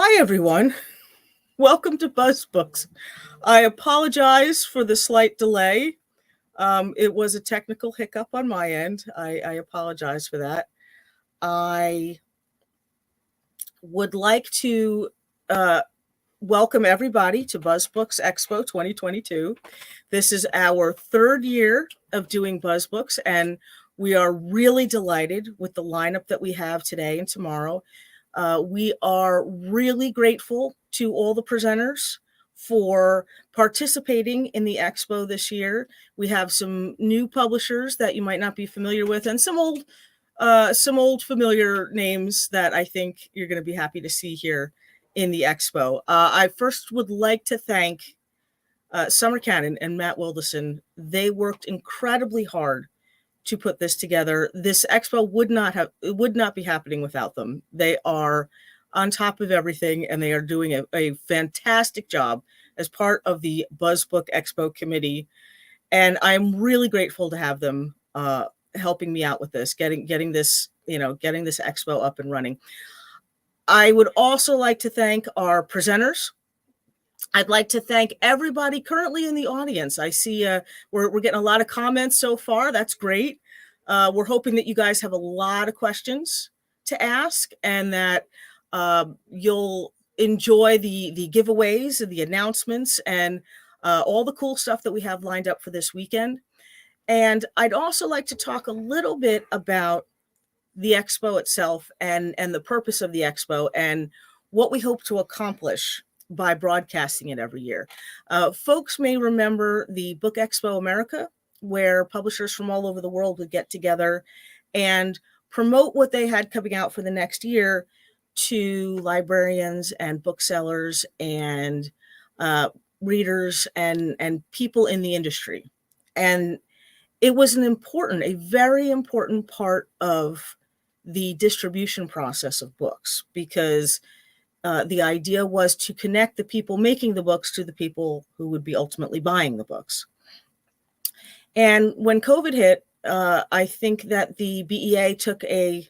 Hi, everyone. Welcome to Buzz Books. I apologize for the slight delay. It was a technical hiccup on my end. I apologize for that. I would like to welcome everybody to Buzz Books Expo 2022. This is our third year of doing Buzz Books, and we are really delighted with the lineup that we have today and tomorrow. We are really grateful to all the presenters for participating in the expo this year. We have some new publishers that you might not be familiar with, and some old familiar names that I think you're going to be happy to see here in the expo. I first would like to thank Summer Cannon and Matt Wilderson. They worked incredibly hard to put this together. This expo would not be happening without them. They are on top of everything, and they are doing a fantastic job as part of the Buzz Book Expo committee. And I'm really grateful to have them helping me out with this, getting this expo up and running. I would also like to thank our presenters. I'd like to thank everybody currently in the audience. I see we're getting a lot of comments so far. That's great. We're hoping that you guys have a lot of questions to ask, and that you'll enjoy the giveaways and the announcements and all the cool stuff that we have lined up for this weekend. And I'd also like to talk a little bit about the expo itself and the purpose of the expo and what we hope to accomplish by broadcasting it every year. Folks may remember the Book Expo America, where publishers from all over the world would get together and promote what they had coming out for the next year to librarians and booksellers and readers and people in the industry. And it was a very important part of the distribution process of books, because the idea was to connect the people making the books to the people who would be ultimately buying the books. And when COVID hit, I think that the BEA took it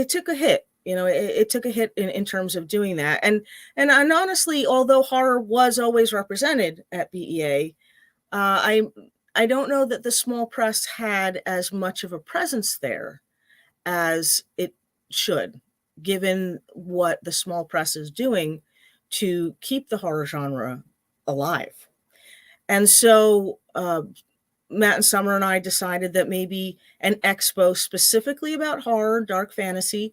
took a hit. It took a hit in terms of doing that. And honestly, although horror was always represented at BEA, I don't know that the small press had as much of a presence there as it should, given what the small press is doing to keep the horror genre alive. And so Matt and Summer and I decided that maybe an expo specifically about horror, dark fantasy,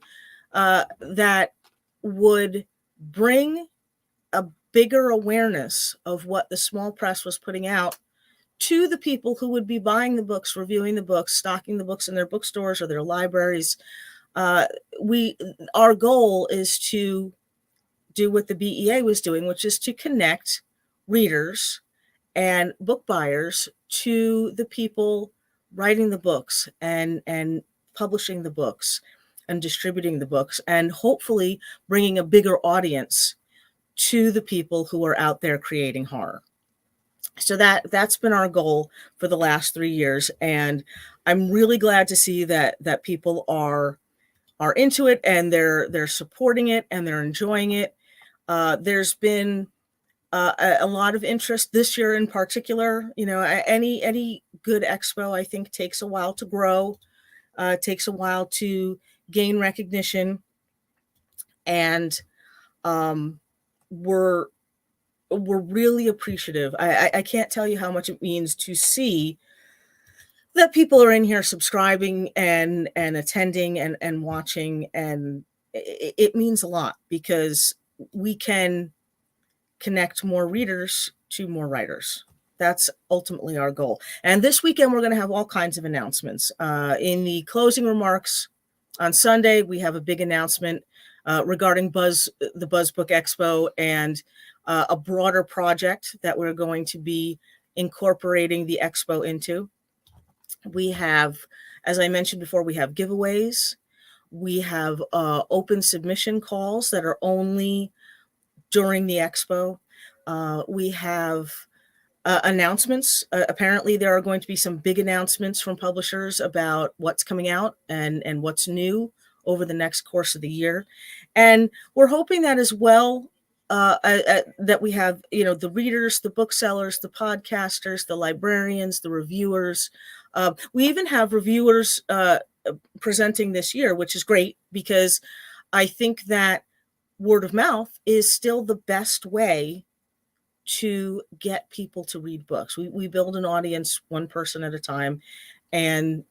that would bring a bigger awareness of what the small press was putting out to the people who would be buying the books, reviewing the books, stocking the books in their bookstores or their libraries. Our goal is to do what the BEA was doing, which is to connect readers and book buyers to the people writing the books and publishing the books and distributing the books, and hopefully bringing a bigger audience to the people who are out there creating horror. So that's been our goal for the last 3 years, and I'm really glad to see that people are into it, and they're supporting it, and they're enjoying it. There's been a lot of interest this year in particular. Any good expo, I think, takes a while to grow, takes a while to gain recognition, and we're really appreciative. I can't tell you how much it means to see that people are in here subscribing and attending and watching, and it means a lot, because we can connect more readers to more writers. That's ultimately our goal. And this weekend, we're going to have all kinds of announcements. In the closing remarks on Sunday, we have a big announcement regarding the Buzz Book Expo and a broader project that we're going to be incorporating the expo into. We have, as I mentioned before, we have giveaways. We have open submission calls that are only during the expo. We have announcements. Apparently, there are going to be some big announcements from publishers about what's coming out and what's new over the next course of the year. And we're hoping that as well, that we have, the readers, the booksellers, the podcasters, the librarians, the reviewers. We even have reviewers presenting this year, which is great, because I think that word of mouth is still the best way to get people to read books. We build an audience one person at a time. And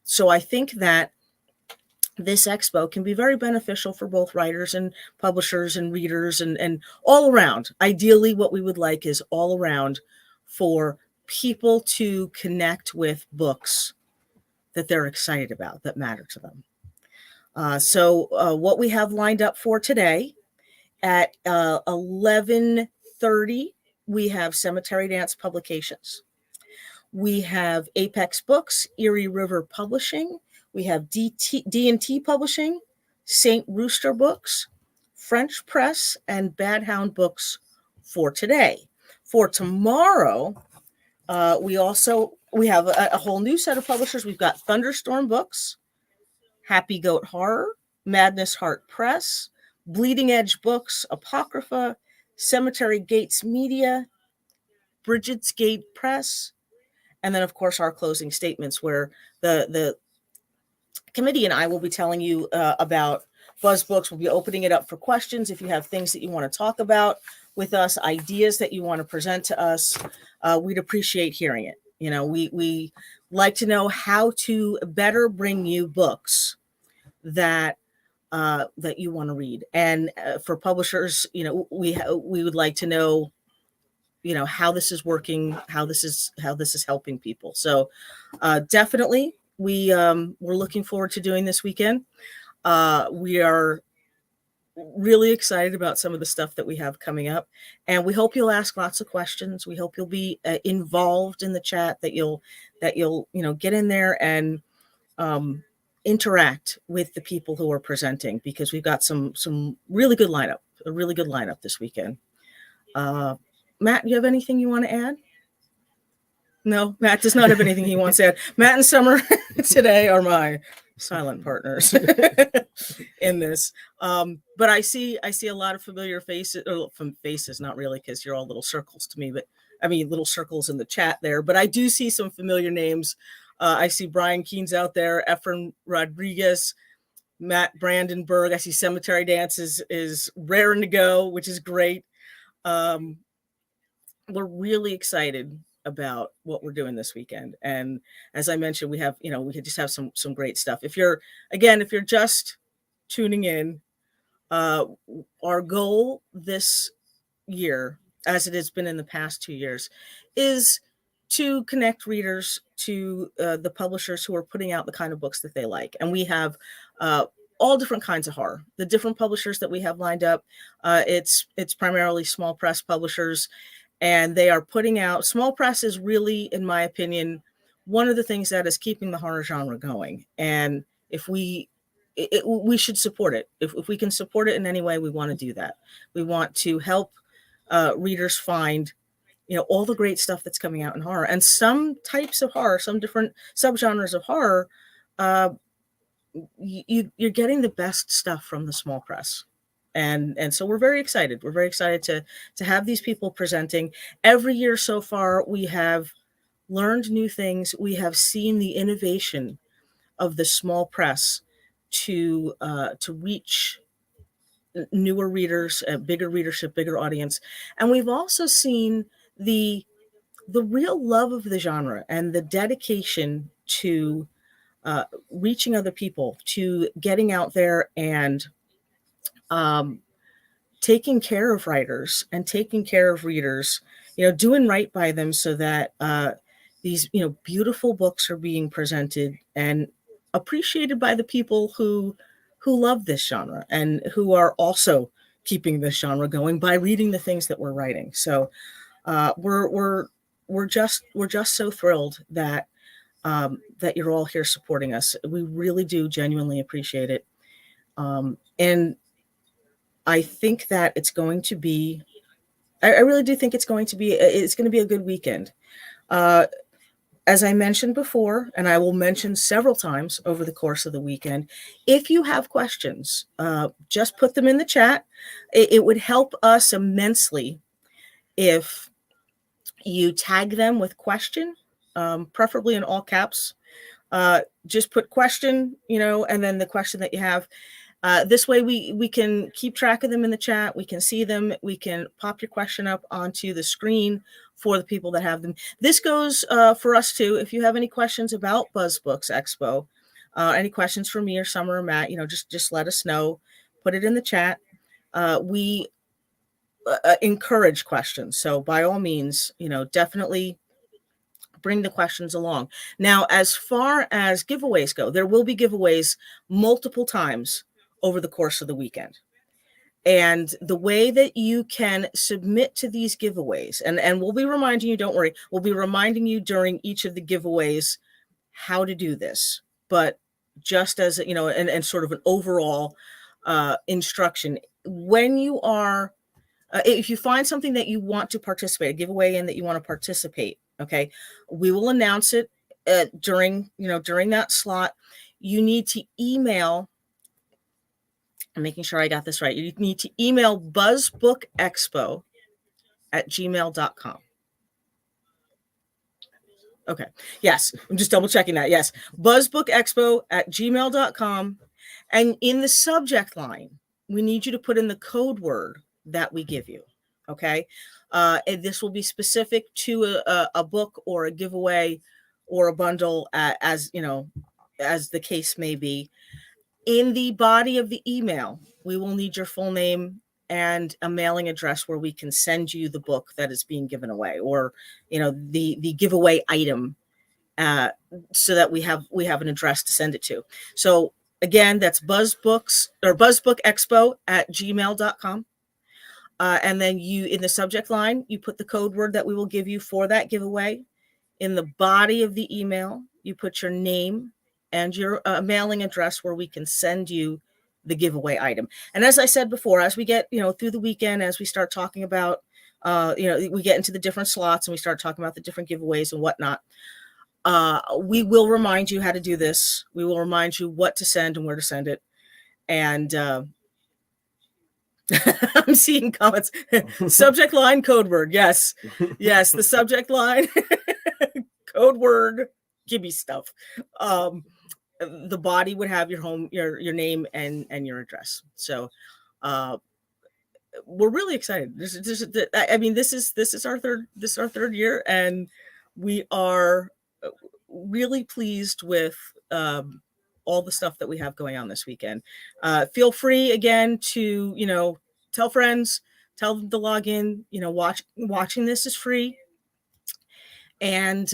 so I think that this expo can be very beneficial for both writers and publishers and readers and all around. Ideally, what we would like is all around for people to connect with books that they're excited about, that matter to them. So what we have lined up for today at 11:30, we have Cemetery Dance Publications. We have Apex Books, Erie River Publishing. We have D&T Publishing, St. Rooster Books, French Press, and Bad Hound Books for today. For tomorrow, we have a whole new set of publishers. We've got Thunderstorm Books, Happy Goat Horror, Madness Heart Press, Bleeding Edge Books, Apocrypha, Cemetery Gates Media, Bridget's Gate Press, and then, of course, our closing statements, where the committee and I will be telling you about Buzz Books. We'll be opening it up for questions. If you have things that you want to talk about with us, ideas that you want to present to us, we'd appreciate hearing it. We like to know how to better bring you books that you want to read. And for publishers, we would like to know, how this is working, how this is helping people. So definitely we're looking forward to doing this weekend. We are really excited about some of the stuff that we have coming up, and we hope you'll ask lots of questions. We hope you'll be involved in the chat, that you'll get in there and interact with the people who are presenting, because we've got some really good lineup this weekend. Matt, do you have anything you want to add? No, Matt does not have anything he wants to add. Matt and Summer today are my silent partners in this. But I see a lot of familiar faces, or from faces, not really, because you're all little circles to me, but I mean little circles in the chat there. But I do see some familiar names. I see Brian Keynes out there, Efren Rodriguez, Matt Brandenburg. I see Cemetery Dance is raring to go, which is great. We're really excited about what we're doing this weekend. And as I mentioned, we could just have some great stuff. If you're just tuning in, our goal this year, as it has been in the past 2 years, is to connect readers to the publishers who are putting out the kind of books that they like. And we have all different kinds of horror. The different publishers that we have lined up, it's primarily small press publishers, and they are putting out. Small press is really, in my opinion, one of the things that is keeping the horror genre going. And if we should support it. If we can support it in any way, we want to do that. We want to help readers find, all the great stuff that's coming out in horror. And some types of horror, some different subgenres of horror, you're getting the best stuff from the small press. And so we're very excited. We're very excited to have these people presenting. Every year so far, we have learned new things. We have seen the innovation of the small press to reach newer readers, bigger readership, bigger audience. And we've also seen the real love of the genre and the dedication to reaching other people, to getting out there and taking care of writers and taking care of readers, doing right by them, so that these, beautiful books are being presented and appreciated by the people who love this genre and who are also keeping this genre going by reading the things that we're writing. So we're just so thrilled that you're all here supporting us. We really do genuinely appreciate it. And I think that it's going to be, I really do think it's going to be a good weekend. as I mentioned before, and I will mention several times over the course of the weekend, if you have questions, just put them in the chat. It would help us immensely if you tag them with question, preferably in all caps. Just put question, and then the question that you have. This way we can keep track of them in the chat. We can see them. We can pop your question up onto the screen for the people that have them. This goes for us too. If you have any questions about Buzz Books Expo, any questions for me or Summer or Matt, just let us know. Put it in the chat. We encourage questions. So by all means, definitely bring the questions along. Now, as far as giveaways go, there will be giveaways multiple times over the course of the weekend. And the way that you can submit to these giveaways, and we'll be reminding you, don't worry, we'll be reminding you during each of the giveaways how to do this. But just as, and sort of an overall instruction, when you are, if you find something that you want to participate, a giveaway in that you want to participate, okay, we will announce it during that slot. You need to email, I'm making sure I got this right. You need to email buzzbookexpo@gmail.com. Okay. Yes. I'm just double checking that. Yes. buzzbookexpo@gmail.com. And in the subject line, we need you to put in the code word that we give you. Okay. And this will be specific to a book or a giveaway or a bundle, as the case may be. In the body of the email, we will need your full name and a mailing address where we can send you the book that is being given away, or the giveaway item, so that we have an address to send it to. So again, that's buzzbookexpo@gmail.com. And then in the subject line, you put the code word that we will give you for that giveaway. In the body of the email, you put your name and your mailing address where we can send you the giveaway item. And as I said before, as we get through the weekend, as we start talking about we get into the different slots and we start talking about the different giveaways and whatnot, we will remind you how to do this. We will remind you what to send and where to send it. And I'm seeing comments. Subject line, code word. Yes. Yes. The subject line, code word, give me stuff. The body would have your name and your address. So, we're really excited. This is our third year, and we are really pleased with all the stuff that we have going on this weekend. Feel free again to tell friends, tell them to log in. Watching this is free, and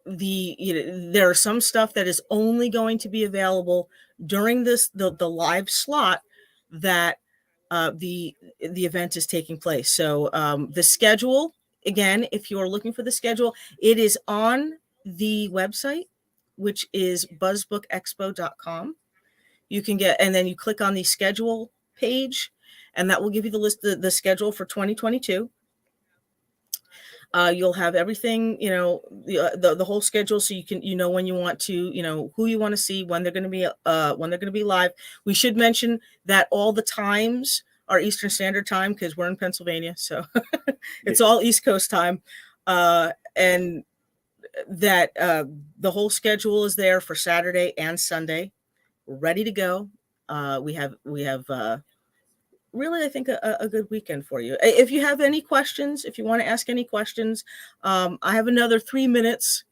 there are some stuff that is only going to be available during the live slot that the event is taking place. So the schedule, again, if you're looking for the schedule, it is on the website, which is buzzbookexpo.com. You can and then you click on the schedule page, and that will give you the list, the schedule for 2022. You'll have everything, the whole schedule, so you can, when you want to, who you want to see, when they're going to be live. We should mention that all the times are Eastern Standard Time because we're in Pennsylvania, so it's all East Coast time, and that the whole schedule is there for Saturday and Sunday, ready to go. We have really, I think, a good weekend for you. If you have any questions, if you want to ask any questions, I have another 3 minutes,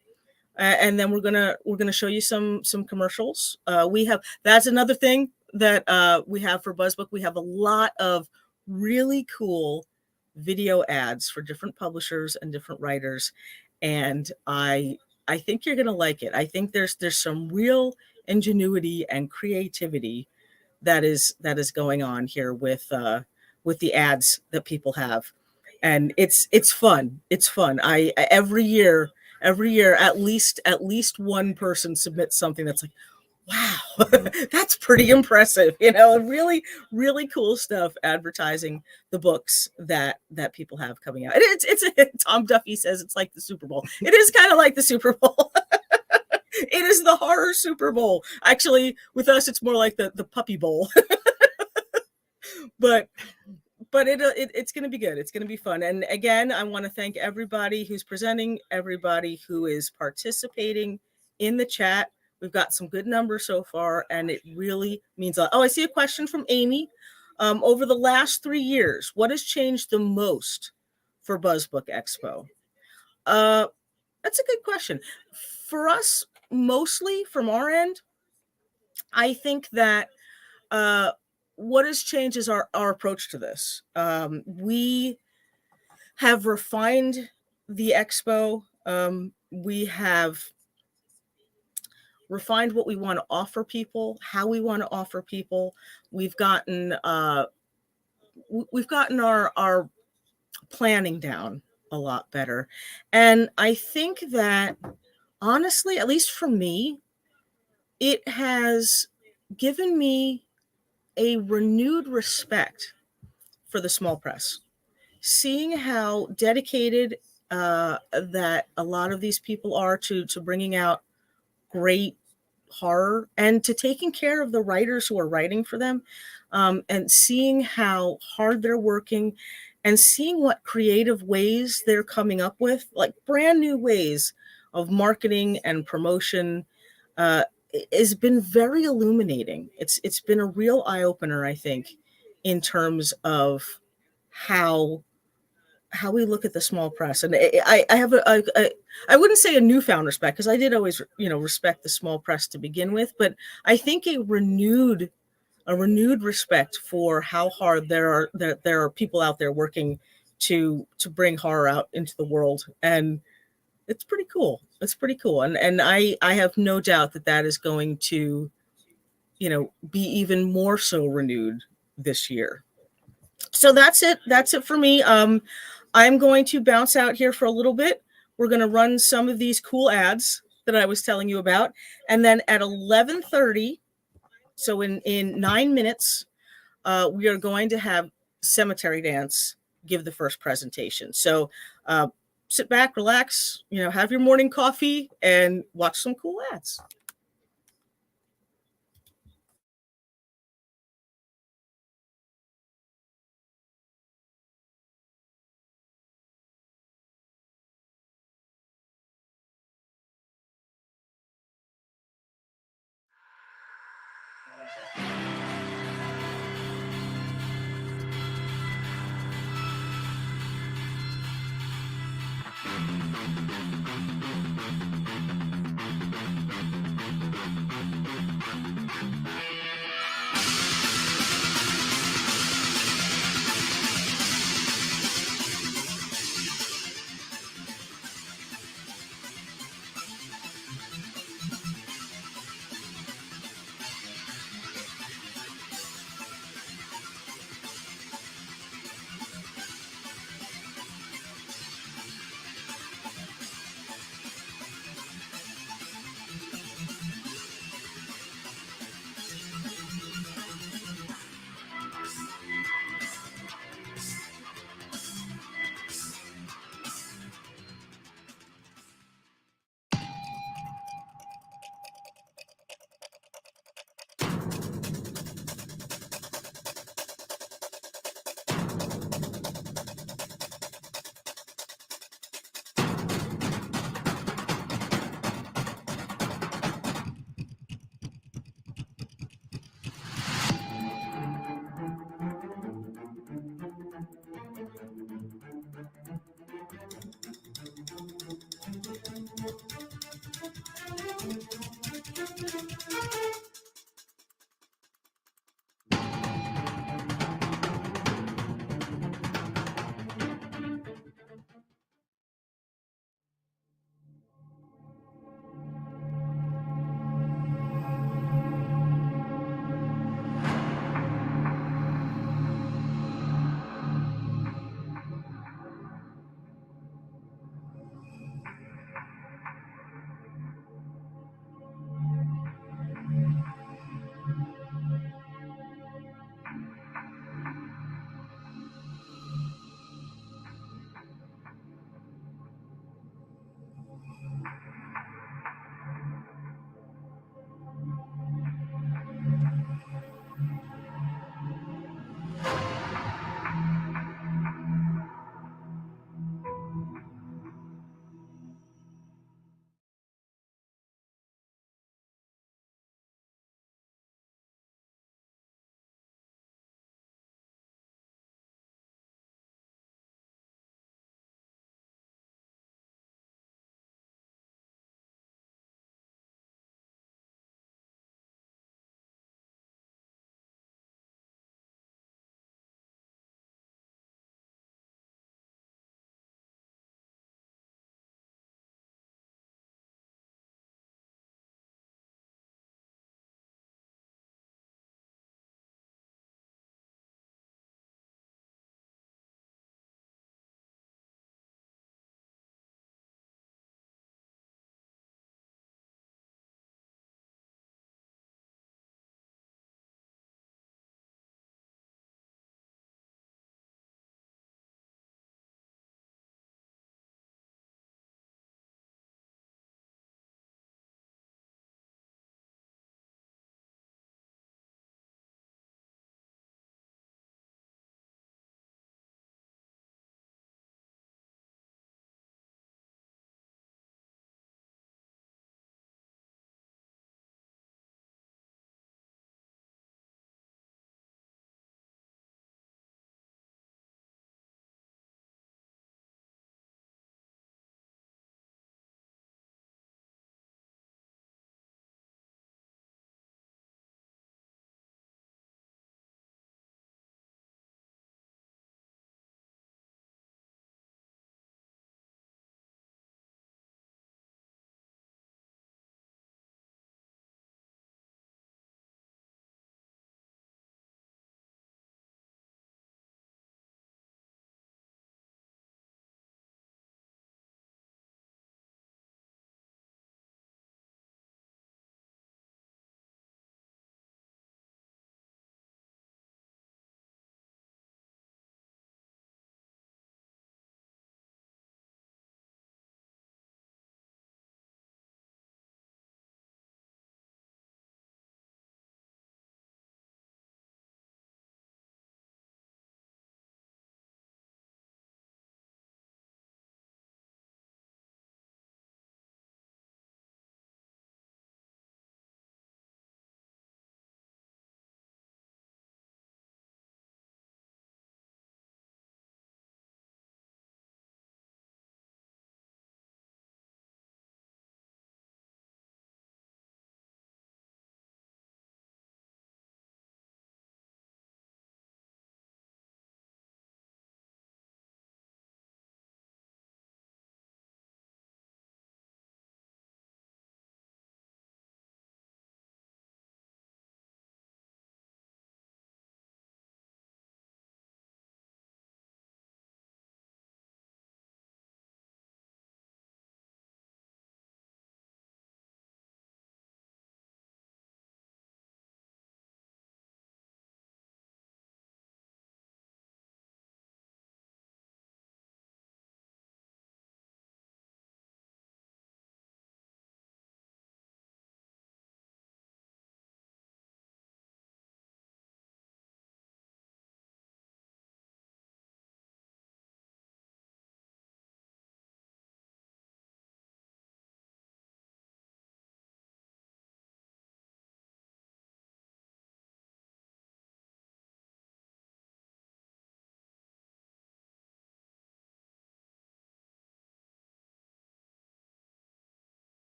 and then we're gonna show you some commercials. That's another thing that we have for BuzzBook. We have a lot of really cool video ads for different publishers and different writers, and I think you're gonna like it. I think there's some real ingenuity and creativity that is going on here with the ads that people have, and it's fun. It's fun. Every year at least one person submits something that's like, wow, that's pretty impressive. You know, really, really cool stuff advertising the books that people have coming out. And Tom Duffy says it's like the Super Bowl. It is kind of like the Super Bowl. It is the horror Super Bowl. Actually, with us, it's more like the Puppy Bowl. but it's going to be good. It's going to be fun. And again, I want to thank everybody who's presenting, everybody who is participating in the chat. We've got some good numbers so far, and it really means a lot. Oh, I see a question from Amy. Over the last 3 years, what has changed the most for Buzz Book Expo? That's a good question. For us, mostly from our end, I think that what has changed is our approach to this. We have refined the expo. We have refined what we want to offer people, how we want to offer people. We've gotten our planning down a lot better. And I think that honestly, at least for me, it has given me a renewed respect for the small press. Seeing how dedicated that a lot of these people are to bringing out great horror and to taking care of the writers who are writing for them, and seeing how hard they're working and seeing what creative ways they're coming up with, like brand new ways of marketing and promotion, has been very illuminating. It's been a real eye-opener, I think, in terms of how we look at the small press. And I have I wouldn't say a newfound respect, because I did always, respect the small press to begin with, but I think a renewed respect for how hard there are people out there working to bring horror out into the world. And it's pretty cool. It's pretty cool. And I have no doubt that is going to, be even more so renewed this year. So that's it. That's it for me. I'm going to bounce out here for a little bit. We're going to run some of these cool ads that I was telling you about. And then at 11:30, so in 9 minutes, we are going to have Cemetery Dance give the first presentation. So sit back, relax, have your morning coffee and watch some cool ads.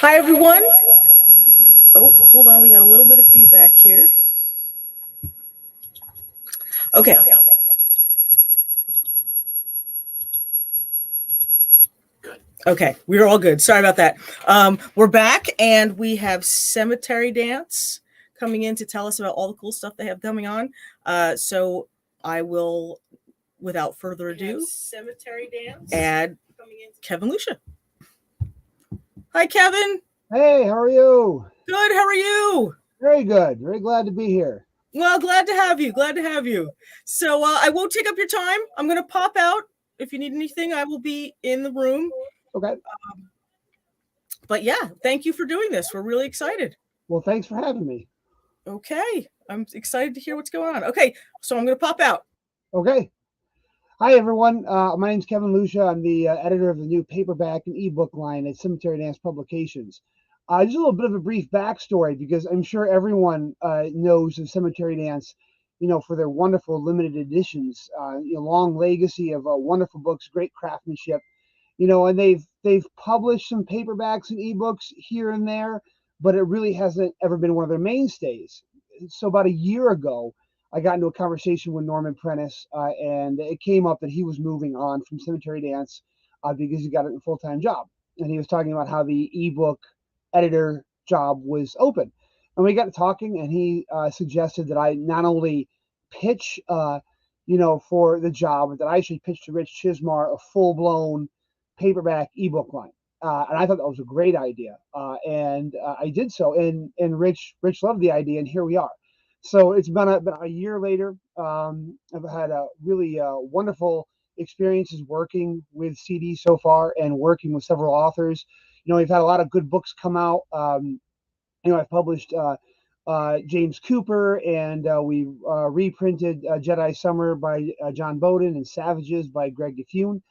Hi, everyone. Oh, hold on. We got a little bit of feedback here. Okay. Okay, we're all good. Sorry about that. We're back, and we have Cemetery Dance coming in to tell us about all the cool stuff they have coming on. So I will, without further ado, Cemetery Dance, add Kevin Lucia. Hi, Kevin. Hey, how are you? Good. How are you? Very good. Very glad to be here. Well, glad to have you. Glad to have you. So I won't take up your time. I'm going to pop out. If you need anything, I will be in the room. Okay. But yeah, thank you for doing this. We're really excited. Well, thanks for having me. Okay. I'm excited to hear what's going on. Okay. So I'm going to pop out. Okay. Hi, everyone. My name's Kevin Lucia. I'm the editor of the new paperback and ebook line at Cemetery Dance Publications. Just a little bit of a brief backstory because I'm sure everyone knows of Cemetery Dance, for their wonderful limited editions, long legacy of wonderful books, great craftsmanship. And they've published some paperbacks and ebooks here and there, but it really hasn't ever been one of their mainstays. So about a year ago, I got into a conversation with Norman Prentice, and it came up that he was moving on from Cemetery Dance because he got a full-time job, and he was talking about how the ebook editor job was open. And we got to talking, and he suggested that I not only pitch, for the job, but that I should pitch to Rich Chismar a full-blown paperback ebook line. And I thought that was a great idea, and I did so. And Rich loved the idea, and here we are. So it's been a year later. I've had a really wonderful experiences working with CD so far, and working with several authors. We've had a lot of good books come out. I've published James Cooper, and we reprinted Jedi Summer by John Bowden, and Savages by Greg DeFune.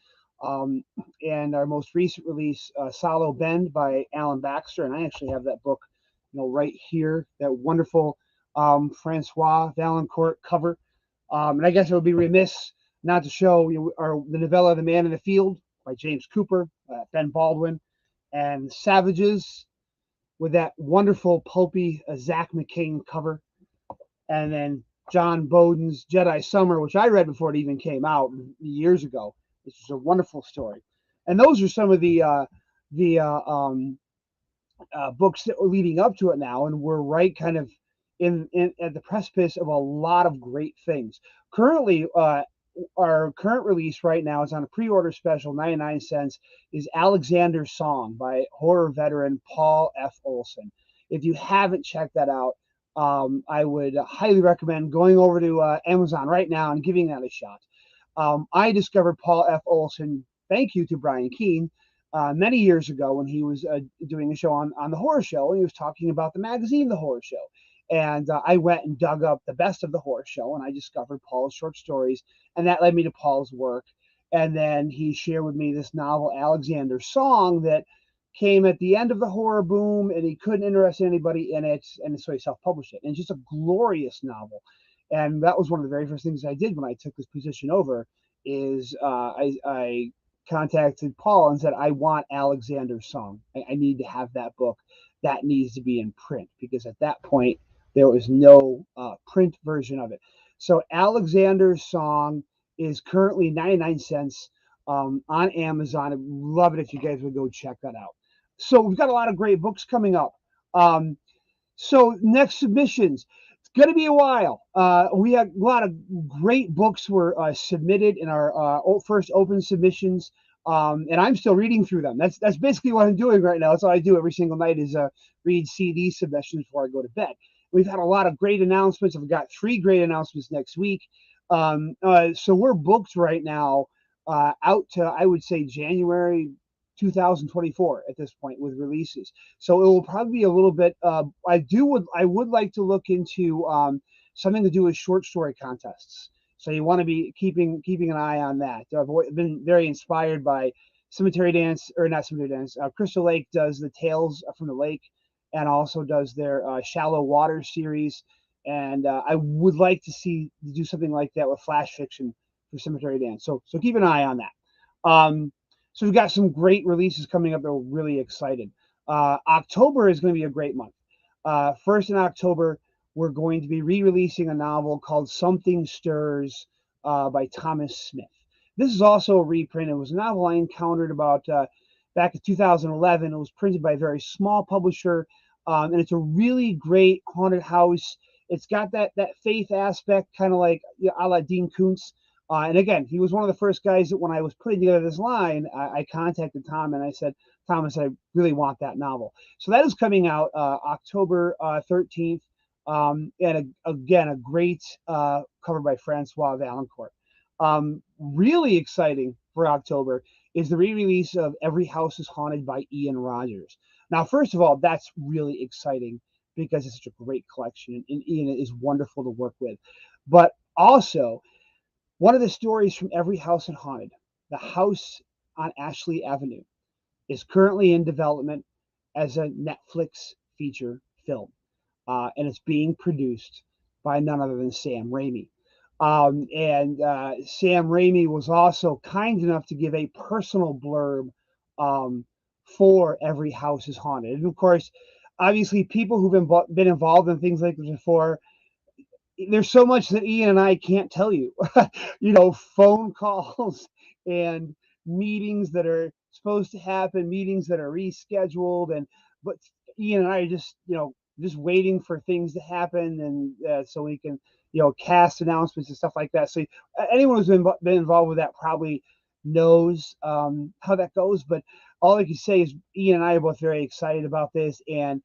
And our most recent release, Solo Bend by Alan Baxter, and I actually have that book, right here. That wonderful Francois Valancourt cover. And I guess it would be remiss not to show the novella The Man in the Field by James Cooper, Ben Baldwin, and Savages with that wonderful pulpy Zach McCain cover, and then John Bowden's Jedi Summer, which I read before it even came out years ago. This is a wonderful story, and those are some of the books that were leading up to it now, and we're right kind of in at the precipice of a lot of great things. Currently, our current release right now is on a pre-order special, 99 cents, is Alexander's Song by horror veteran Paul F. Olson. If you haven't checked that out, I would highly recommend going over to Amazon right now and giving that a shot. I discovered Paul F. Olson, thank you to Brian Keene, many years ago when he was doing a show on The Horror Show, and he was talking about the magazine The Horror Show. And I went and dug up the best of The Horror Show, and I discovered Paul's short stories, and that led me to Paul's work. And then he shared with me this novel, Alexander's Song, that came at the end of the horror boom, and he couldn't interest anybody in it, and so he self-published it. And it's just a glorious novel. And that was one of the very first things I did when I took this position over, is I contacted Paul and said, I want Alexander's Song. I need to have that book. That needs to be in print, because at that point, there was no print version of it. So Alexander's Song is currently 99 cents on Amazon. I'd love it if you guys would go check that out. So we've got a lot of great books coming up. So next submissions. It's going to be a while. We had a lot of great books were submitted in our first open submissions, and I'm still reading through them. That's basically what I'm doing right now. That's all I do every single night is read CD submissions before I go to bed. We've had a lot of great announcements. I've got 3 great announcements next week. So we're booked right now out to, I would say, January 2024 at this point with releases. So it will probably be a little bit. I would like to look into something to do with short story contests. So you want to be keeping an eye on that. I've been very inspired by Cemetery Dance, or not Cemetery Dance. Crystal Lake does the Tales from the Lake, and also does their Shallow Water series. And I would like to do something like that with flash fiction for Cemetery Dance. So keep an eye on that. So we've got some great releases coming up that we're really excited. October is going to be a great month. First in October, we're going to be re-releasing a novel called Something Stirs by Thomas Smith. This is also a reprint. It was a novel I encountered about back in 2011. It was printed by a very small publisher, and it's a really great haunted house. It's got that faith aspect, kind of like a la Dean Koontz. And again, he was one of the first guys that when I was putting together this line, I contacted Tom and I said, Thomas, I really want that novel. So that is coming out October 13th. Again, a great cover by Francois Valancourt. Really exciting for October is the re-release of Every House is Haunted by Ian Rogers. Now, first of all, that's really exciting because it's such a great collection, and Ian is wonderful to work with. But also, one of the stories from Every House is Haunted, the house on Ashley Avenue, is currently in development as a Netflix feature film, and it's being produced by none other than Sam Raimi. Sam Raimi was also kind enough to give a personal blurb um, for Every House is Haunted. And of course, obviously, people who've been involved in things like this before, there's so much that Ian and I can't tell you. Phone calls and meetings that are supposed to happen, meetings that are rescheduled, but Ian and I are just waiting for things to happen, and so we can cast announcements and stuff like that. So anyone who's been involved with that probably knows how that goes. But all I can say is Ian and I are both very excited about this, and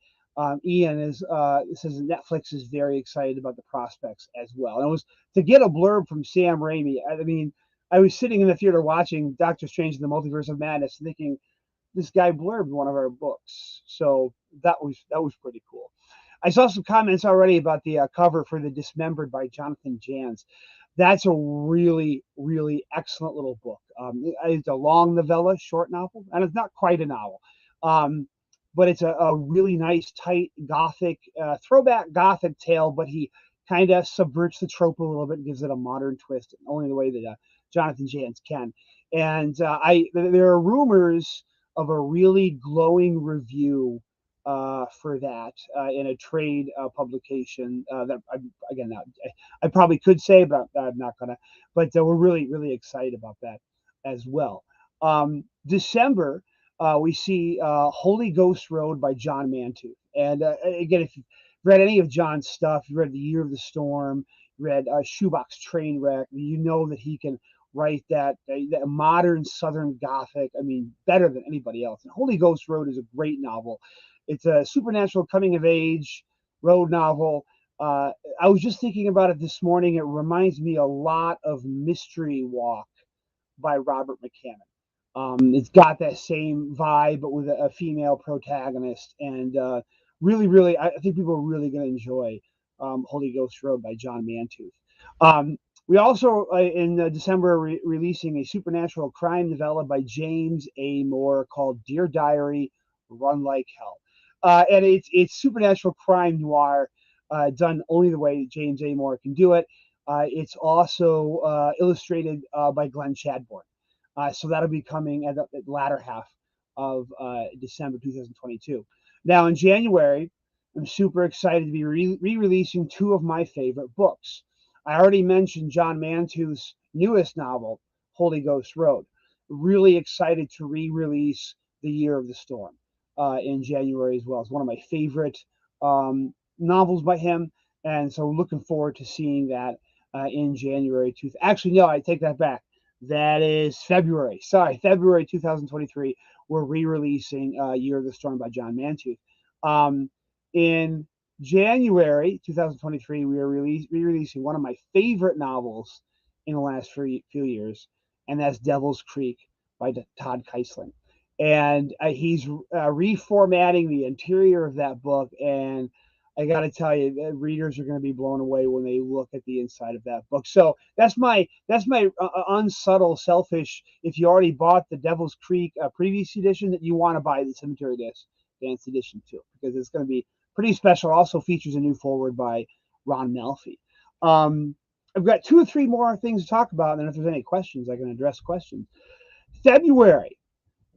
Ian says Netflix is very excited about the prospects as well. And it was to get a blurb from Sam Raimi. I mean, I was sitting in the theater watching Doctor Strange in the Multiverse of Madness, thinking this guy blurbed one of our books. So that was pretty cool. I saw some comments already about the cover for The Dismembered by Jonathan Janz. That's a really, really excellent little book. It's a long novella, short novel, and it's not quite a novel. But it's a really nice, tight, gothic, throwback gothic tale, but he kind of subverts the trope a little bit and gives it a modern twist, only the way that Jonathan Janz can. And there are rumors of a really glowing review for that in a trade publication that I probably could say, but I'm not gonna. But we're really, really excited about that as well. December, we see Holy Ghost Road by John Mantooth. And again, if you've read any of John's stuff, you read The Year of the Storm, read Shoebox Trainwreck, you know that he can write that modern Southern Gothic, I mean, better than anybody else. And Holy Ghost Road is a great novel. It's a supernatural coming of age road novel. I was just thinking about it this morning. It reminds me a lot of Mystery Walk by Robert McCammon. It's got that same vibe, but with a female protagonist, and really, really, I think people are really going to enjoy Holy Ghost Road by John Mantooth. We also, in December, are releasing a supernatural crime novella by James A. Moore called Dear Diary, Run Like Hell. And it's supernatural crime noir done only the way James A. Moore can do it. It's also illustrated by Glenn Chadbourne. So that'll be coming at the latter half of December 2022. Now, in January, I'm super excited to be re-releasing two of my favorite books. I already mentioned John Mantooth's newest novel, Holy Ghost Road. Really excited to re-release The Year of the Storm in January as well. It's one of my favorite novels by him, and so looking forward to seeing that in January. Actually, no, I take that back. That is February. Sorry, February 2023. We're re-releasing Year of the Storm by John Mantooth. In January 2023, we are re-releasing one of my favorite novels in the last few years, and that's Devil's Creek by Todd Keisling. And he's reformatting the interior of that book, and I got to tell you, readers are going to be blown away when they look at the inside of that book. So that's my unsubtle, selfish. If you already bought the Devil's Creek previous edition, that you want to buy the Cemetery Dance edition too, because it's going to be pretty special. Also features a new foreword by Ron Melfi. I've got 2 or 3 more things to talk about, and then if there's any questions, I can address questions. February,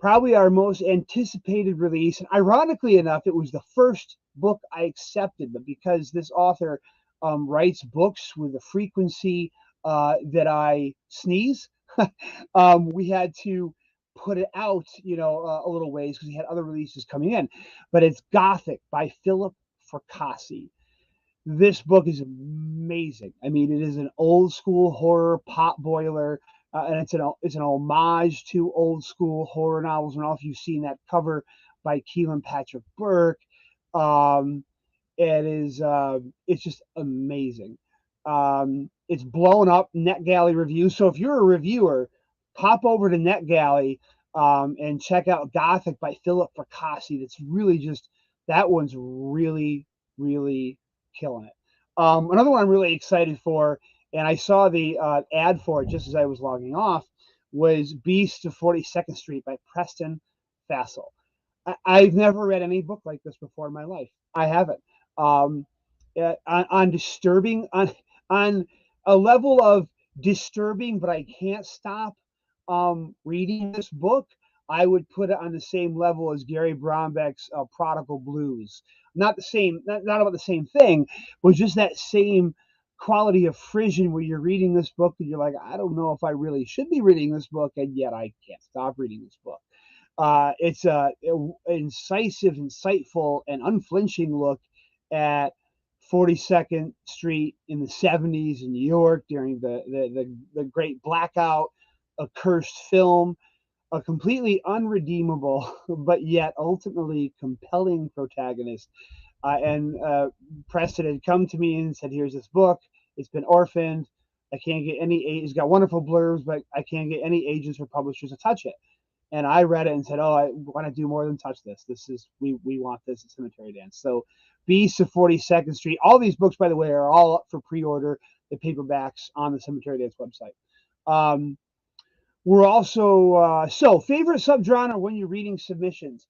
probably our most anticipated release. And ironically enough, it was the first book I accepted, but because this author writes books with a frequency that I sneeze, we had to put it out, a little ways because he had other releases coming in. But it's Gothic by Philip Fracassi. This book is amazing. I mean, it is an old school horror pot boiler, and it's an homage to old school horror novels. I don't know if you've seen that cover by Keelan Patrick Burke. Um, it is it's just amazing. It's blown up NetGalley reviews. So if you're a reviewer, pop over to NetGalley and check out Gothic by Philip Fracassi. That's really just that one's really really killing it. Another one I'm really excited for, and I saw the ad for it just as I was logging off, was Beast of 42nd Street by Preston Fassel. I've never read any book like this before in my life. I haven't. Um, on disturbing on a level of disturbing, but I can't stop reading this book. I would put it on the same level as Gary Brombeck's Prodigal Blues. Not the same, not about the same thing, but just that same quality of frisson where you're reading this book and you're like, I don't know if I really should be reading this book, and yet I can't stop reading this book. It's a incisive, insightful, and unflinching look at 42nd Street in the 70s in New York during the great blackout, a cursed film, a completely unredeemable but yet ultimately compelling protagonist. And Preston had come to me and said, "Here's this book. It's been orphaned. I can't get any. It's got wonderful blurbs, but I can't get any agents or publishers to touch it." And I read it and said, "Oh, I want to do more than touch this. This is we want this at Cemetery Dance." So, Beasts of 42nd Street. All these books, by the way, are all up for pre-order. The paperbacks on the Cemetery Dance website. We're also so favorite subgenre when you're reading submissions.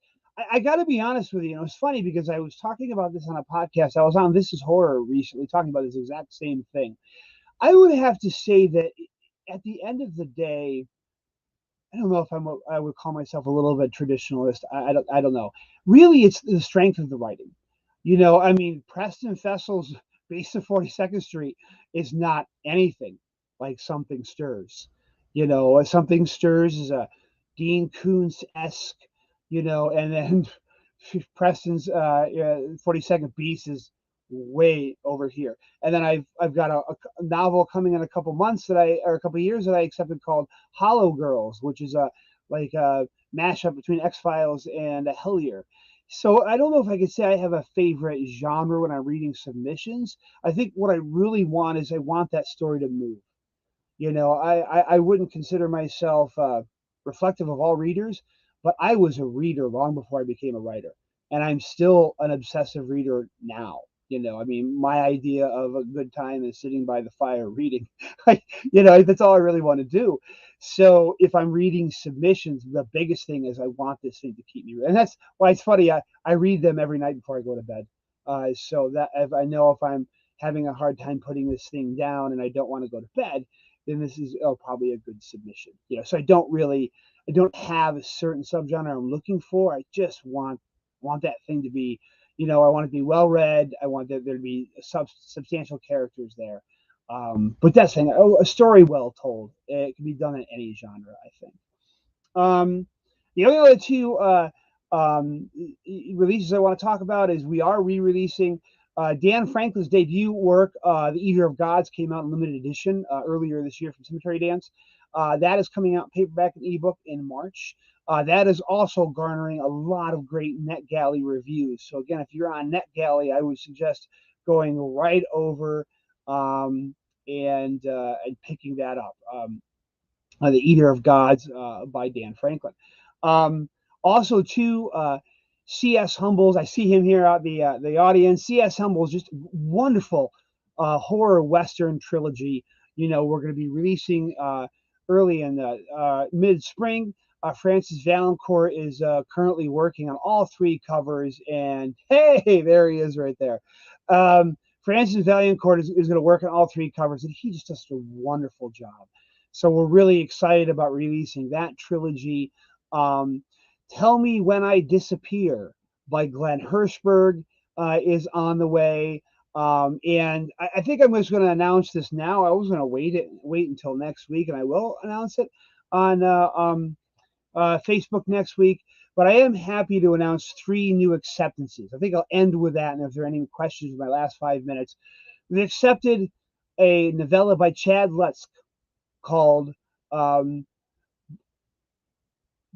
I got to be honest with you. It's funny because I was talking about this on a podcast. I was on This Is Horror recently, talking about this exact same thing. I would have to say that at the end of the day, I don't know if I would call myself a little bit traditionalist. I don't know. Really, it's the strength of the writing. I mean, Preston Fessel's Beast of 42nd Street is not anything like Something Stirs. Something Stirs is a Dean Koontz-esque, and then Preston's 42nd Beast is way over here. And then I've got a novel coming in a couple months or a couple years that I accepted called Hollow Girls, which is a mashup between X-Files and a Hellier. So I don't know if I could say I have a favorite genre when I'm reading submissions. I think what I really want is I want that story to move. I wouldn't consider myself reflective of all readers, but I was a reader long before I became a writer, and I'm still an obsessive reader now. I mean, my idea of a good time is sitting by the fire reading. That's all I really want to do. So if I'm reading submissions, the biggest thing is I want this thing to keep me, and that's why it's funny. I read them every night before I go to bed, so that if I know if I'm having a hard time putting this thing down and I don't want to go to bed, then this is probably a good submission. So I don't have a certain subgenre I'm looking for. I just want that thing to be, I want it to be well read. I want there to be substantial characters there. But that's the thing. A story well told. It can be done in any genre, I think. The only other two releases I want to talk about is we are re-releasing Dan Franklin's debut work, The Eater of Gods, came out in limited edition earlier this year from Cemetery Dance. That is coming out paperback and ebook in March. That is also garnering a lot of great NetGalley reviews. So again, if you're on NetGalley, I would suggest going right over and picking that up. The Eater of Gods by Dan Franklin. Also, too, C.S. Humbles. I see him here out the audience. C.S. Humbles, just wonderful horror Western trilogy. We're going to be releasing early in the mid-spring. Francis Valancourt is currently working on all three covers, and hey, there he is right there. Francis Valancourt is going to work on all three covers, and he just does a wonderful job. So we're really excited about releasing that trilogy. Tell Me When I Disappear by Glenn Hirschberg is on the way. And I think I'm just going to announce this now. I was going to wait until next week, and I will announce it on Facebook next week. But I am happy to announce 3 new acceptances. I think I'll end with that. And if there are any questions in my last 5 minutes, we accepted a novella by Chad Lutzk called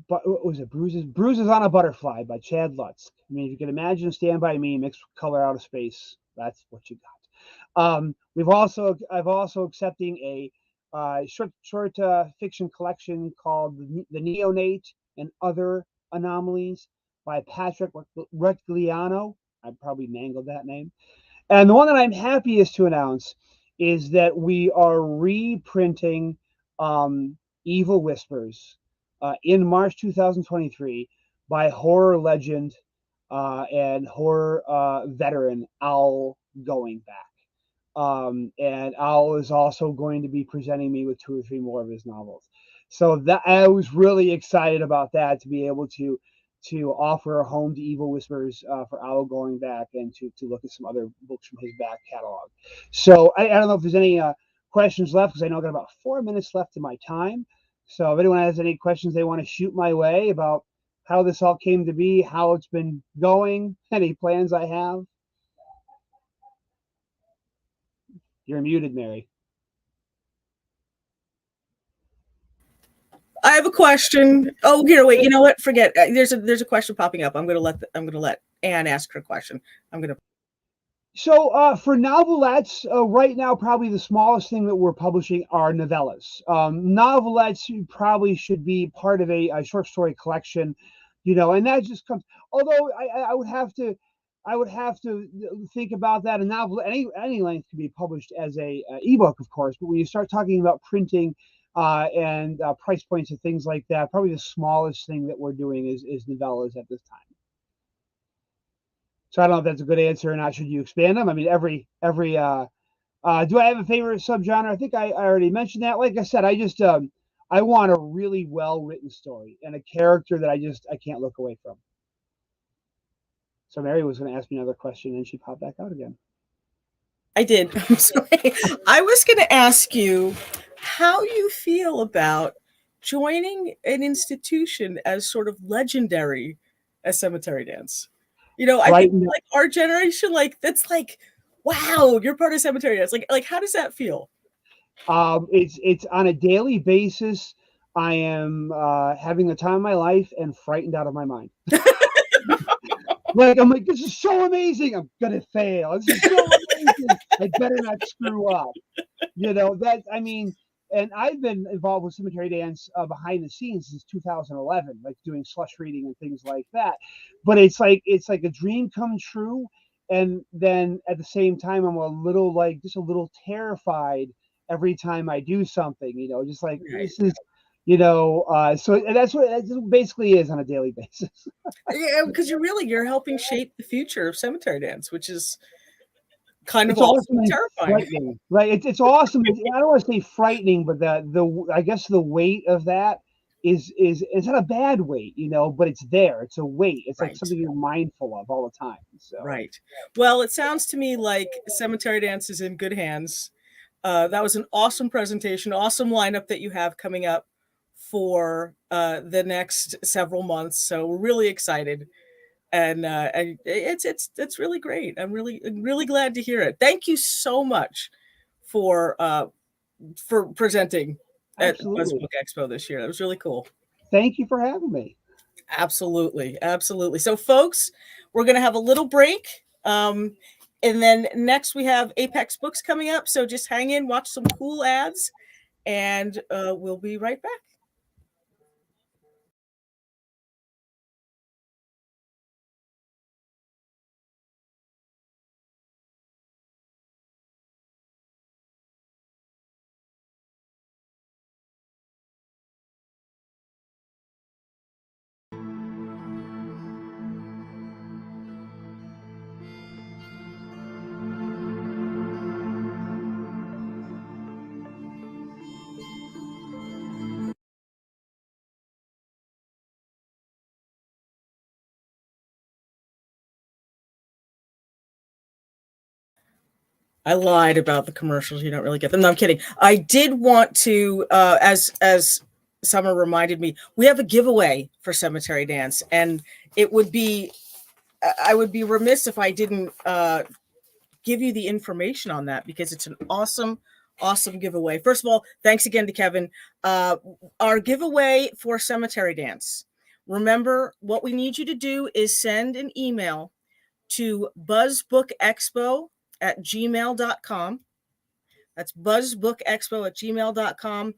but what was it? Bruises on a Butterfly by Chad Lutzk. I mean, if you can imagine Stand By Me mixed with Color Out of Space, that's what you got. I've also accepting a short fiction collection called The Neonate and Other Anomalies by Patrick Retgliano. I probably mangled that name. And the one that I'm happiest to announce is that we are reprinting Evil Whispers in March 2023 by horror legend and horror veteran Owl Going Back. And Owl is also going to be presenting me with 2 or 3 more of his novels. So that I was really excited about that, to be able to offer a home to Evil Whispers for Owl Going Back, and to look at some other books from his back catalog. So I don't know if there's any questions left, because I know I've got about 4 minutes left in my time. So if anyone has any questions they want to shoot my way about how this all came to be, how it's been going, any plans I have. You're muted, Mary. I have a question. Oh, here, wait. You know what? Forget. There's a question popping up. I'm gonna let Anne ask her question. I'm gonna. So for novelettes, right now, probably the smallest thing that we're publishing are novellas. Novelettes probably should be part of a short story collection, and that just comes. Although I would have to think about that. A novel, any length can be published as a ebook, of course. But when you start talking about printing and price points and things like that, probably the smallest thing that we're doing is novellas at this time. So I don't know if that's a good answer or not. Should you expand them? I mean, every do I have a favorite subgenre? I think I already mentioned that. Like I said, I want a really well written story and a character that I can't look away from. So Mary was going to ask me another question, and she popped back out again. I did. I'm sorry. I was going to ask you how you feel about joining an institution as sort of legendary as Cemetery Dance. I Right think now, like our generation, like that's like, wow, you're part of Cemetery Dance. Like how does that feel? it's on a daily basis. I am having the time of my life and frightened out of my mind. Like I'm like, this is so amazing. I'm gonna fail. This is so amazing. I better not screw up. That I mean, and I've been involved with Cemetery Dance behind the scenes since 2011, like doing slush reading and things like that. But it's like a dream come true, and then at the same time, I'm just a little terrified every time I do something. Just like Right. this is. So that's what it basically is on a daily basis. Yeah, because you're helping shape the future of Cemetery Dance, which is kind of It's awesome awesome and and terrifying. frightening. Right? It's awesome. I don't want to say frightening, but the I guess the weight of that is it's not a bad weight, but it's there. It's a weight. It's like Right. something you're mindful of all the time. So Right. Well, it sounds to me like Cemetery Dance is in good hands. That was an awesome presentation, awesome lineup that you have coming up for the next several months. So we're really excited, and it's really great. I'm really glad to hear it. Thank you so much for presenting at Buzz absolutely. Book Expo this year. That was really cool. Thank you for having me. Absolutely, absolutely. So, folks, we're going to have a little break. And then next we have Apex Books coming up. So just hang in, watch some cool ads, and we'll be right back. I lied about the commercials. You don't really get them. No, I'm kidding. I did want to, as Summer reminded me, we have a giveaway for Cemetery Dance, and it would be, I would be remiss if I didn't give you the information on that, because it's an awesome, awesome giveaway. First of all, thanks again to Kevin. Our giveaway for Cemetery Dance. Remember, what we need you to do is send an email to buzzbookexpo@gmail.com. That's buzzbookexpo@gmail.com.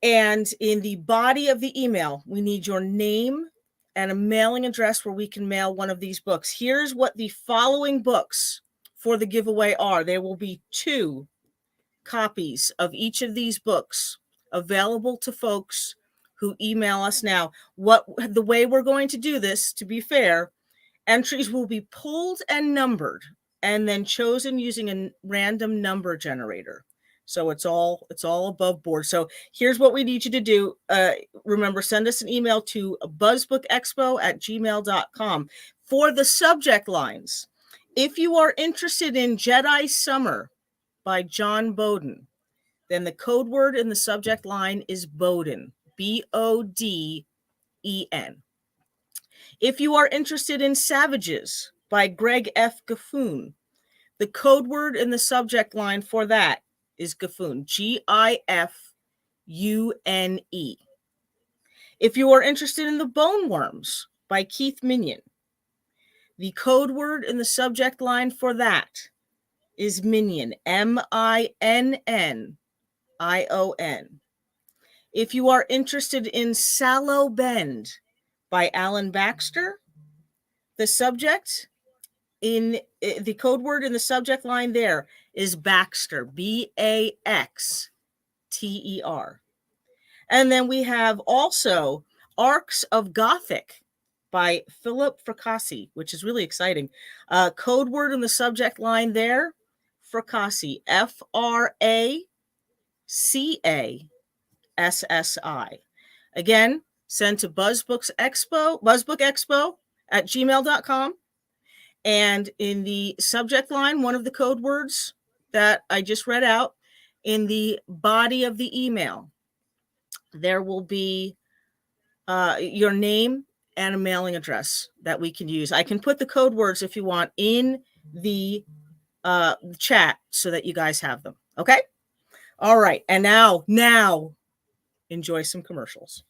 And in the body of the email, we need your name and a mailing address where we can mail one of these books. Here's what the following books for the giveaway are. There will be 2 copies of each of these books available to folks who email us now. The way we're going to do this, to be fair, entries will be pulled and numbered and then chosen using a random number generator. So it's all above board. So here's what we need you to do. Remember, send us an email to buzzbookexpo@gmail.com. For the subject lines, if you are interested in Jedi Summer by John Bowden, then the code word in the subject line is Bowden, Boden. If you are interested in Savages by Greg F. Gifune, the code word in the subject line for that is Gifune, Gifune. If you are interested in The Bone Worms by Keith Minion, the code word in the subject line for that is Minion, Minnion. If you are interested in Sallow Bend by Alan Baxter, the subject in the code word in the subject line there is Baxter, Baxter. And then we have also Arcs of Gothic by Philip Fracassi, which is really exciting. Code word in the subject line there, Fracassi, Fracassi. Again, send to buzzbookexpo@gmail.com. And in the subject line, one of the code words that I just read out, in the body of the email, there will be your name and a mailing address that we can use. I can put the code words, if you want, in the chat so that you guys have them. Okay? All right. And now enjoy some commercials.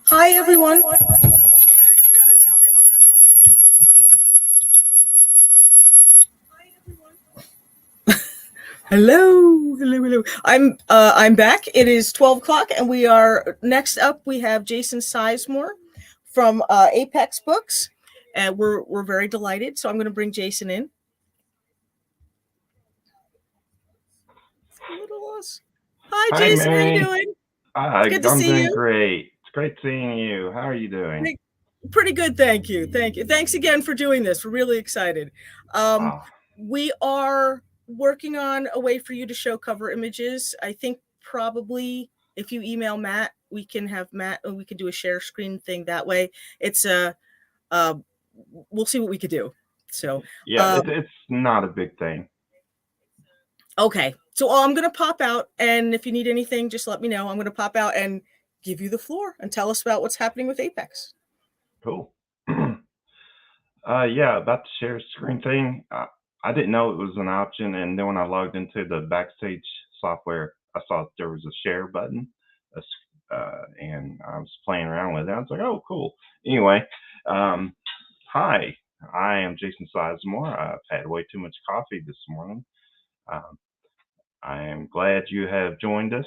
Hi, everyone. You gotta tell me when you're going in. Okay. Hi, everyone. Hello. I'm back. It is 12 o'clock, and we are next up. We have Jason Sizemore from Apex Books, and we're very delighted. So I'm going to bring Jason in. Little us. Hi, Hi, Jason. How you Mary. doing? Hi, Good to I'm see doing you. great. It's great seeing you. How are you doing? Pretty good, thank you. Thanks again for doing this. We're really excited. Um, Ah, we are working on a way for you to show cover images. I think probably if you email Matt, we can have Matt, and we can do a share screen thing that way. It's uh, we'll see what we could do. So, yeah, um, it's not a big thing. okay. So I'm gonna pop out, and if you need anything, just let me know. I'm gonna pop out and give you the floor and tell us about what's happening with Apex. Cool. Yeah, about the share screen thing. I didn't know it was an option, and then when I logged into the Backstage software, I saw there was a share button, and I was playing around with it. I was like, "Oh, cool." Anyway, um, hi, I am Jason Sizemore. I've had way too much coffee this morning. Um, I am glad you have joined us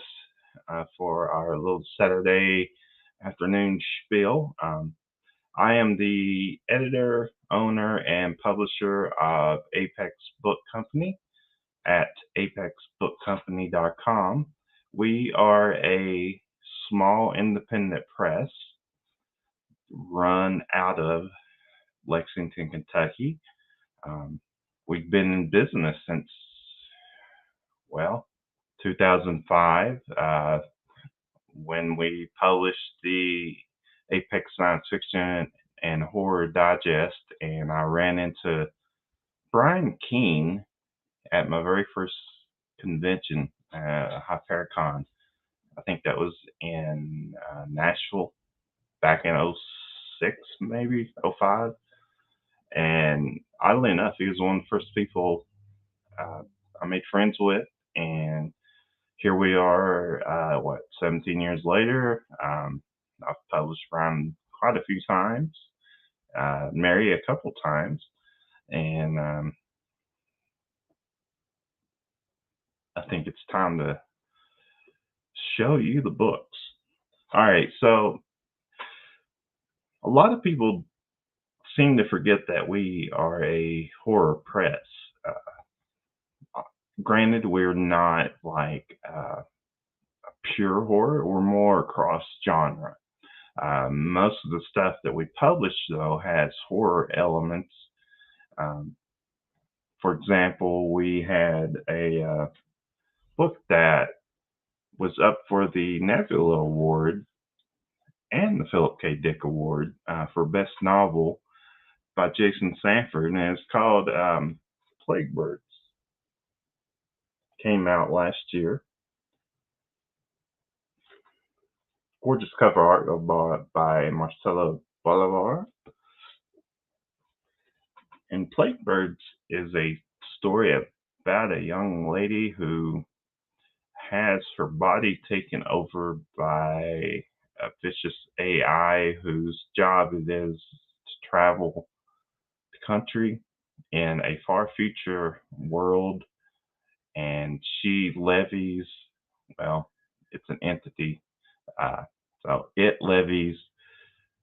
for our little Saturday afternoon spiel. I am the editor, owner, and publisher of Apex Book Company at apexbookcompany.com. We are a small independent press run out of Lexington, Kentucky. Um, we've been in business since, well, 2005, when we published the Apex Science Fiction and Horror Digest, and I ran into Brian Keene at my very first convention, Hypericon. I think that was in Nashville back in '06, maybe '05. And oddly enough, he was one of the first people uh, I made friends with, and here we are, 17 years later. I've published Brian quite a few times, Mary a couple times, and I think it's time to show you the books. All right, so a lot of people seem to forget that we are a horror press. Granted, we're not like pure horror, we're more cross genre. Most of the stuff that we publish, though, has horror elements. Um, for example, we had a book that was up for the Nebula Award and the Philip K. Dick Award for Best Novel by Jason Sanford, and it's called Plague Birds. Came out last year. Gorgeous cover art by Marcelo Bolivar. And Plague Birds is a story about a young lady who has her body taken over by a vicious AI whose job it is to travel the country in a far future world, and she levies, well, it's an entity, uh, so it levies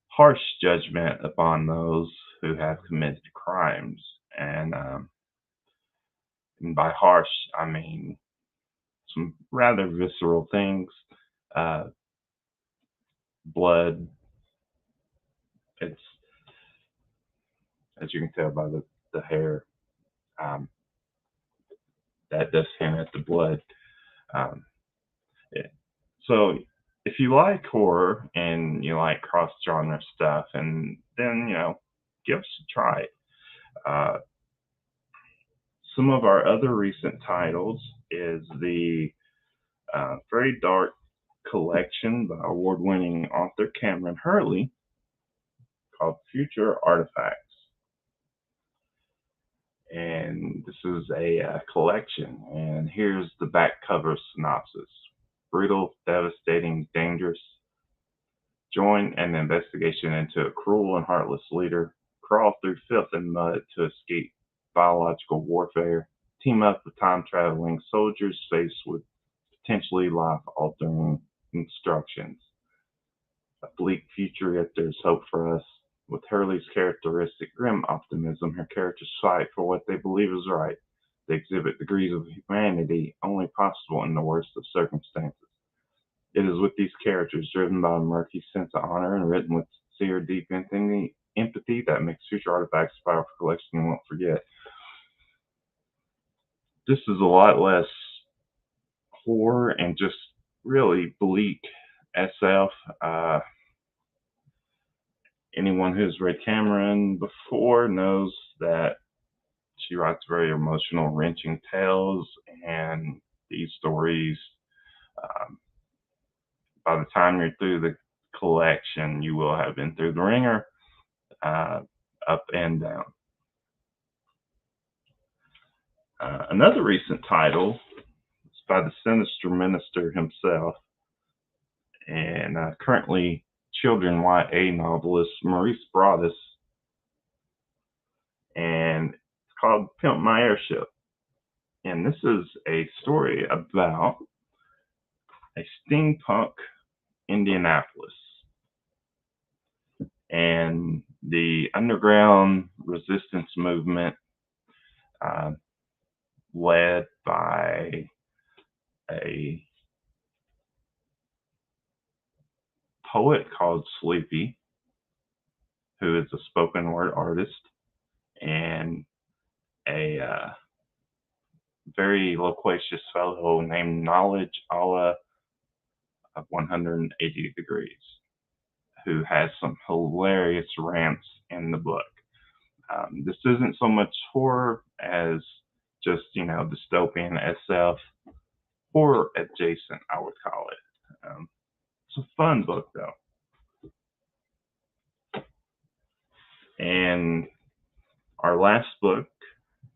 harsh judgment upon those who have committed crimes. And by harsh, I mean some rather visceral things, uh, blood. It's, as you can tell by the hair, um, that does hint at the blood. Um, yeah. So if you like horror and you like cross genre stuff, and then give us a try. Uh, some of our other recent titles is the very dark collection by award-winning author Cameron Hurley called Future Artifacts. And this is a collection, and here's the back cover synopsis. Brutal, devastating, dangerous. join an investigation into a cruel and heartless leader, crawl through filth and mud to escape biological warfare, team up with time-traveling soldiers faced with potentially life-altering instructions. A bleak future, yet there's hope for us. With Hurley's characteristic grim optimism, her characters fight for what they believe is right. They exhibit degrees of humanity only possible in the worst of circumstances. It is with these characters, driven by a murky sense of honor and written with sincere, deep empathy, that makes future artifacts a powerful collection you won't forget. This is a lot less horror and just really bleak SF. Anyone who's read Cameron before knows that she writes very emotional, wrenching tales, and these stories, by the time you're through the collection, you will have been through the ringer, up and down. Another recent title is by the Sinister Minister himself, and currently children YA novelist Maurice Broaddus, and it's called Pimp My Airship. And this is a story about a steampunk Indianapolis and the underground resistance movement, led by a poet called Sleepy, who is a spoken word artist, and a very loquacious fellow named Knowledge Allah of 180 Degrees, who has some hilarious rants in the book. This isn't so much horror as just, dystopian SF, horror adjacent, I would call it. It's a fun book, though. And our last book,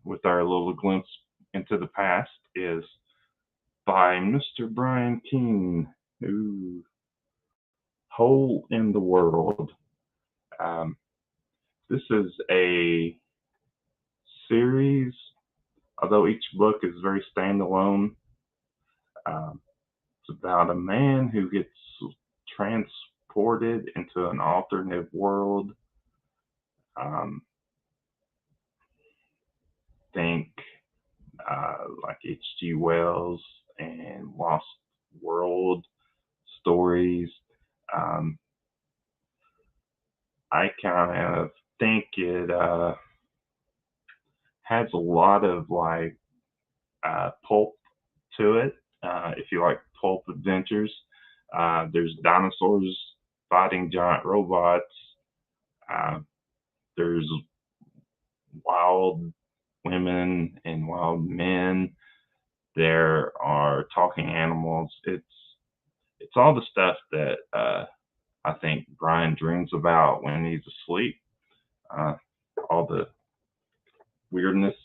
with our little glimpse into the past, is by Mr. Brian Keene, who Hole in the World. This is a series, although each book is very standalone. It's about a man who gets transported into an alternate world. Think like H.G. Wells and Lost World stories. I kind of think it has a lot of pulp to it. If you like pulp adventures, there's dinosaurs fighting giant robots. There's wild women and wild men. There are talking animals. It's all the stuff that I think Brian dreams about when he's asleep. All the weirdness.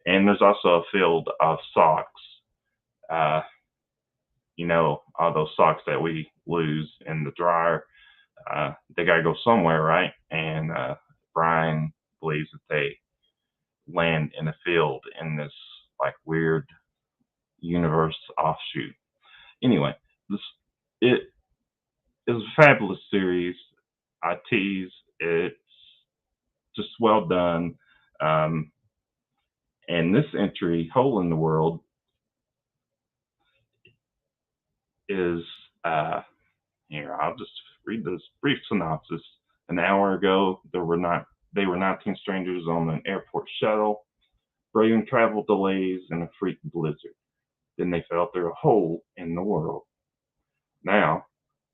And there's also a field of socks. All those socks that we lose in the dryer. They gotta go somewhere, right? And Brian believes that they land in a field in this weird universe offshoot. Anyway, it is a fabulous series. I tease, it's just well done. And this entry, Hole in the World, is here. I'll just read this brief synopsis. An hour ago, they were 19 strangers on an airport shuttle, braving travel delays and a freak blizzard. Then they fell through a hole in the world. Now,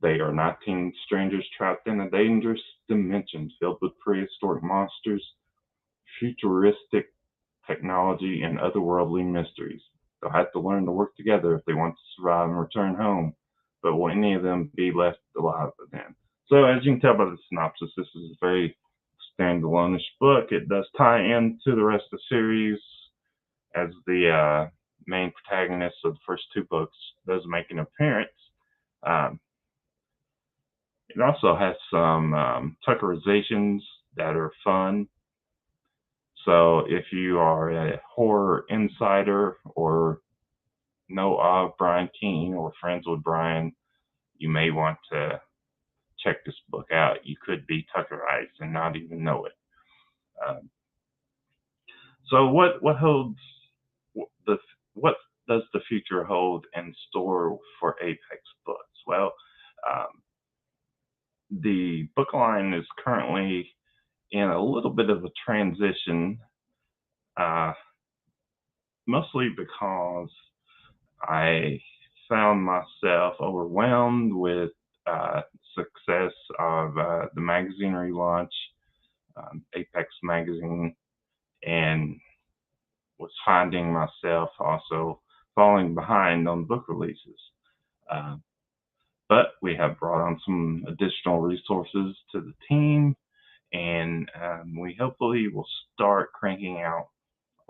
they are 19 strangers trapped in a dangerous dimension filled with prehistoric monsters, futuristic technology, and otherworldly mysteries. They'll have to learn to work together if they want to survive and return home. But will any of them be left alive then? So, as you can tell by the synopsis, this is a very standalone-ish book. It does tie into the rest of the series, as the main protagonist of the first two books does make an appearance. It also has some Tuckerizations that are fun. So if you are a horror insider or know of Brian Keene or friends with Brian, you may want to check this book out. You could be Tuckerized and not even know it. Um, so what holds the what does the future hold in store for Apex Books? Well, um, the book line is currently in a little bit of a transition, uh, mostly because I found myself overwhelmed with success of the magazine relaunch, Apex Magazine, and was finding myself also falling behind on book releases. Uh, but we have brought on some additional resources to the team, and we hopefully will start cranking out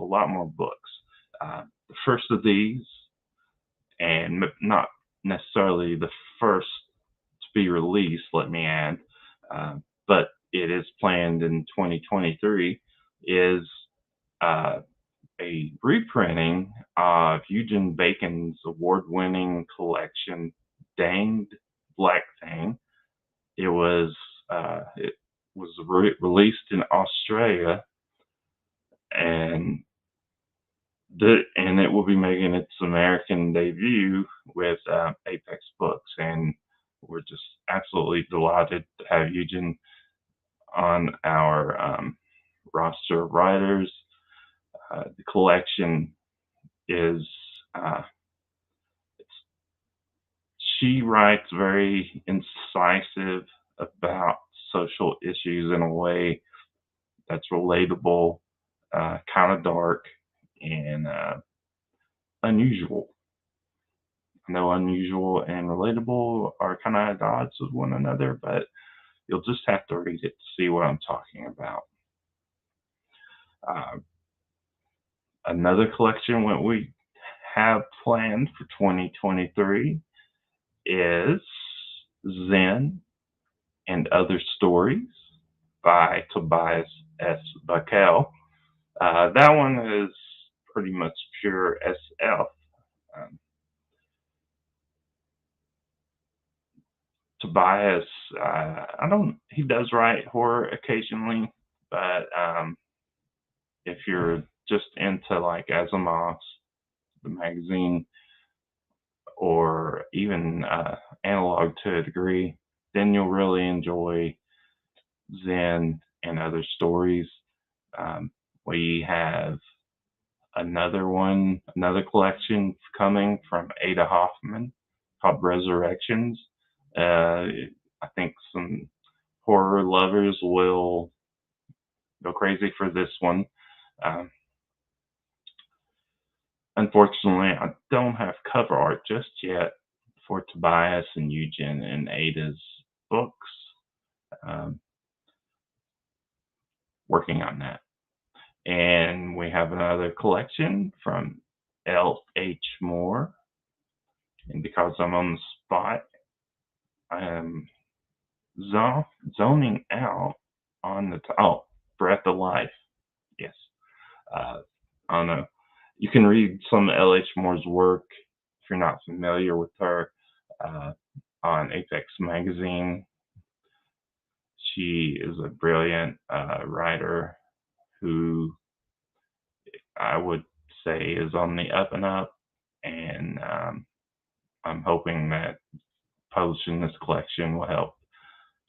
a lot more books. The first of these, and not necessarily the first to be released, let me add, but it is planned in 2023, is uh, a reprinting of Eugene Bacon's award-winning collection, Danged Black Thing. It was released in Australia, and and it will be making its American debut with Apex Books, and we're just absolutely delighted to have Eugene on our roster of writers. The collection is she writes very incisive about social issues in a way that's relatable, kind of dark, and unusual. I know unusual and relatable are kind of at odds with one another, but you'll just have to read it to see what I'm talking about. Uh, Another collection what we have planned for 2023 is Zen and Other Stories by Tobias S. Buckell. That one is pretty much pure SF. Um, Tobias, he does write horror occasionally, but if you're just into like Asimov's, the magazine, or even analog to a degree, then you'll really enjoy Zen and Other Stories. We have another collection coming from Ada Hoffman called Resurrections. I think some horror lovers will go crazy for this one. Um, Unfortunately, I don't have cover art just yet for Tobias and Eugene and Ada's books. Um, Working on that. And we have another collection from L.H. Moore. And because I'm on the spot, I am zoning out on the Breath of Life. Yes. I don't know. You can read some of L.H. Moore's work if you're not familiar with her on Apex Magazine. She is a brilliant writer who I would say is on the up and up, and I'm hoping that publishing this collection will help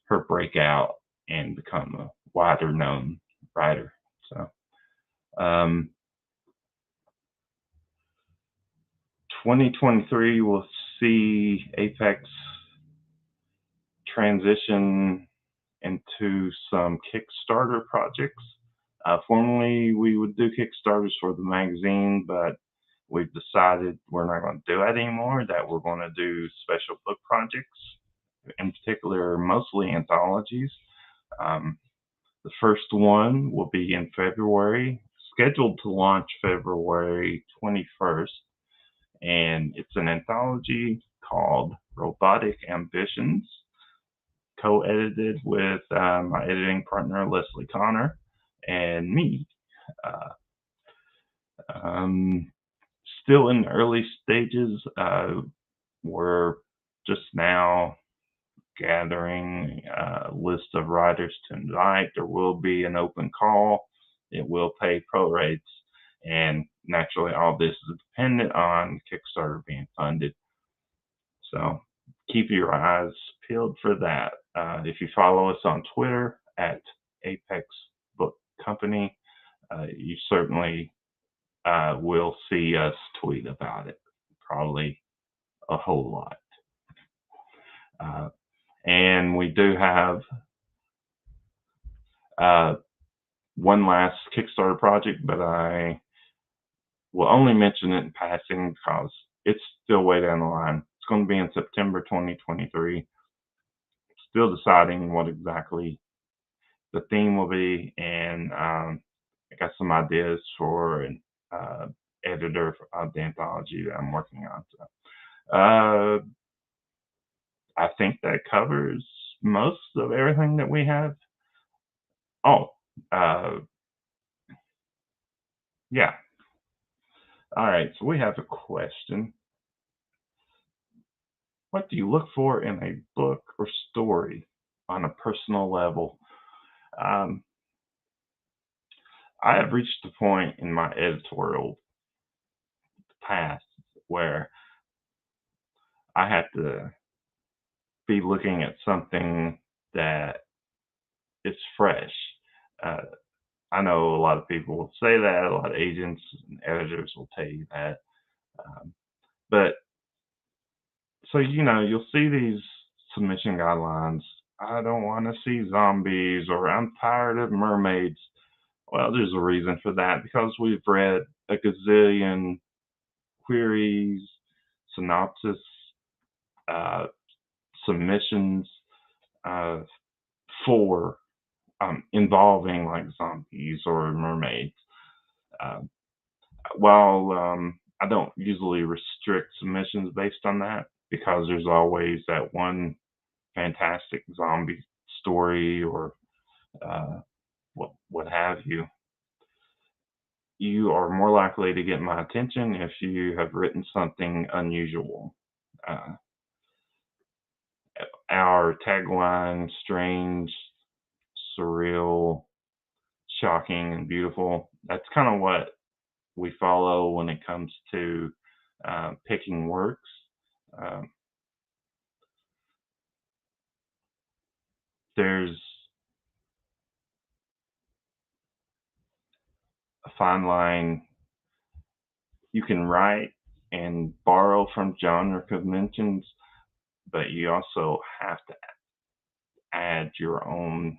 her break out and become a wider known writer. So, 2023 will see Apex transition into some Kickstarter projects. Formerly, we would do Kickstarters for the magazine, but we've decided we're not going to do that anymore, that we're going to do special book projects, in particular, mostly anthologies. The first one will be in February, scheduled to launch February 21st, and it's an anthology called Robotic Ambitions, co-edited with my editing partner Leslie Connor and me. Still in the early stages. We're just now gathering a list of writers to invite. There will be an open call. It will pay pro rates, and naturally, all this is dependent on Kickstarter being funded. So keep your eyes peeled for that. If you follow us on Twitter at Apex Book Company, you certainly will see us tweet about it. Probably a whole lot. And we do have one last Kickstarter project, but I will only mention it in passing because it's still way down the line. It's going to be in September 2023. Still deciding what exactly the theme will be, and I got some ideas for an editor of the anthology that I'm working on. So, I think that covers most of everything that we have. Oh, yeah. All right, so we have a question. What do you look for in a book or story on a personal level? I have reached a point in my editorial past where I had to be looking at something that is fresh. I know a lot of people will say that, a lot of agents and editors will tell you that. But so, you'll see these submission guidelines. I don't want to see zombies, or I'm tired of mermaids. Well, there's a reason for that, because we've read a gazillion queries, synopsis, submissions for involving like zombies or mermaids. While I don't usually restrict submissions based on that, because there's always that one fantastic zombie story or what have you. You are more likely to get my attention if you have written something unusual. Our tagline, strange, surreal, shocking, and beautiful, that's kind of what we follow when it comes to picking works. There's a fine line. You can write and borrow from genre conventions, but you also have to add your own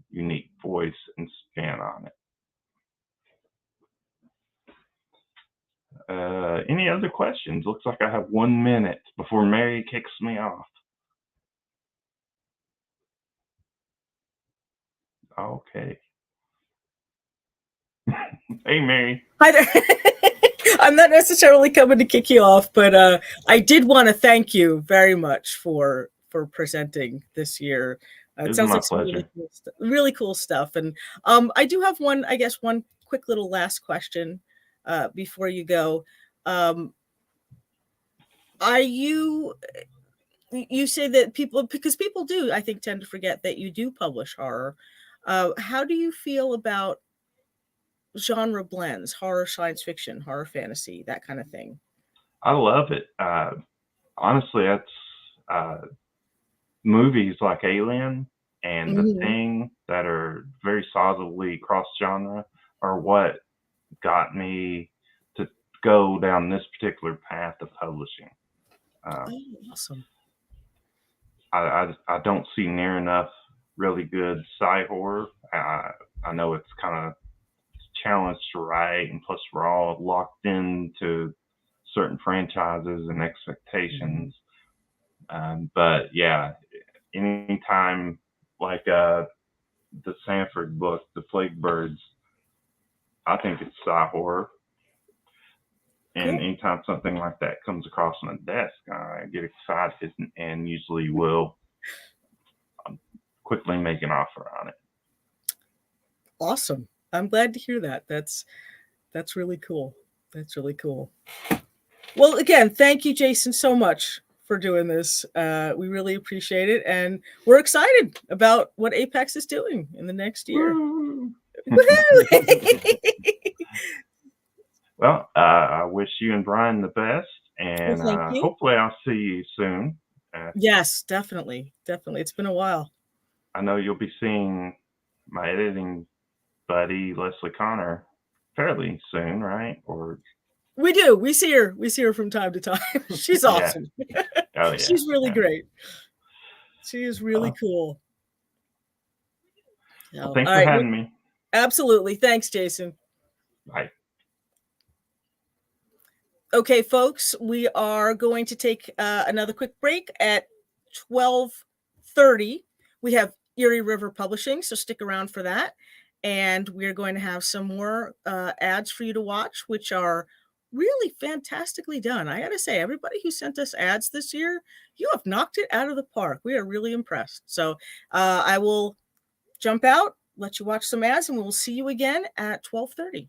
unique voice and spin on it. Any other questions? Looks like I have 1 minute before Mary kicks me off. Okay. Hey, Mary. Hi there. I'm not necessarily coming to kick you off, but I did want to thank you very much for presenting this year. It sounds like some really cool stuff. And I do have one quick little last question before you go. Are you say that because people do, I think, tend to forget that you do publish horror. How do you feel about genre blends, horror, science fiction, horror, fantasy, that kind of thing? I love it. Honestly, that's movies like Alien and The Thing that are very solidly cross-genre are what got me to go down this particular path of publishing. Awesome. I don't see near enough really good sci horror. I know it's kind of challenge to write, and plus we're all locked into certain franchises and expectations. But yeah, anytime like the Sanford book, The Plague Birds, I think it's sci horror. And anytime something like that comes across my desk, I get excited and usually will quickly make an offer on it. Awesome. I'm glad to hear that. That's really cool. That's really cool. Well, again, thank you, Jason, so much for doing this. We really appreciate it, and we're excited about what Apex is doing in the next year. Well, I wish you and Brian the best, and Well, thank you. hopefully I'll see you soon. Yes, definitely. It's been a while. I know you'll be seeing my editing buddy Leslie Connor fairly soon, right? Or we do. We see her from time to time. She's awesome. Yeah. Oh yeah. She's really great. She is really cool. Well, thanks for having me. Absolutely. Thanks, Jason. Bye. Okay, folks, we are going to take another quick break at 12:30. We have Erie River Publishing, so stick around for that. And we're going to have some more ads for you to watch, which are really fantastically done. I got to say, everybody who sent us ads this year, you have knocked it out of the park. We are really impressed. So I will jump out, let you watch some ads, and we'll see you again at 12:30.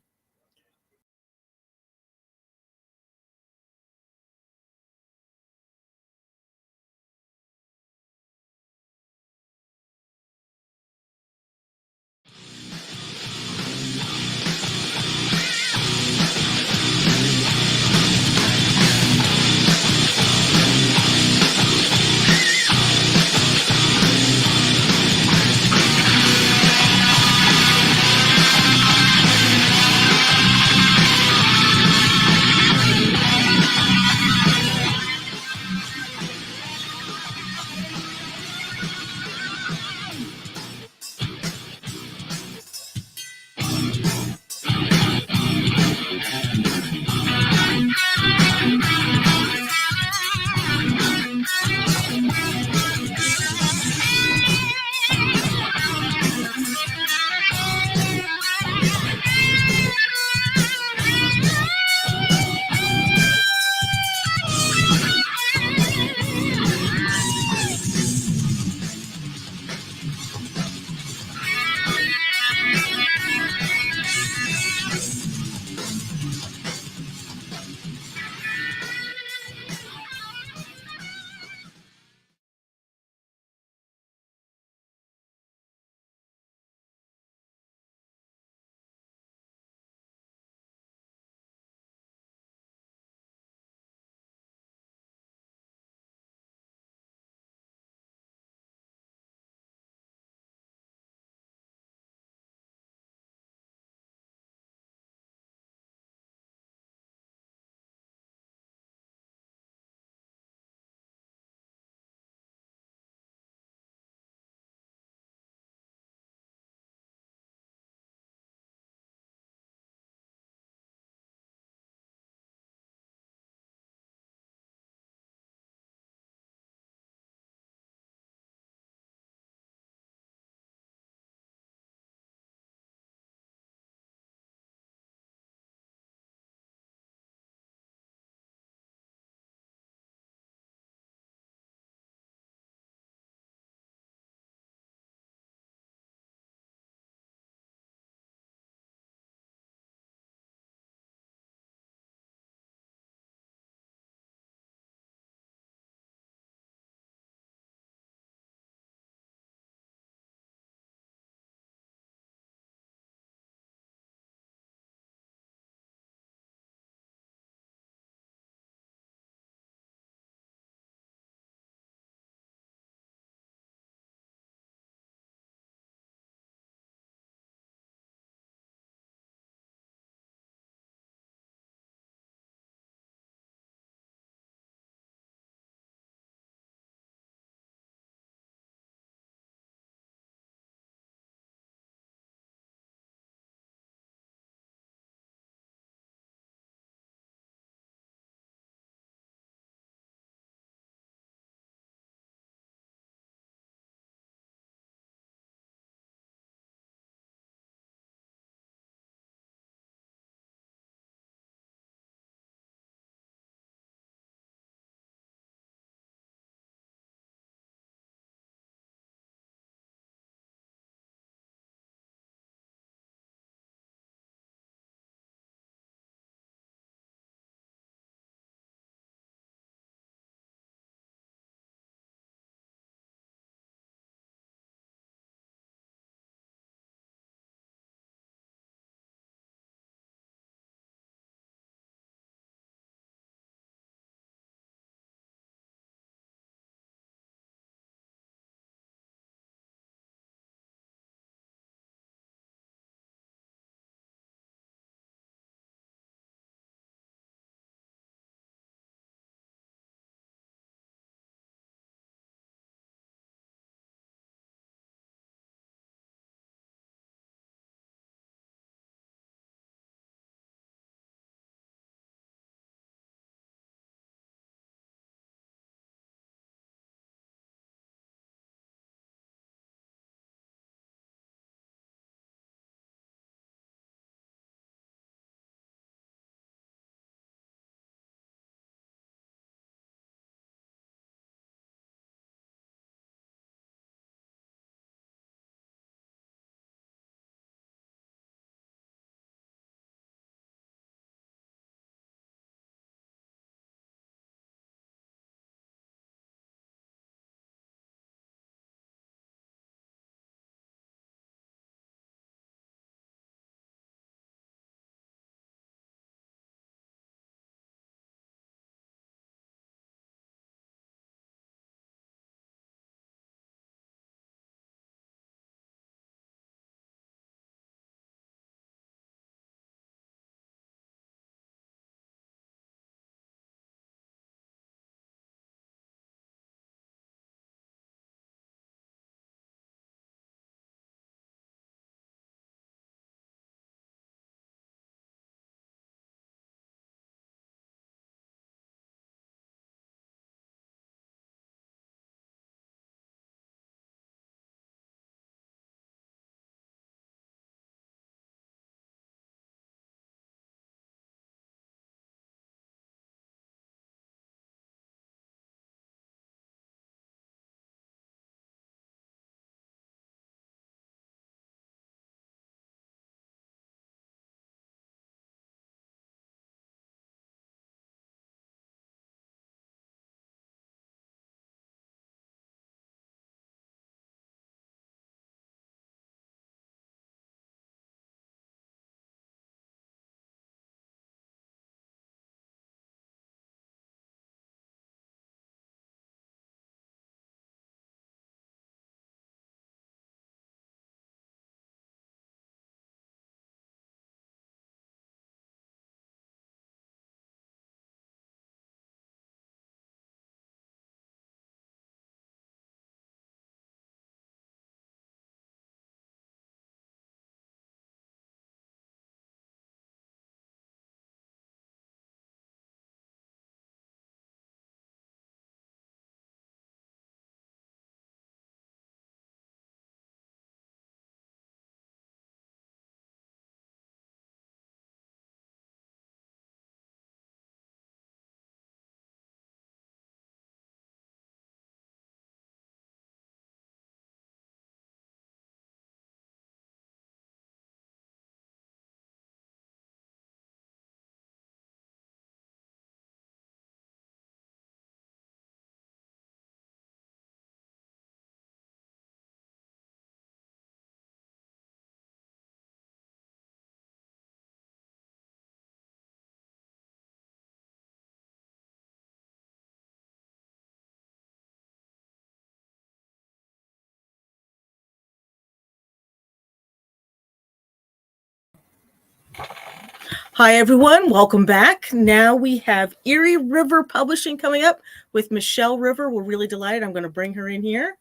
Hi, everyone. Welcome back. Now we have Erie River Publishing coming up with Michelle River. We're really delighted. I'm going to bring her in here.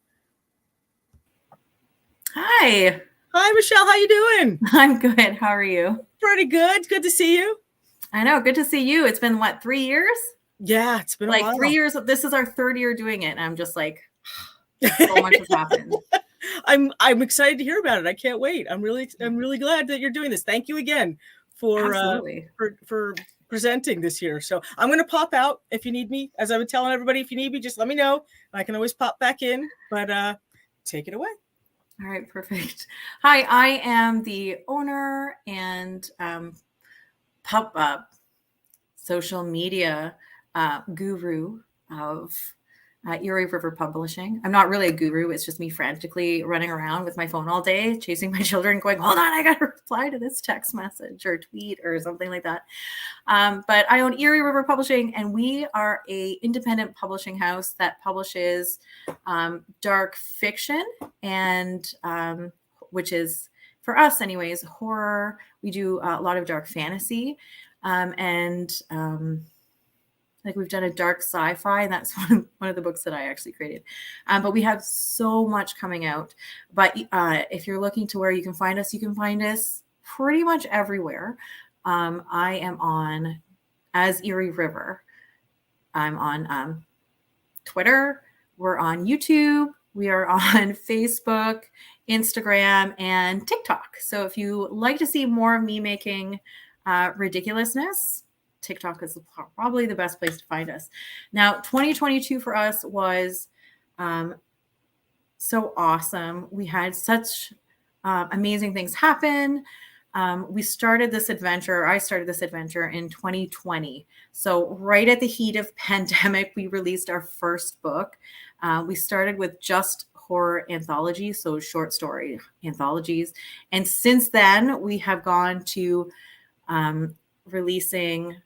Hi. Hi, Michelle. How you doing? I'm good. How are you? Pretty good. Good to see you. I know. Good to see you. It's been, what, 3 years? Yeah, it's been a while. 3 years. This is our 3rd year doing it. And I'm just like, so much has happened. I'm excited to hear about it. I can't wait. I'm really glad that you're doing this. Thank you again for presenting this year. So I'm going to pop out if you need me. As I've been telling everybody, if you need me, just let me know. I can always pop back in. But take it away. All right, perfect. Hi, I am the owner and social media guru of Erie River Publishing. I'm not really a guru. It's just me frantically running around with my phone all day, chasing my children, going, hold on, I got to reply to this text message or tweet or something like that. But I own Erie River Publishing, and we are an independent publishing house that publishes dark fiction and which is, for us anyways, horror. We do a lot of dark fantasy like we've done a dark sci-fi, and that's one of the books that I actually created. But we have so much coming out. But if you're looking to where you can find us pretty much everywhere. I am on as Erie River. I'm on Twitter. We're on YouTube. We are on Facebook, Instagram, and TikTok. So if you like to see more of me making ridiculousness, TikTok is probably the best place to find us. Now, 2022 for us was so awesome. We had such amazing things happen. I started this adventure in 2020. So right at the heat of pandemic, we released our first book. We started with just horror anthologies, so short story anthologies. And since then, we have gone to releasing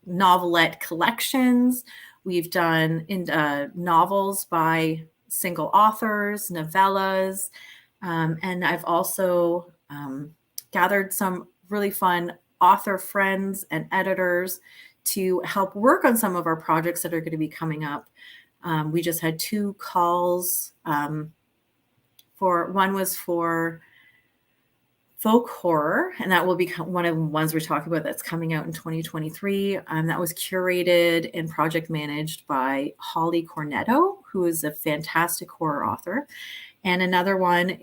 novelette collections. We've done novels by single authors, novellas, and I've also gathered some really fun author friends and editors to help work on some of our projects that are going to be coming up. We just had 2 calls. One was for folk horror, and that will be one of the ones we're talking about that's coming out in 2023. That was curated and project managed by Holly Cornetto, who is a fantastic horror author. And another one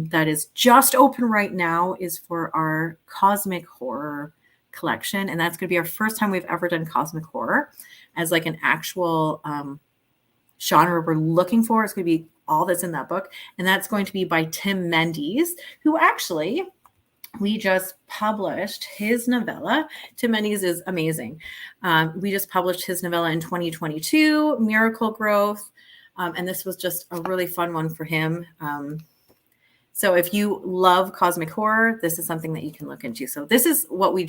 that is just open right now is for our cosmic horror collection. And that's going to be our first time we've ever done cosmic horror as like an actual genre we're looking for. It's going to be all that's in that book. And that's going to be by Tim Mendes, who actually we just published his novella. Tim Mendes is amazing. We just published his novella in 2022, Miracle Growth. And this was just a really fun one for him. So if you love cosmic horror, this is something that you can look into. So this is what we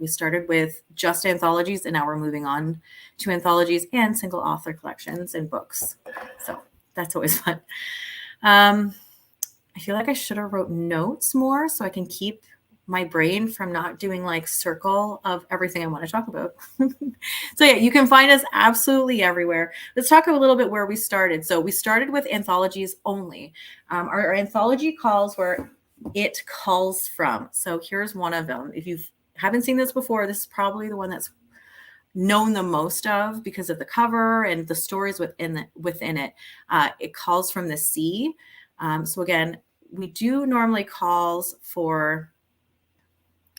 started with just anthologies, and now we're moving on to anthologies and single author collections and books. So that's always fun. I feel like I should have wrote notes more so I can keep my brain from not doing like circle of everything I want to talk about. So yeah, you can find us absolutely everywhere. Let's talk a little bit where we started. So we started with anthologies only. Our anthology calls where it calls from. So here's one of them. If you haven't seen this before, this is probably the one that's known the most of because of the cover and the stories within it. It calls from the sea. So again, we do normally calls for,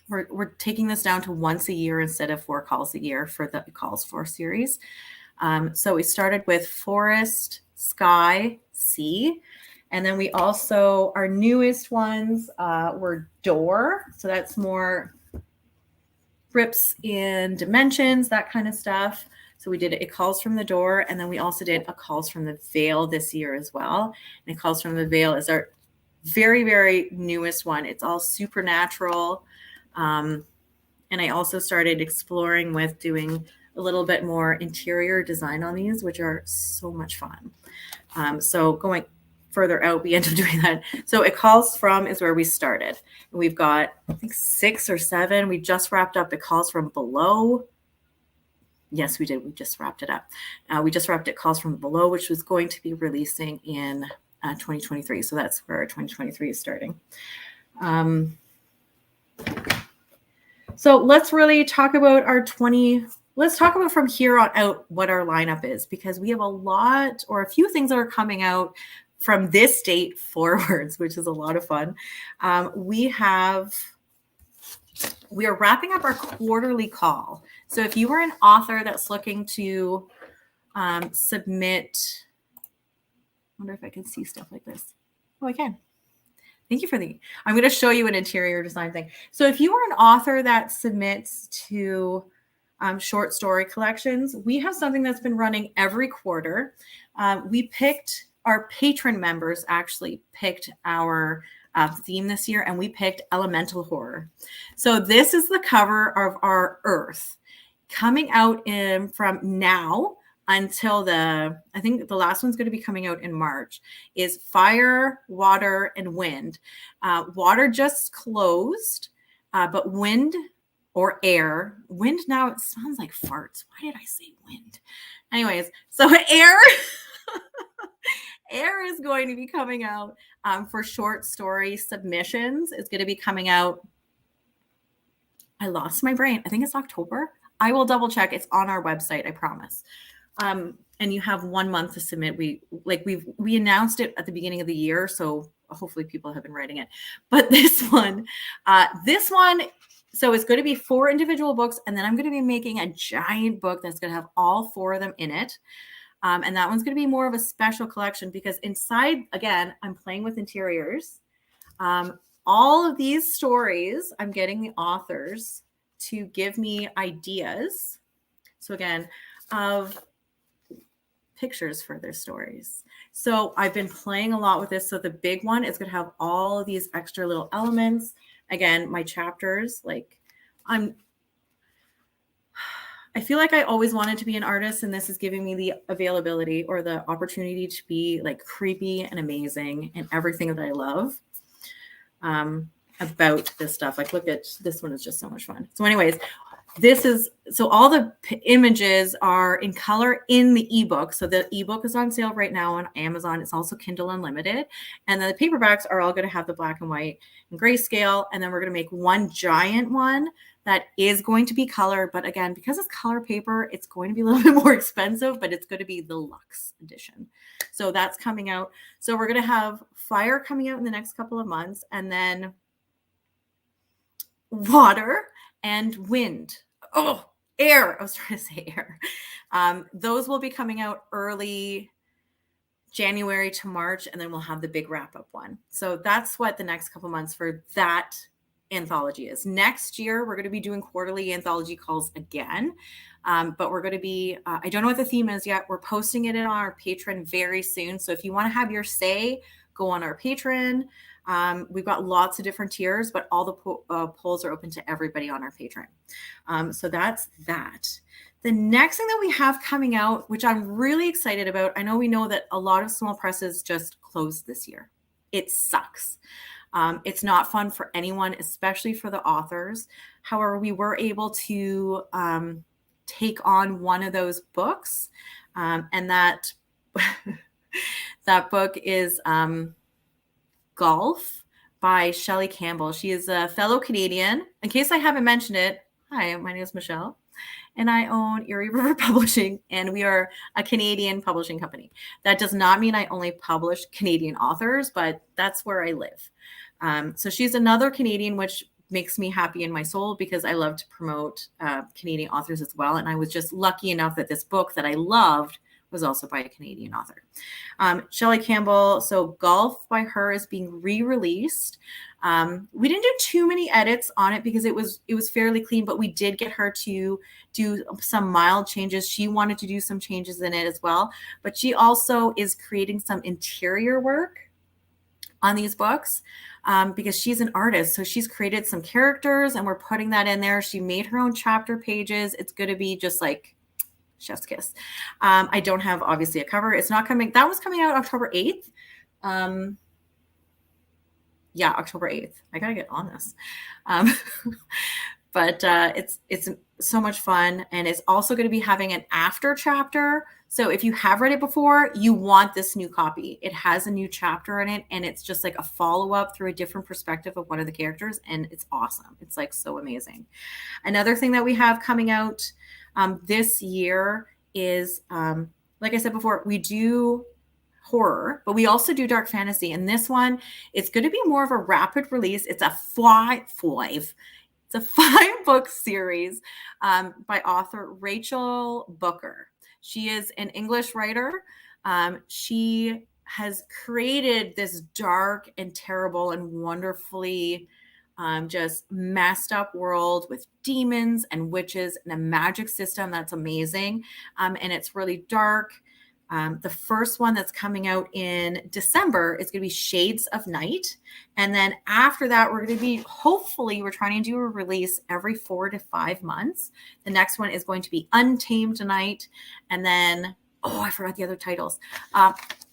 we're taking this down to once a year instead of 4 calls a year for the calls for series. So we started with forest, sky, sea. And then we also, our newest ones were door. So that's more rips in dimensions, that kind of stuff. So we did It Calls from the Door, and then we also did A Calls from the Veil this year as well. And It Calls from the Veil is our very, very newest one. It's all supernatural. And I also started exploring with doing a little bit more interior design on these, which are so much fun. So going further out, we end up doing that. So It Calls From is where we started. We've got, I think, 6 or 7. We just wrapped up It Calls From Below. Yes, we did. We just wrapped it up. We just wrapped It Calls From Below, which was going to be releasing in 2023. So that's where 2023 is starting. So let's really talk about let's talk about from here on out what our lineup is, because we have a few things that are coming out from this date forwards, which is a lot of fun. We are wrapping up our quarterly call. So if you are an author that's looking to submit, I wonder if I can see stuff like this. Oh, I can. Thank you I'm going to show you an interior design thing. So if you are an author that submits to short story collections, we have something that's been running every quarter. Our patron members actually picked our theme this year, and we picked elemental horror. So this is the cover of our Earth coming out from now until I think the last one's going to be coming out in March, is Fire, Water, and Wind. Water just closed, but wind or air. Wind now, it sounds like farts. Why did I say wind? Anyways, so air, air is going to be coming out for short story submissions. It's going to be coming out. I lost my brain. I think it's October. I will double check. It's on our website, I promise. And you have 1 month to submit. We announced it at the beginning of the year, so hopefully people have been writing it. But this one, so it's going to be 4 individual books, and then I'm going to be making a giant book that's going to have all 4 of them in it. And that one's going to be more of a special collection, because inside, again, I'm playing with interiors. All of these stories, I'm getting the authors to give me ideas. So again, of pictures for their stories. So I've been playing a lot with this. So the big one is going to have all of these extra little elements. Again, my chapters, I feel like I always wanted to be an artist, and this is giving me the availability or the opportunity to be creepy and amazing and everything that I love about this stuff. Look at this one, is just so much fun. So anyways, all the images are in color in the ebook. So the ebook is on sale right now on Amazon. It's also Kindle Unlimited. And then the paperbacks are all going to have the black and white and grayscale. And then we're going to make one giant one that is going to be color. But again, because it's color paper, it's going to be a little bit more expensive, but it's going to be the luxe edition. So that's coming out. So we're going to have Fire coming out in the next couple of months, and then Water and Wind. Oh, Air. I was trying to say Air. Those will be coming out early January to March, and then we'll have the big wrap-up one. So that's what the next couple months for that anthology is. Next year, we're going to be doing quarterly anthology calls again, but we're going to be, I don't know what the theme is yet. We're posting it in our Patreon very soon. So if you want to have your say, go on our Patreon. We've got lots of different tiers, but all the polls are open to everybody on our Patreon. So that's that. The next thing that we have coming out, which I'm really excited about, I know that a lot of small presses just closed this year. It sucks. It's not fun for anyone, especially for the authors. However, we were able to take on one of those books, and that that book is Golf by Shelley Campbell. She is a fellow Canadian. In case I haven't mentioned it, hi, my name is Michelle, and I own Erie River Publishing, and we are a Canadian publishing company. That does not mean I only publish Canadian authors, but that's where I live. So she's another Canadian, which makes me happy in my soul, because I love to promote Canadian authors as well. And I was just lucky enough that this book that I loved was also by a Canadian author. Shelley Campbell, so Golf by her is being re-released. We didn't do too many edits on it because it was fairly clean, but we did get her to do some mild changes. She wanted to do some changes in it as well, but she also is creating some interior work on these books because she's an artist. So she's created some characters and we're putting that in there. She made her own chapter pages. It's going to be just like chef's kiss. I don't have obviously a cover. It's not coming. That was coming out October 8th. Yeah, October 8th. I gotta get on this. But it's so much fun, and it's also going to be having an after chapter. So if you have read it before, you want this new copy. It has a new chapter in it, and it's just like a follow-up through a different perspective of one of the characters, and it's awesome. It's like so amazing. Another thing that we have coming out this year is, like I said before, we do horror, but we also do dark fantasy. And this one, it's going to be more of a rapid release. It's a 5-book series by author Rachel Booker. She is an English writer. She has created this dark and terrible and wonderfully just messed up world with demons and witches and a magic system that's amazing. And it's really dark. The first one that's coming out in December is going to be Shades of Night. And then after that, we're going to be, hopefully, we're trying to do a release every 4 to 5 months. The next one is going to be Untamed Night. And then, I forgot the other titles.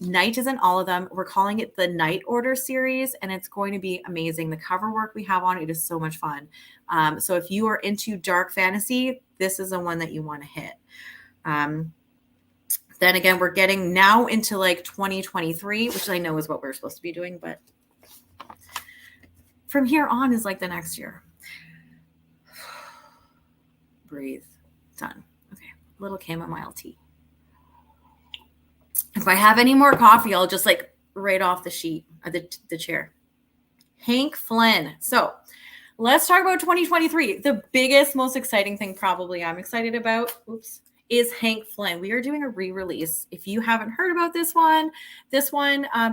Night is in all of them. We're calling it the Night Order series, and it's going to be amazing. The cover work we have on it is so much fun. So if you are into dark fantasy, this is the one that you want to hit. Then again, we're getting now into like 2023, which I know is what we're supposed to be doing, but from here on is like the next year. Breathe. Done. Okay. Little chamomile tea. If I have any more coffee, I'll just like right off the sheet, the chair. Hank Flynn. So let's talk about 2023. The biggest, most exciting thing probably I'm excited about. Is Hank Flynn. We are doing a re-release. If you haven't heard about this one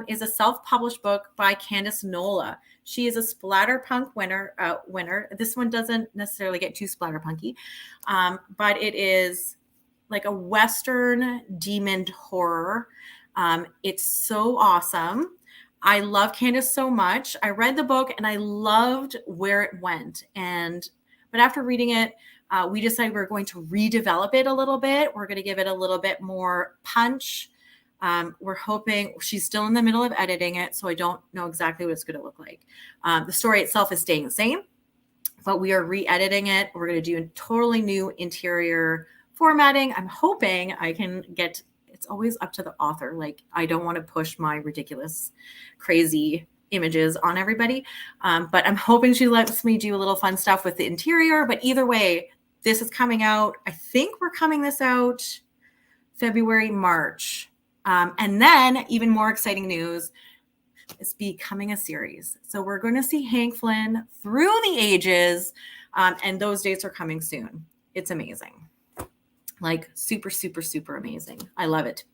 is a self-published book by Candice Nola. She is a splatterpunk winner. This one doesn't necessarily get too splatterpunky, but it is like a Western demon horror. It's so awesome. I love Candice so much. I read the book and I loved where it went. But after reading it, we decided we're going to redevelop it a little bit. We're going to give it a little bit more punch. We're hoping, she's still in the middle of editing it, so I don't know exactly what it's going to look like. The story itself is staying the same, but we are re-editing it. We're going to do a totally new interior formatting. I'm hoping I can get, it's always up to the author. Like, I don't want to push my ridiculous, crazy images on everybody. But I'm hoping she lets me do a little fun stuff with the interior. But either way, this is coming out. I think we're coming this out February, March. And then even more exciting news, it's becoming a series. So we're going to see Hank Flynn through the ages. And those dates are coming soon. It's amazing. Like super, super, super amazing. I love it.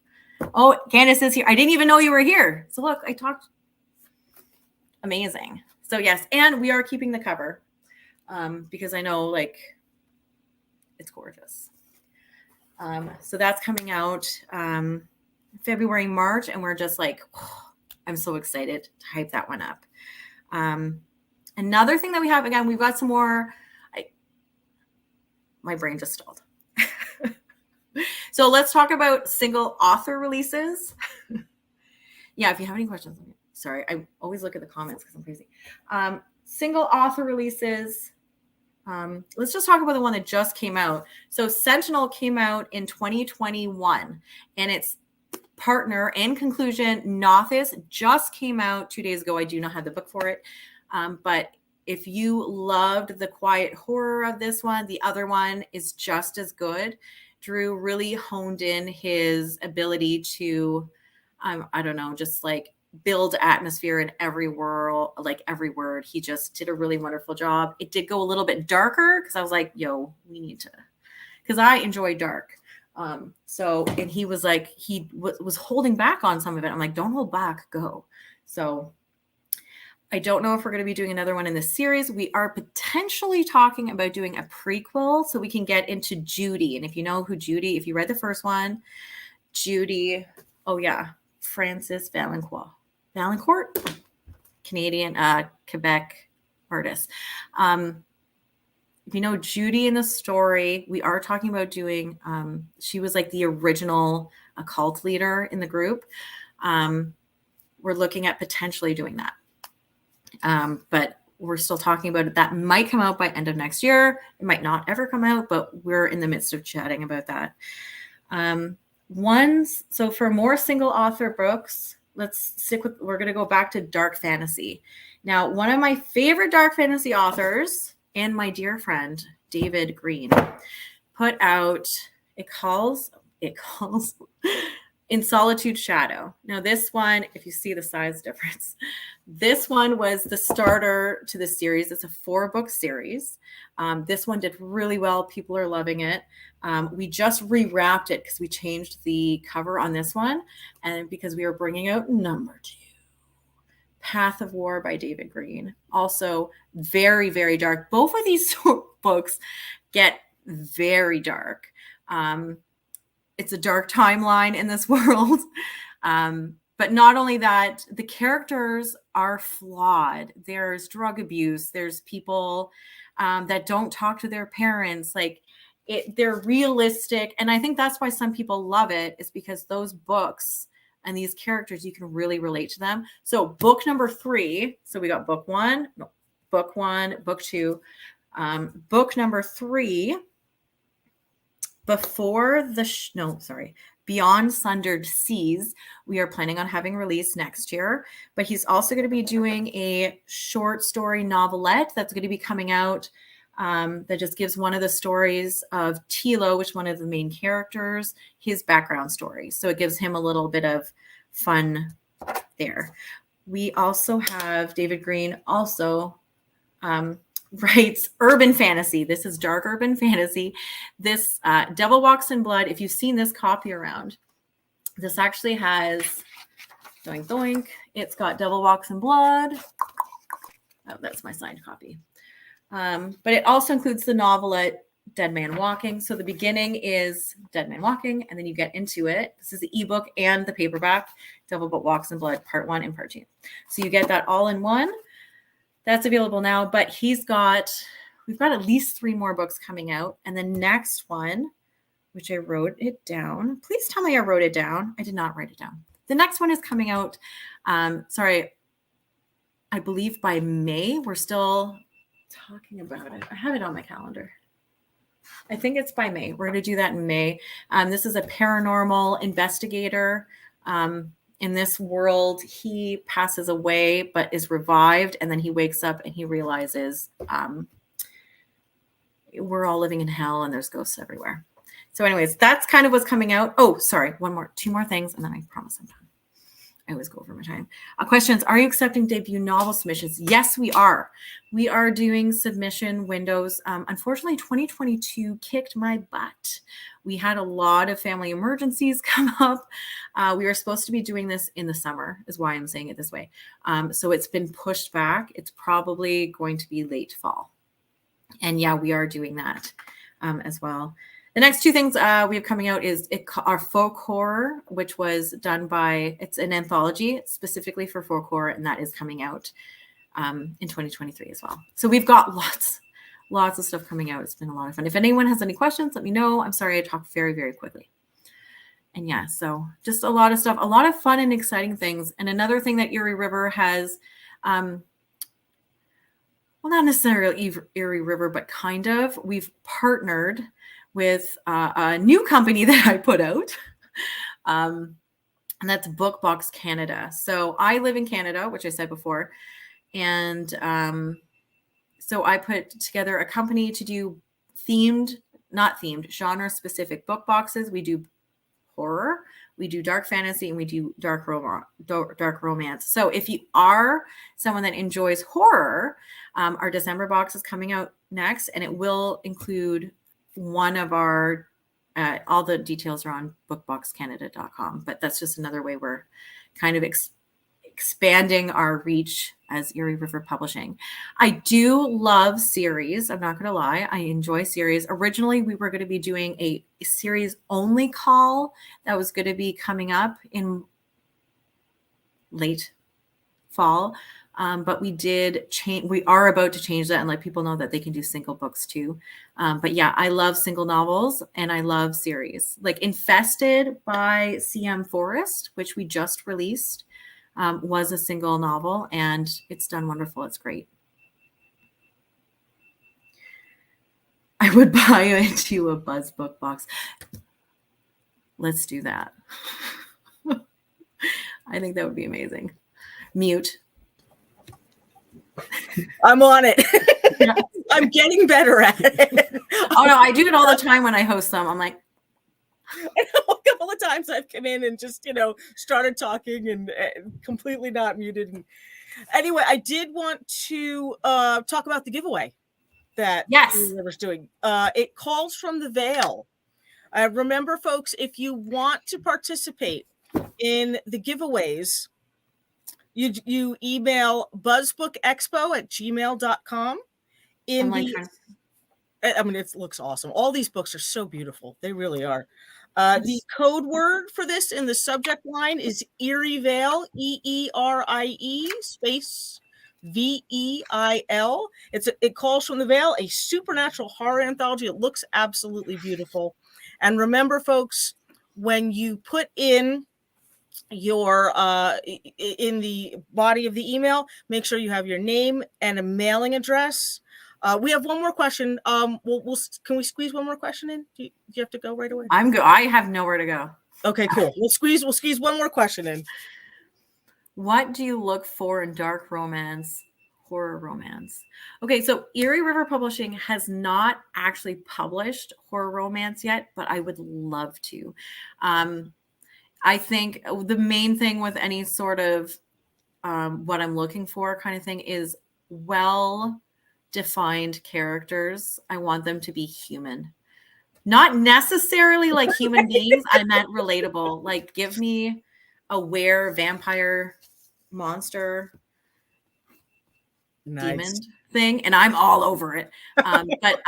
Oh, Candice is here. I didn't even know you were here. So look, I talked. Amazing. So yes, and we are keeping the cover because I know like it's gorgeous. So that's coming out February, March, and we're just like, I'm so excited to hype that one up. Another thing that we have, again, we've got some more. My brain just stalled. So let's talk about single author releases. Yeah, if you have any questions, sorry, I always look at the comments because I'm crazy. Single author releases. Let's just talk about the one that just came out. So Sentinel came out in 2021, and its partner and conclusion, Nothis, just came out 2 days ago. I do not have the book for it. But if you loved the quiet horror of this one, the other one is just as good. Drew really honed in his ability to, I don't know, just like build atmosphere in every world, like every word. He just did a really wonderful job. It did go a little bit darker because I was like, yo, we need to, because I enjoy dark. And he was like, he was holding back on some of it. I'm like, don't hold back, go. So I don't know if we're going to be doing another one in this series. We are potentially talking about doing a prequel so we can get into Judy. And if you know who Judy, if you read the first one, Judy, oh yeah, Frances Valancourt, Canadian, Quebec artist. If you know Judy in the story, we are talking about doing, she was like the original occult leader in the group. we're looking at potentially doing that. But we're still talking about it. That might come out by end of next year. It might not ever come out, but we're in the midst of chatting about that. So for more single author books, we're going to go back to dark fantasy. Now, one of my favorite dark fantasy authors and my dear friend, David Green, put out, it calls In Solitude Shadow. Now this one, if you see the size difference, this one was the starter to the series. It's a 4-book series. This one did really well. People are loving it. We just rewrapped it because we changed the cover on this one, and because we were bringing out number 2, Path of War by David Green. Also very, very dark. Both of these books get very dark. It's a dark timeline in this world. But not only that, the characters are flawed. There's drug abuse. There's people that don't talk to their parents. Like they're realistic. And I think that's why some people love it, is because those books and these characters, you can really relate to them. So book number 3. So we got book 1, book 2, book number 3, Beyond Sundered Seas, we are planning on having released next year. But he's also going to be doing a short story novelette that's going to be coming out that just gives one of the stories of Tilo, which is one of the main characters, his background story. So it gives him a little bit of fun there. We also have David Green also writes urban fantasy. This is dark urban fantasy. This Devil Walks in Blood, if you've seen this copy around, this actually has doink doink. It's got Devil Walks in Blood. Oh, that's my signed copy. But it also includes the novelette Dead Man Walking. So the beginning is Dead Man Walking, and then you get into it. This is the ebook and the paperback, Devil Walks in Blood, part 1 and part 2. So you get that all in one. That's available now, but we've got at least 3 more books coming out. And the next one, which I wrote it down. Please tell me I wrote it down. I did not write it down. The next one is coming out, I believe by May. We're still talking about it. I have it on my calendar. I think it's by May. We're going to do that in May. This is a paranormal investigator. In this world, he passes away but is revived, and then he wakes up and he realizes we're all living in hell and there's ghosts everywhere. So anyways, that's kind of what's coming out. Oh, sorry, 2 more things, and then I promise I'm done. I always go over my time. Questions. Are you accepting debut novel submissions? Yes, we are. We are doing submission windows. Unfortunately, 2022 kicked my butt. We had a lot of family emergencies come up. We were supposed to be doing this in the summer, is why I'm saying it this way. So it's been pushed back. It's probably going to be late fall. And yeah, we are doing that as well. The next 2 things we have coming out is our folk horror, which was done by, it's an anthology specifically for folk horror, and that is coming out in 2023 as well. So we've got lots of stuff coming out. It's been a lot of fun. If anyone has any questions, let me know. I'm sorry I talked very, very quickly. And yeah, so just a lot of stuff, a lot of fun and exciting things. And another thing that Erie River has, well, not necessarily Erie River, but kind of, we've partnered with a new company that I put out, and that's BookBox Canada. So I live in Canada, which I said before, and so I put together a company to do genre-specific book boxes. We do horror, we do dark fantasy, and we do dark romance. So if you are someone that enjoys horror, our December box is coming out next, and it will include one of our, all the details are on bookboxcanada.com, but that's just another way we're kind of expanding our reach as Erie River Publishing. I do love series. I'm not going to lie. I enjoy series. Originally, we were going to be doing a series only call that was going to be coming up in late fall. But we did change. We are about to change that and let people know that they can do single books too. But yeah, I love single novels and I love series. Like Infested by CM Forrest, which we just released. was a single novel, and it's done wonderful. It's great. I would buy into a Buzz Book box. Let's do that. I think that would be amazing. Mute. I'm on it. Yeah. I'm getting better at it. Oh no, I do it all the time when I host them. I'm like, a couple of times I've come in and just, started talking and completely not muted. And anyway, I did want to talk about the giveaway that River's doing. It calls from the veil. Remember, folks, if you want to participate in the giveaways, you email buzzbookexpo@gmail.com. It looks awesome. All these books are so beautiful. They really are. The code word for this in the subject line is Eerie Veil, EERIE space VEIL. It calls from the veil, a supernatural horror anthology. It looks absolutely beautiful. And remember, folks, when you put in your in the body of the email, make sure you have your name and a mailing address. We have one more question. Can we squeeze one more question in? Do you have to go right away? I'm good. I have nowhere to go. Okay, cool. We'll squeeze one more question in. What do you look for in dark romance, horror romance? Okay, so Erie River Publishing has not actually published horror romance yet, but I would love to. I think the main thing with any sort of what I'm looking for kind of thing is well-defined characters. I want them to be human. Not necessarily like human beings. I meant relatable. Like, give me a were vampire monster demon thing, and I'm all over it. But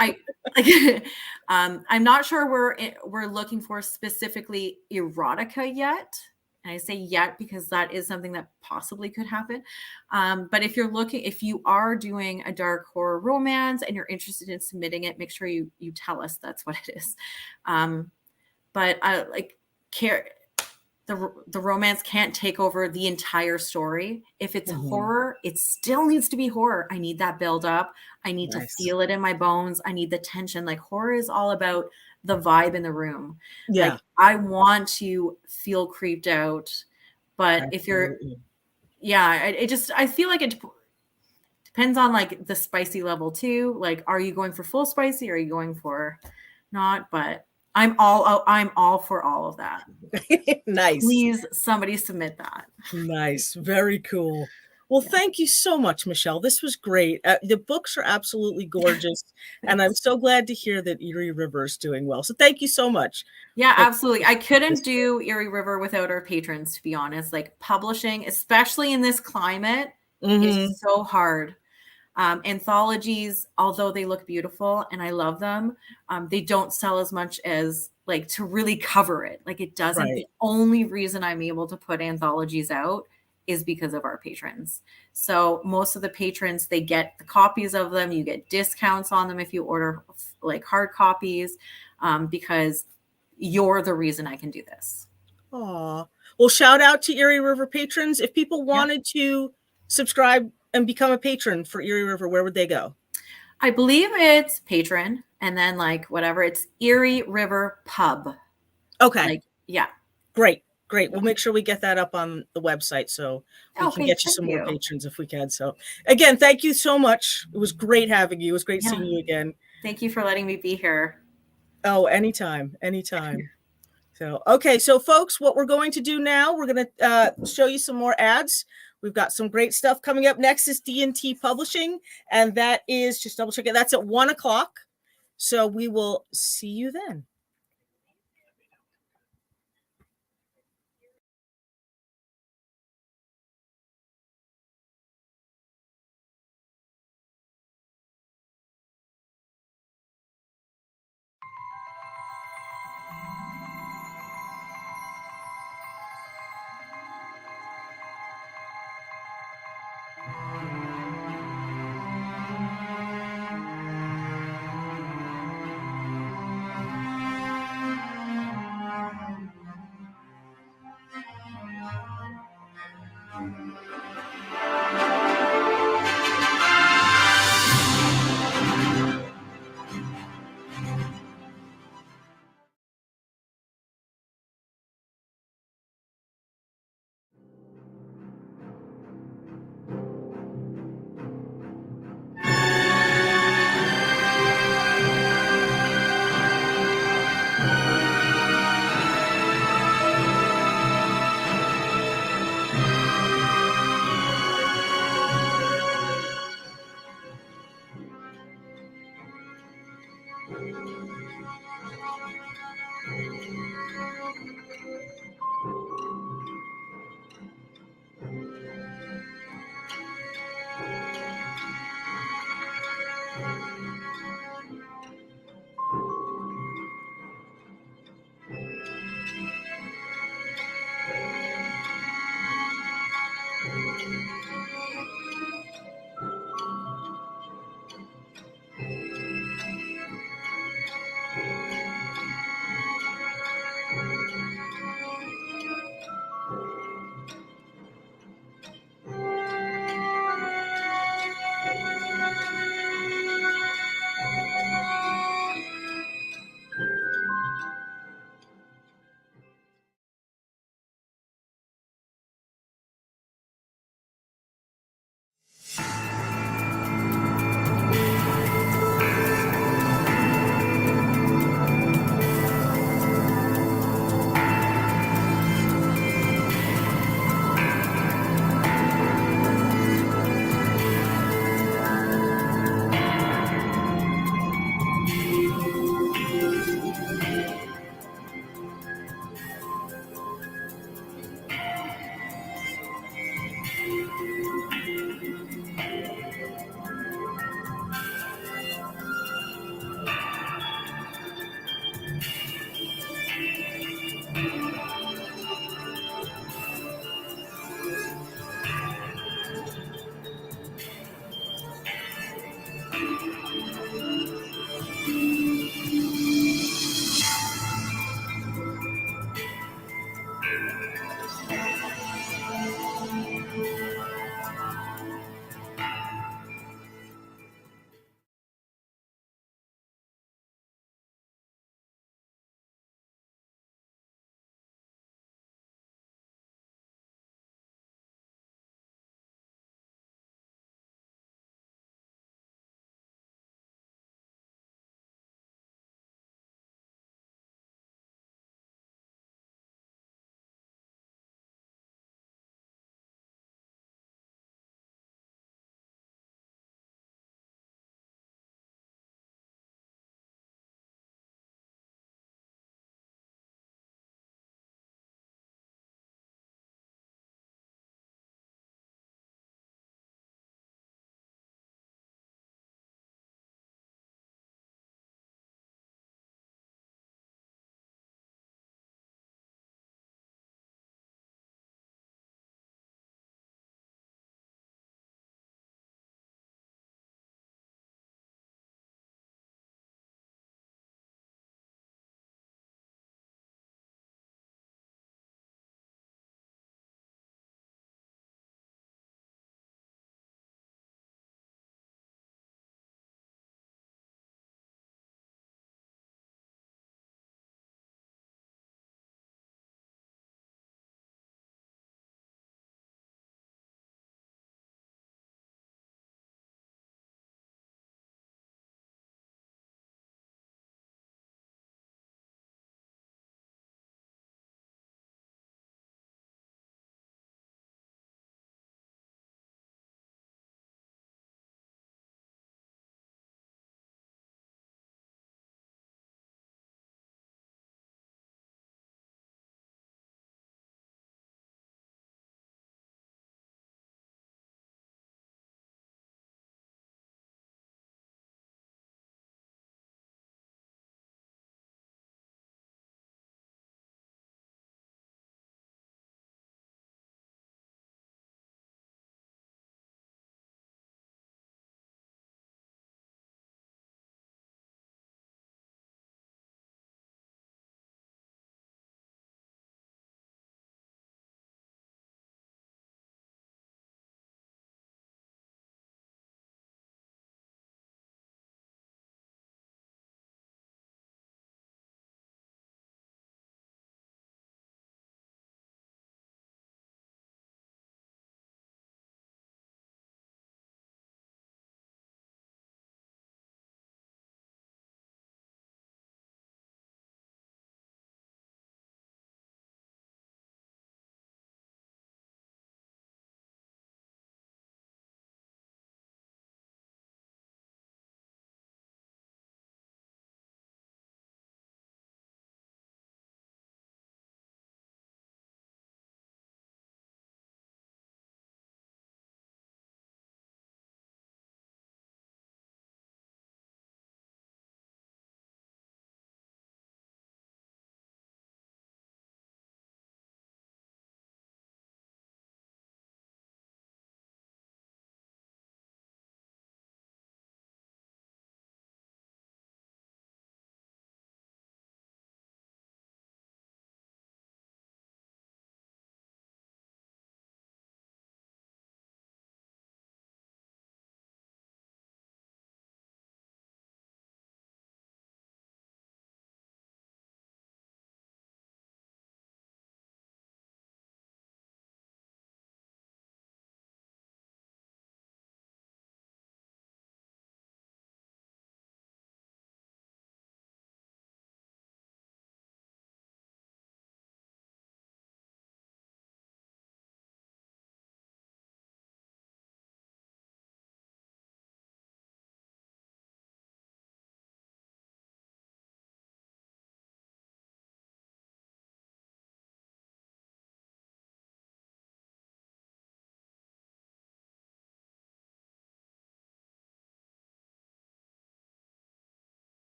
I'm not sure we're looking for specifically erotica yet. And I say yet because that is something that possibly could happen. But if you are doing a dark horror romance and you're interested in submitting it, make sure you tell us that's what it is. But I the romance can't take over the entire story. If it's horror, it still needs to be horror. I need that build up. I need to feel it in my bones. I need the tension. Like, horror is all about the vibe in the room. Yeah. Like, I want to feel creeped out. But Absolutely. I feel like it depends on like the spicy level too. Like, are you going for full spicy? Or are you going for not? But I'm all for all of that. Nice. Please, somebody submit that. Nice. Very cool. Well, thank you so much, Michelle. This was great. The books are absolutely gorgeous. And I'm so glad to hear that Erie River is doing well. So thank you so much. Yeah, absolutely. I couldn't do Erie River without our patrons, to be honest. Like, publishing, especially in this climate, is so hard. Anthologies, although they look beautiful and I love them, they don't sell as much as like to really cover it. Like, it doesn't. Right. The only reason I'm able to put anthologies out is because of our patrons. So most of the patrons, they get the copies of them. You get discounts on them if you order like hard copies, because you're the reason I can do this. Aw. Well, shout out to Erie River patrons. If people wanted to subscribe and become a patron for Erie River, where would they go? I believe it's patron, and then like whatever, it's Erie River Pub. Okay. Yeah. Great. We'll make sure we get that up on the website so we can get you some more patrons if we can. So again, thank you so much. It was great having you. It was great seeing you again. Thank you for letting me be here. Oh, anytime. So, okay. So folks, what we're going to do now, we're going to show you some more ads. We've got some great stuff coming up. Next is D&T Publishing, and that is, just double check it, that's at 1:00. So we will see you then.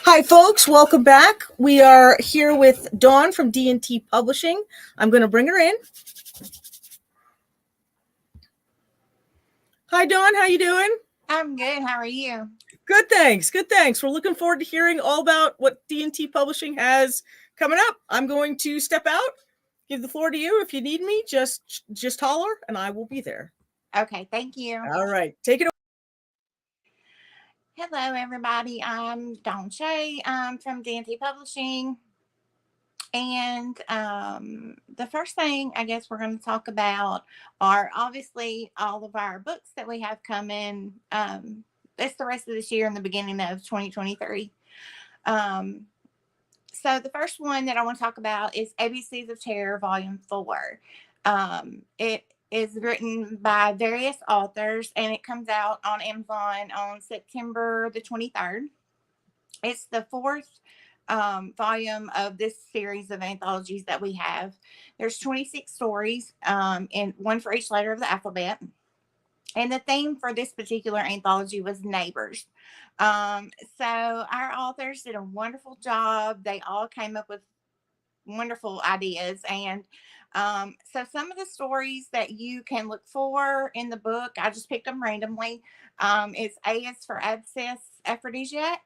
Hi, folks. Welcome back. We are here with Dawn from D&T Publishing. I'm going to bring her in. Hi, Dawn. How you doing? I'm good. How are you? Good, thanks. Good, thanks. We're looking forward to hearing all about what D&T Publishing has coming up. I'm going to step out, give the floor to you. If you need me, just holler, and I will be there. Okay, thank you. All right. Take it away. Hello, everybody. I'm Dawn Shay. I'm from D&T Publishing. And the first thing I guess we're going to talk about are obviously all of our books that we have coming. It's the rest of this year and the beginning of 2023. So the first one that I want to talk about is ABCs of Terror, Volume 4. It is written by various authors, and it comes out on Amazon on September the 23rd. It's the fourth volume of this series of anthologies that we have. There's 26 stories, and one for each letter of the alphabet. And the theme for this particular anthology was neighbors. So our authors did a wonderful job. They all came up with wonderful ideas. And so some of the stories that you can look for in the book, I just picked them randomly. It's A is for Abscess Aphrodisiac.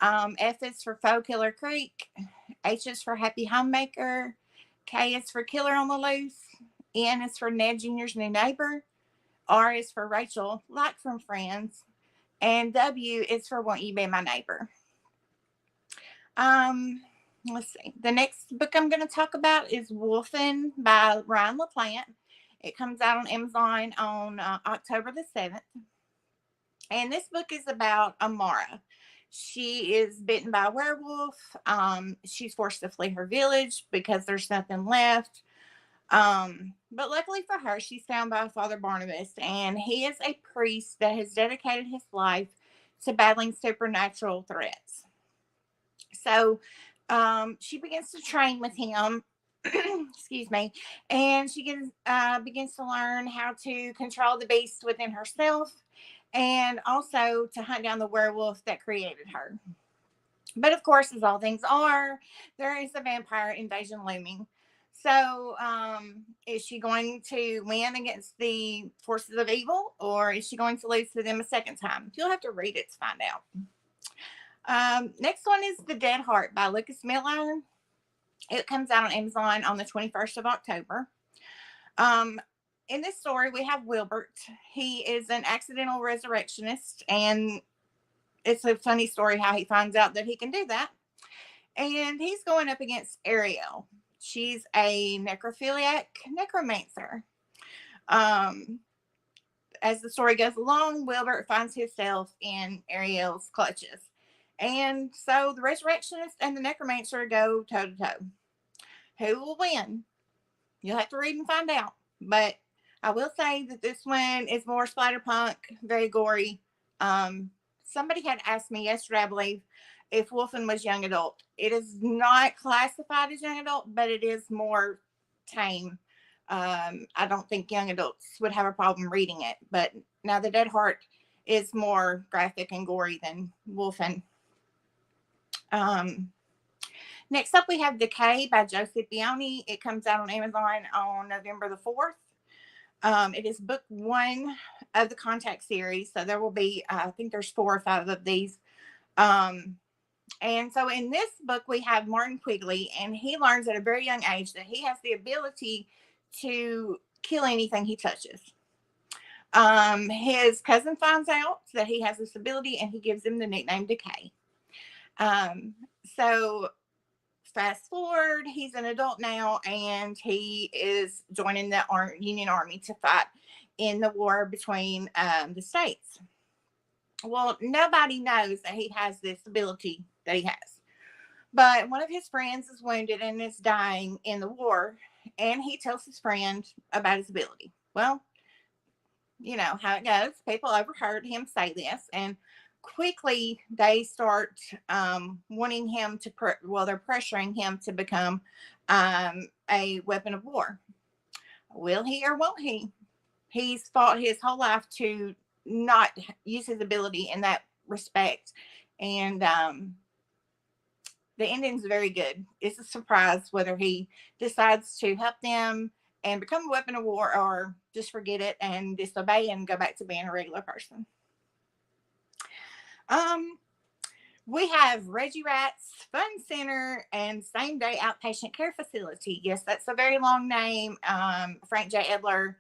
F is for Faux Killer Creek. H is for Happy Homemaker. K is for Killer on the Loose. N is for Ned Jr.'s New Neighbor. R is for Rachel, like from Friends. And W is for Won't You Be My Neighbor. Let's see. The next book I'm going to talk about is Wolfen by Ryan LaPlante. It comes out on Amazon on October the 7th. And this book is about Amara. She is bitten by a werewolf. She's forced to flee her village because there's nothing left. But luckily for her, she's found by Father Barnabas, and he is a priest that has dedicated his life to battling supernatural threats. So she begins to train with him, excuse me, and she begins to learn how to control the beast within herself and also to hunt down the werewolf that created her. But of course, as all things are, there is a vampire invasion looming. So is she going to win against the forces of evil, or is she going to lose to them a second time? You'll have to read it to find out. Next one is The Dead Heart by Lucas Miller. It comes out on Amazon on the 21st of October. In this story, we have Wilbert. He is an accidental resurrectionist, and it's a funny story how he finds out that he can do that. And he's going up against Ariel. She's a necrophiliac necromancer. As the story goes along, Wilbert finds himself in Ariel's clutches. And so the resurrectionist and the necromancer go toe to toe. Who will win? You'll have to read and find out. But I will say that this one is more splatterpunk, very gory. Somebody had asked me yesterday, I believe, if Wolfen was young adult. It is not classified as young adult, but it is more tame. I don't think young adults would have a problem reading it. But now The Dead Heart is more graphic and gory than Wolfen. Next up, we have Decay by Joe Scipione. It comes out on Amazon on November the 4th. It is book 1 of the Contact series. So there will be, I think there's 4 or 5 of these. And so in this book, we have Martin Quigley, and he learns at a very young age that he has the ability to kill anything he touches. His cousin finds out that he has this ability, and he gives him the nickname Decay. So fast forward, he's an adult now, and he is joining the Union Army to fight in the war between the states. Well, nobody knows that he has this ability that he has. But one of his friends is wounded and is dying in the war, and he tells his friend about his ability. Well, you know how it goes. People overheard him say this, and quickly they start wanting him to, they're pressuring him to become a weapon of war. Will he or won't he? He's fought his whole life to not use his ability in that respect. And the ending's very good. It's a surprise whether he decides to help them and become a weapon of war, or just forget it and disobey and go back to being a regular person. We have Reggie Rat's Fun Center and Same Day Outpatient Care Facility. Yes, that's a very long name. Frank J. Edler.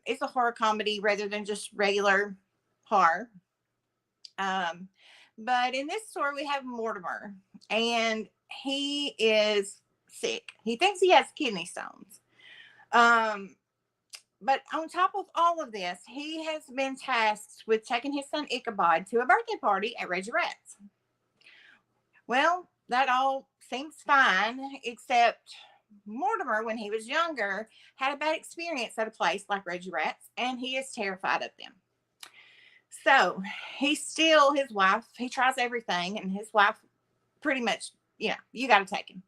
It's a horror comedy rather than just regular horror. But in this story, we have Mortimer, and he is sick. He thinks he has kidney stones. But on top of all of this, he has been tasked with taking his son Ichabod to a birthday party at Reggie Rat's. Well, that all seems fine, except Mortimer, when he was younger, had a bad experience at a place like Reggie Rat's, and he is terrified of them. So he's still his wife. He tries everything, and his wife pretty much, you got to take him.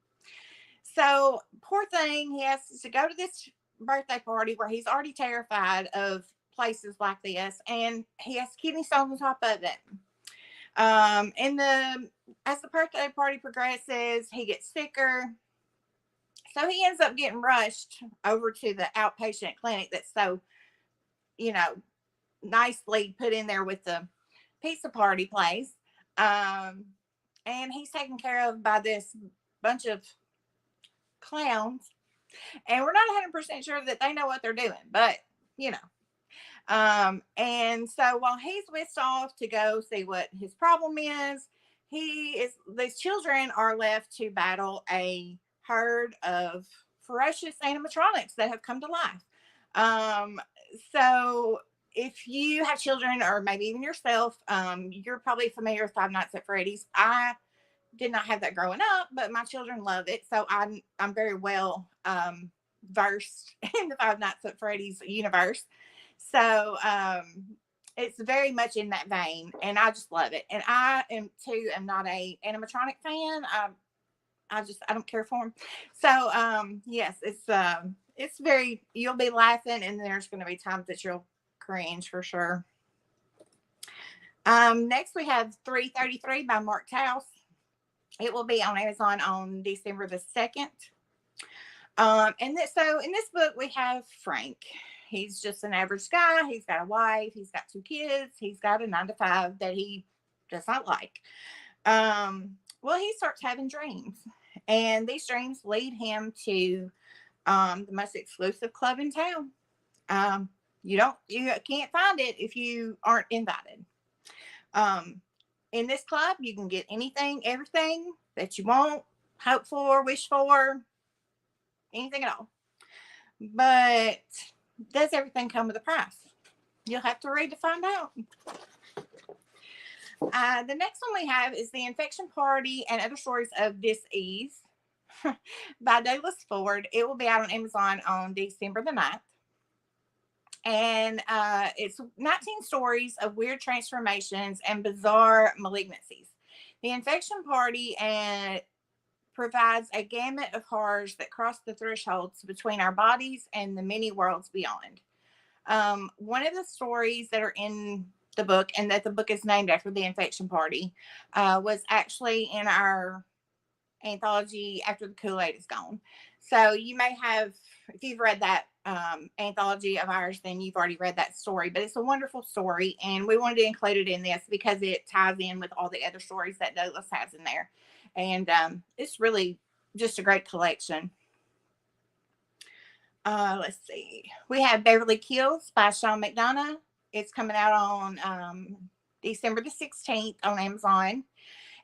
So poor thing, he has to go to this birthday party where he's already terrified of places like this, and he has kidney stones on top of it. As the birthday party progresses, he gets sicker. So he ends up getting rushed over to the outpatient clinic that's so, nicely put in there with the pizza party place. And he's taken care of by this bunch of clowns. And we're not 100% sure that they know what they're doing, but, and so while he's whisked off to go see what his problem is, these children are left to battle a herd of ferocious animatronics that have come to life. So if you have children, or maybe even yourself, you're probably familiar with Five Nights at Freddy's. I did not have that growing up, but my children love it. So I'm very well versed in the Five Nights at Freddy's universe. So it's very much in that vein, and I just love it. And I am not a animatronic fan. I don't care for them. So yes, it's very, you'll be laughing, and there's going to be times that you'll cringe for sure. Next we have 333 by Mark Taus. It will be on Amazon on December the 2nd. So in this book we have Frank. He's just an average guy. He's got a wife. He's got 2 kids. He's got a 9-to-5 that he does not like. Well, he starts having dreams, and these dreams lead him to the most exclusive club in town. You can't find it if you aren't invited. In this club, you can get anything, everything that you want, hope for, wish for, anything at all. But does everything come with a price? You'll have to read to find out. The next one we have is The Infection Party and Other Stories of Dis-Ease by Douglas Ford. It will be out on Amazon on December the 9th. And it's 19 stories of weird transformations and bizarre malignancies. The Infection Party provides a gamut of horrors that cross the thresholds between our bodies and the many worlds beyond. One of the stories that are in the book, and that the book is named after, The Infection Party, was actually in our anthology After the Kool-Aid Is Gone. So you may have, if you've read that anthology of ours, then you've already read that story. But it's a wonderful story, and we wanted to include it in this because it ties in with all the other stories that Douglas has in there. And it's really just a great collection. Let's see. We have Beverly Kills by Sean McDonough. It's coming out on December the 16th on Amazon.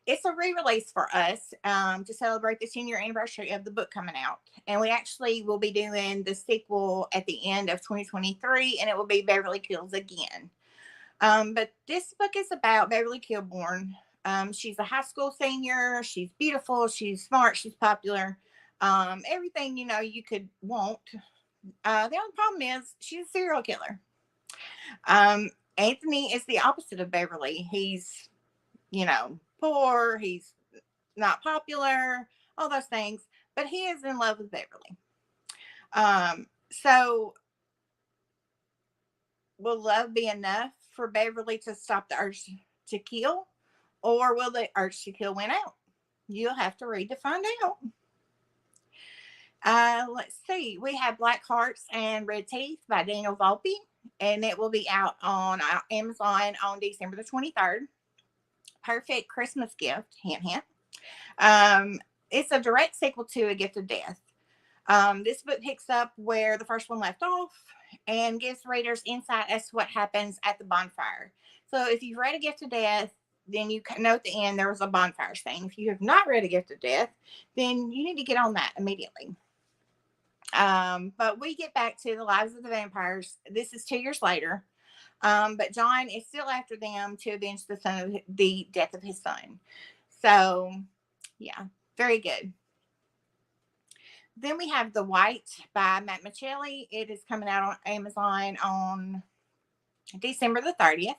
It's a re-release for us to celebrate the 10-year anniversary of the book coming out. And we actually will be doing the sequel at the end of 2023, and it will be Beverly Kills again. But this book is about Beverly Kilborn. She's a high school senior. She's beautiful. She's smart. She's popular. Everything, you could want. The only problem is she's a serial killer. Anthony is the opposite of Beverly. He's, poor. He's not popular, all those things, but he is in love with Beverly. So will love be enough for Beverly to stop the urge to kill? Or will the urge to kill win out? You'll have to read to find out. Let's see. We have Black Hearts and Red Teeth by Daniel Volpe, and it will be out on Amazon on December the 23rd. Perfect Christmas gift, hint, hint. It's a direct sequel to A Gift of Death. This book picks up where the first one left off and gives readers insight as to what happens at the bonfire. So if you've read A Gift of Death, then you know at the end there was a bonfire scene. If you have not read A Gift of Death, then you need to get on that immediately. But we get back to the lives of the vampires. This is 2 years later. But John is still after them to avenge the death of his son. So, yeah, very good. Then we have The White by Matt Michelli. It is coming out on Amazon on December the 30th.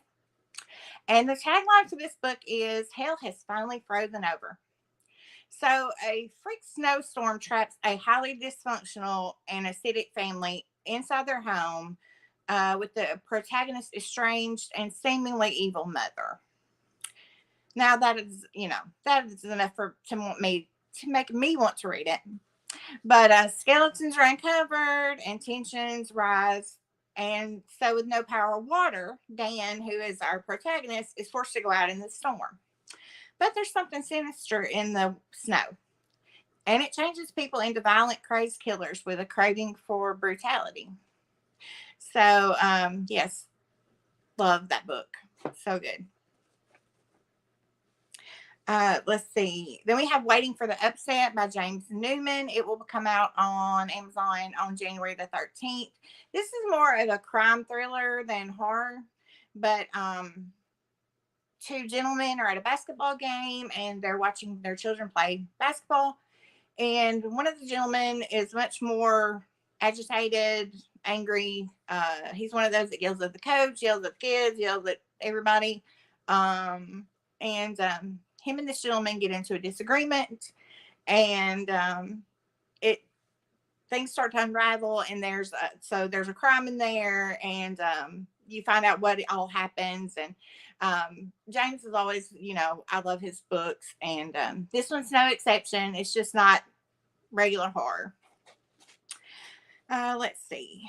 And the tagline for this book is Hell has finally frozen over. So a freak snowstorm traps a highly dysfunctional and acidic family inside their home with the protagonist's estranged and seemingly evil mother. Now that is enough to make me want to read it. But skeletons are uncovered and tensions rise. And so with no power or water, Dan, who is our protagonist, is forced to go out in the storm. But there's something sinister in the snow. And it changes people into violent, crazed killers with a craving for brutality. So, yes, love that book. So good. Let's see. Then we have Waiting for the Upset by James Newman. It will come out on Amazon on January the 13th. This is more of a crime thriller than horror, but two gentlemen are at a basketball game and they're watching their children play basketball. And one of the gentlemen is much more agitated, angry. He's one of those that yells at the coach, yells at the kids, yells at everybody. And him and this gentleman get into a disagreement, and things start to unravel. And there's a crime in there, and you find out what all happens. And James is always, I love his books, and this one's no exception. It's just not regular horror. Let's see.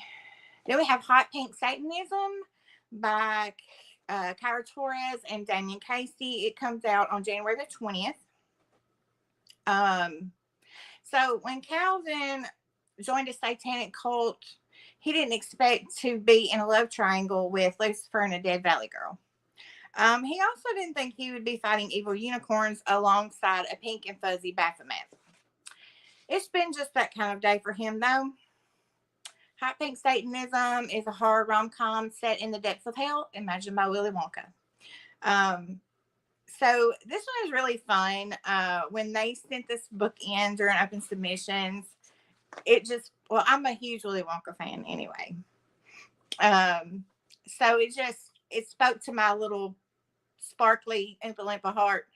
Then we have Hot Pink Satanism by Kyra Torres and Damien Casey. It comes out on January the 20th. So when Calvin joined a satanic cult, he didn't expect to be in a love triangle with Lucifer and a Dead Valley Girl. He also didn't think he would be fighting evil unicorns alongside a pink and fuzzy Baphomet. It's been just that kind of day for him, though. Hot Pink Satanism is a horror rom-com set in the depths of hell, imagined by Willy Wonka. So this one is really fun. When they sent this book in during open submissions, I'm a huge Willy Wonka fan anyway. So it spoke to my little sparkly Oompa Loompa heart.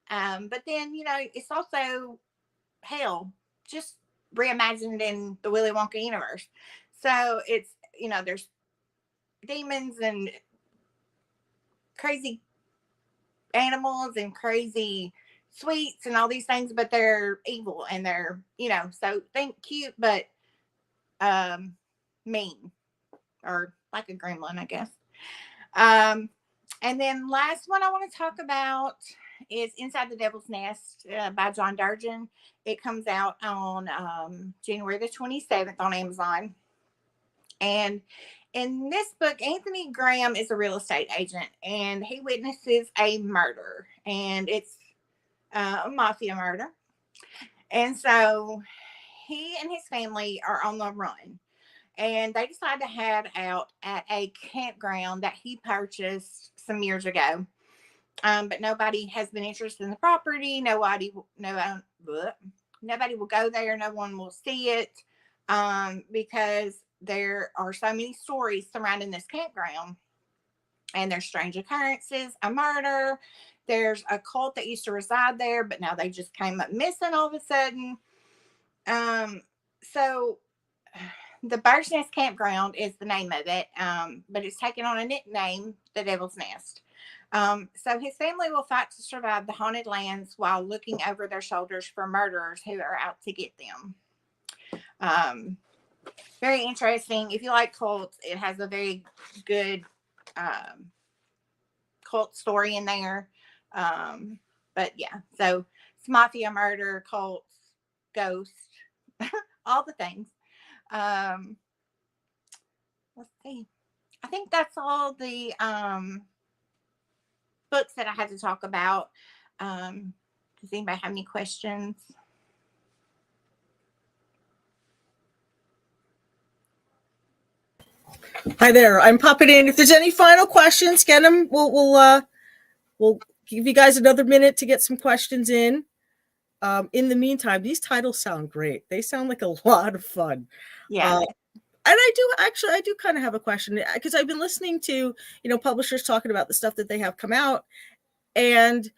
But then, it's also hell, just reimagined in the Willy Wonka universe. So it's, there's demons and crazy animals and crazy sweets and all these things, but they're evil and they're, so think cute, but mean, or like a gremlin, I guess. And then last one I want to talk about is Inside the Devil's Nest by John Durgan. It comes out on January the 27th on Amazon. And in this book, Anthony Graham is a real estate agent, and he witnesses a murder, and it's a mafia murder. And so he and his family are on the run, and they decide to head out at a campground that he purchased some years ago. But nobody has been interested in the property. Nobody will go there. No one will see it because there are so many stories surrounding this campground, and there's strange occurrences, a murder. There's a cult that used to reside there, but now they just came up missing all of a sudden. So The Bird's Nest Campground is the name of it, but it's taken on a nickname, the Devil's Nest. So his family will fight to survive the haunted lands while looking over their shoulders for murderers who are out to get them. Very interesting. If you like cults, it has a very good cult story in there. But yeah, so it's mafia, murder, cults, ghosts, all the things. Let's see. I think that's all the books that I had to talk about. Does anybody have any questions? Hi there. I'm popping in. If there's any final questions, get them. We'll give you guys another minute to get some questions in. In the meantime, these titles sound great. They sound like a lot of fun. Yeah. And I do kind of have a question, because I've been listening to, publishers talking about the stuff that they have come out. And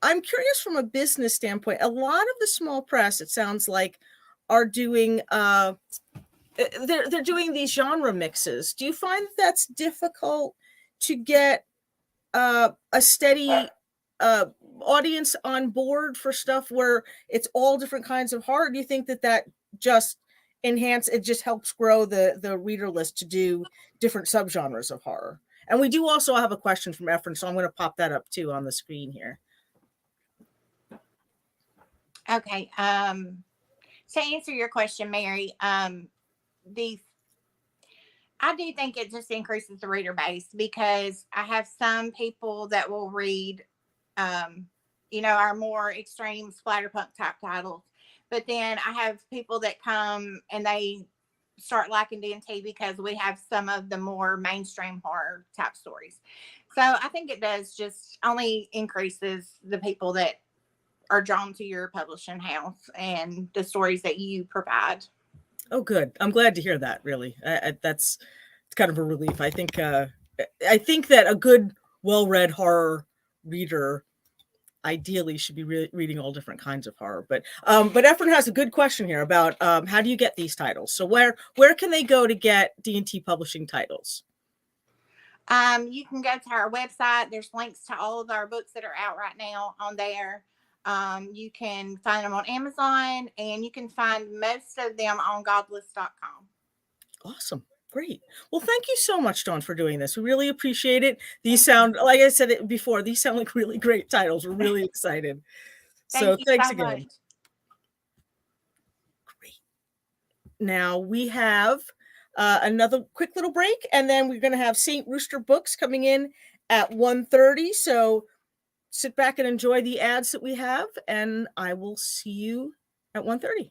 I'm curious from a business standpoint, a lot of the small press, it sounds like, are doing, they're doing these genre mixes. Do you find that that's difficult to get a steady audience on board for stuff where it's all different kinds of horror? Do you think that just it just helps grow the reader list to do different subgenres of horror? And we do also have a question from Efren, so I'm going to pop that up too on the screen here. Okay. To answer your question, Mary, I do think it just increases the reader base, because I have some people that will read, our more extreme splatterpunk type titles. But then I have people that come and they start liking D&T because we have some of the more mainstream horror type stories. So I think it does just only increases the people that are drawn to your publishing house and the stories that you provide. Oh, good. I'm glad to hear that. Really, it's kind of a relief. I think that a good, well-read horror reader ideally should be reading all different kinds of horror. But Efren has a good question here about how do you get these titles? So where can they go to get D&T publishing titles? You can go to our website. There's links to all of our books that are out right now on there. You can find them on Amazon, and you can find most of them on godless.com. Awesome. Great. Well, thank you so much, Dawn, for doing this. We really appreciate it. These sound, like I said it before, these sound like really great titles. We're really excited. So thanks again. Much. Great. Now we have another quick little break, and then we're going to have St. Rooster Books coming in at 1:30. So sit back and enjoy the ads that we have, and I will see you at 1:30.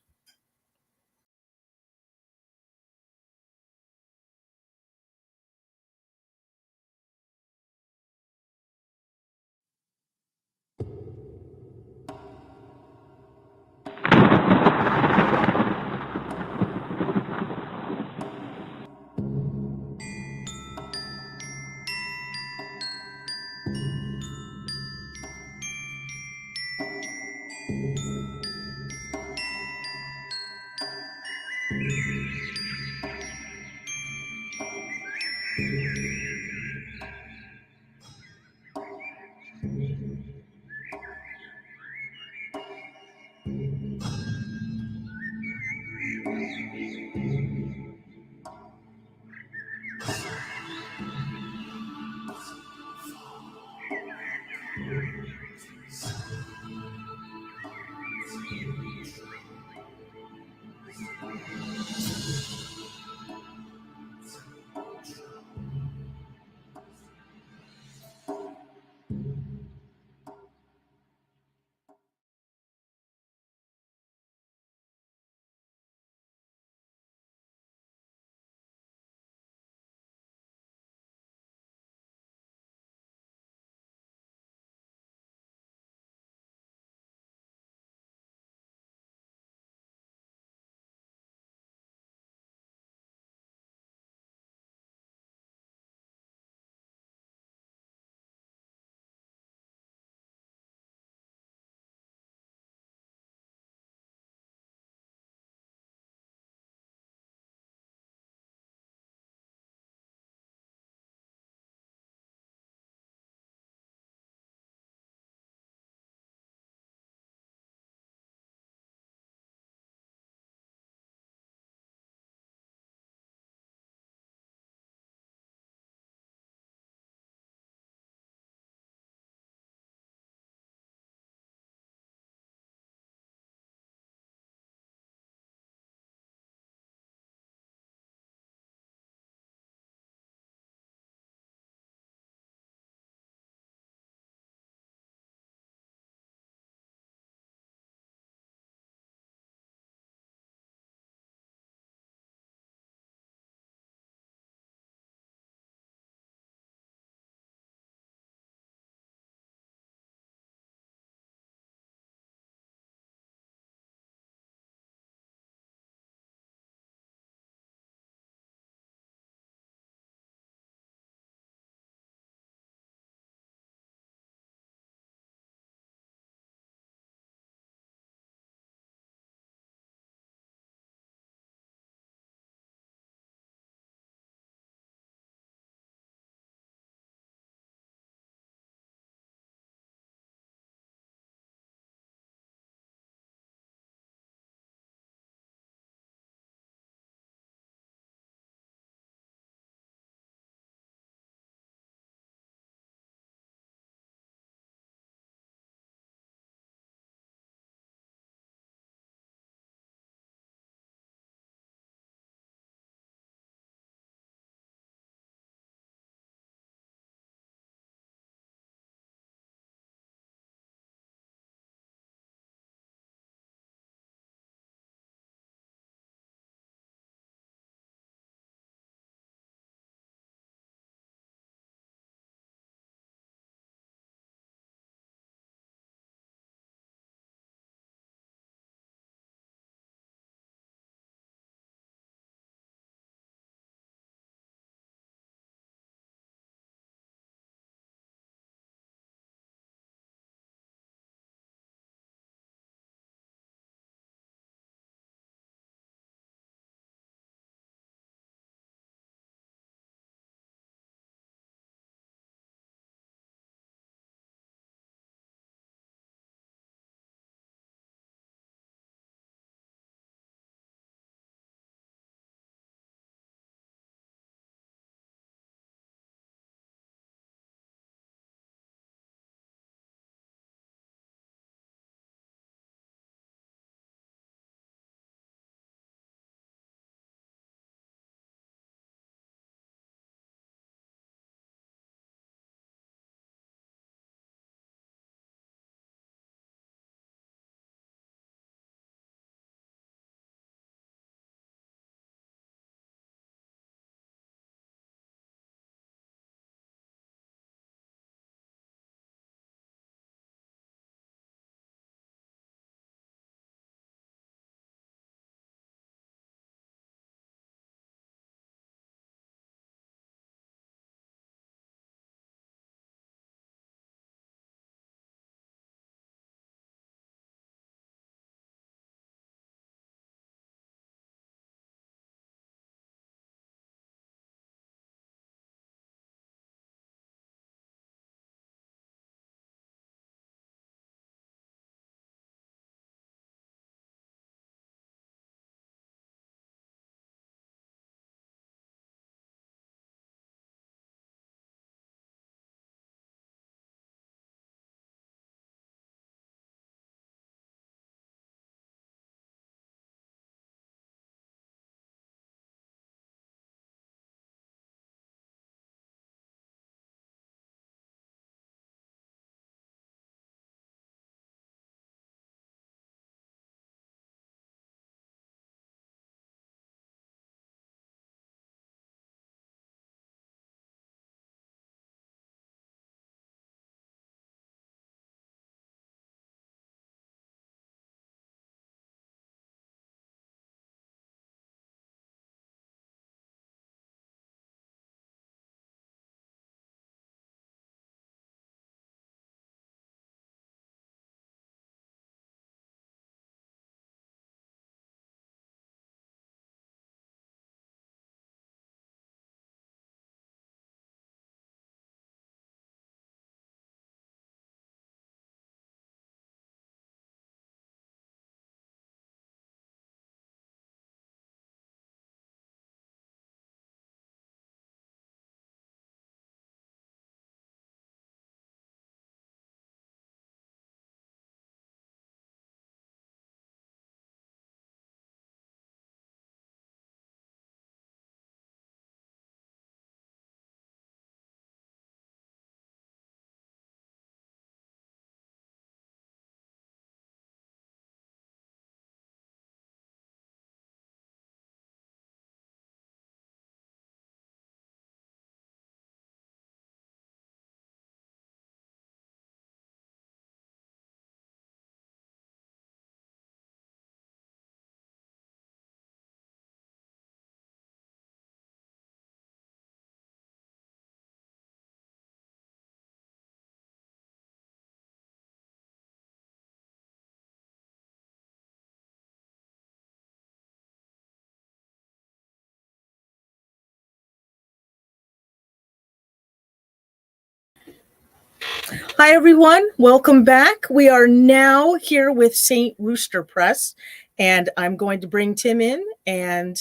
Hi, everyone. Welcome back. We are now here with St. Rooster Press, and I'm going to bring Tim in, and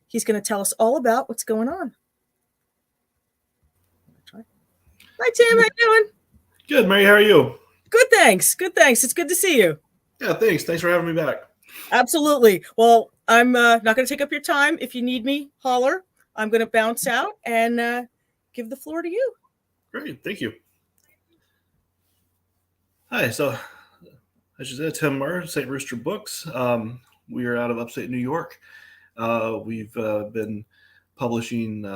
he's going to tell us all about what's going on. Hi, Tim. How you doing? Good, Mary. How are you? Good, thanks. Good, thanks. It's good to see you. Yeah, thanks. Thanks for having me back. Absolutely. Well, I'm not going to take up your time. If you need me, holler. I'm going to bounce out and give the floor to you. Great. Thank you. Hi. So, as you said, Tim Murr, St. Rooster Books. We are out of upstate New York. We've been publishing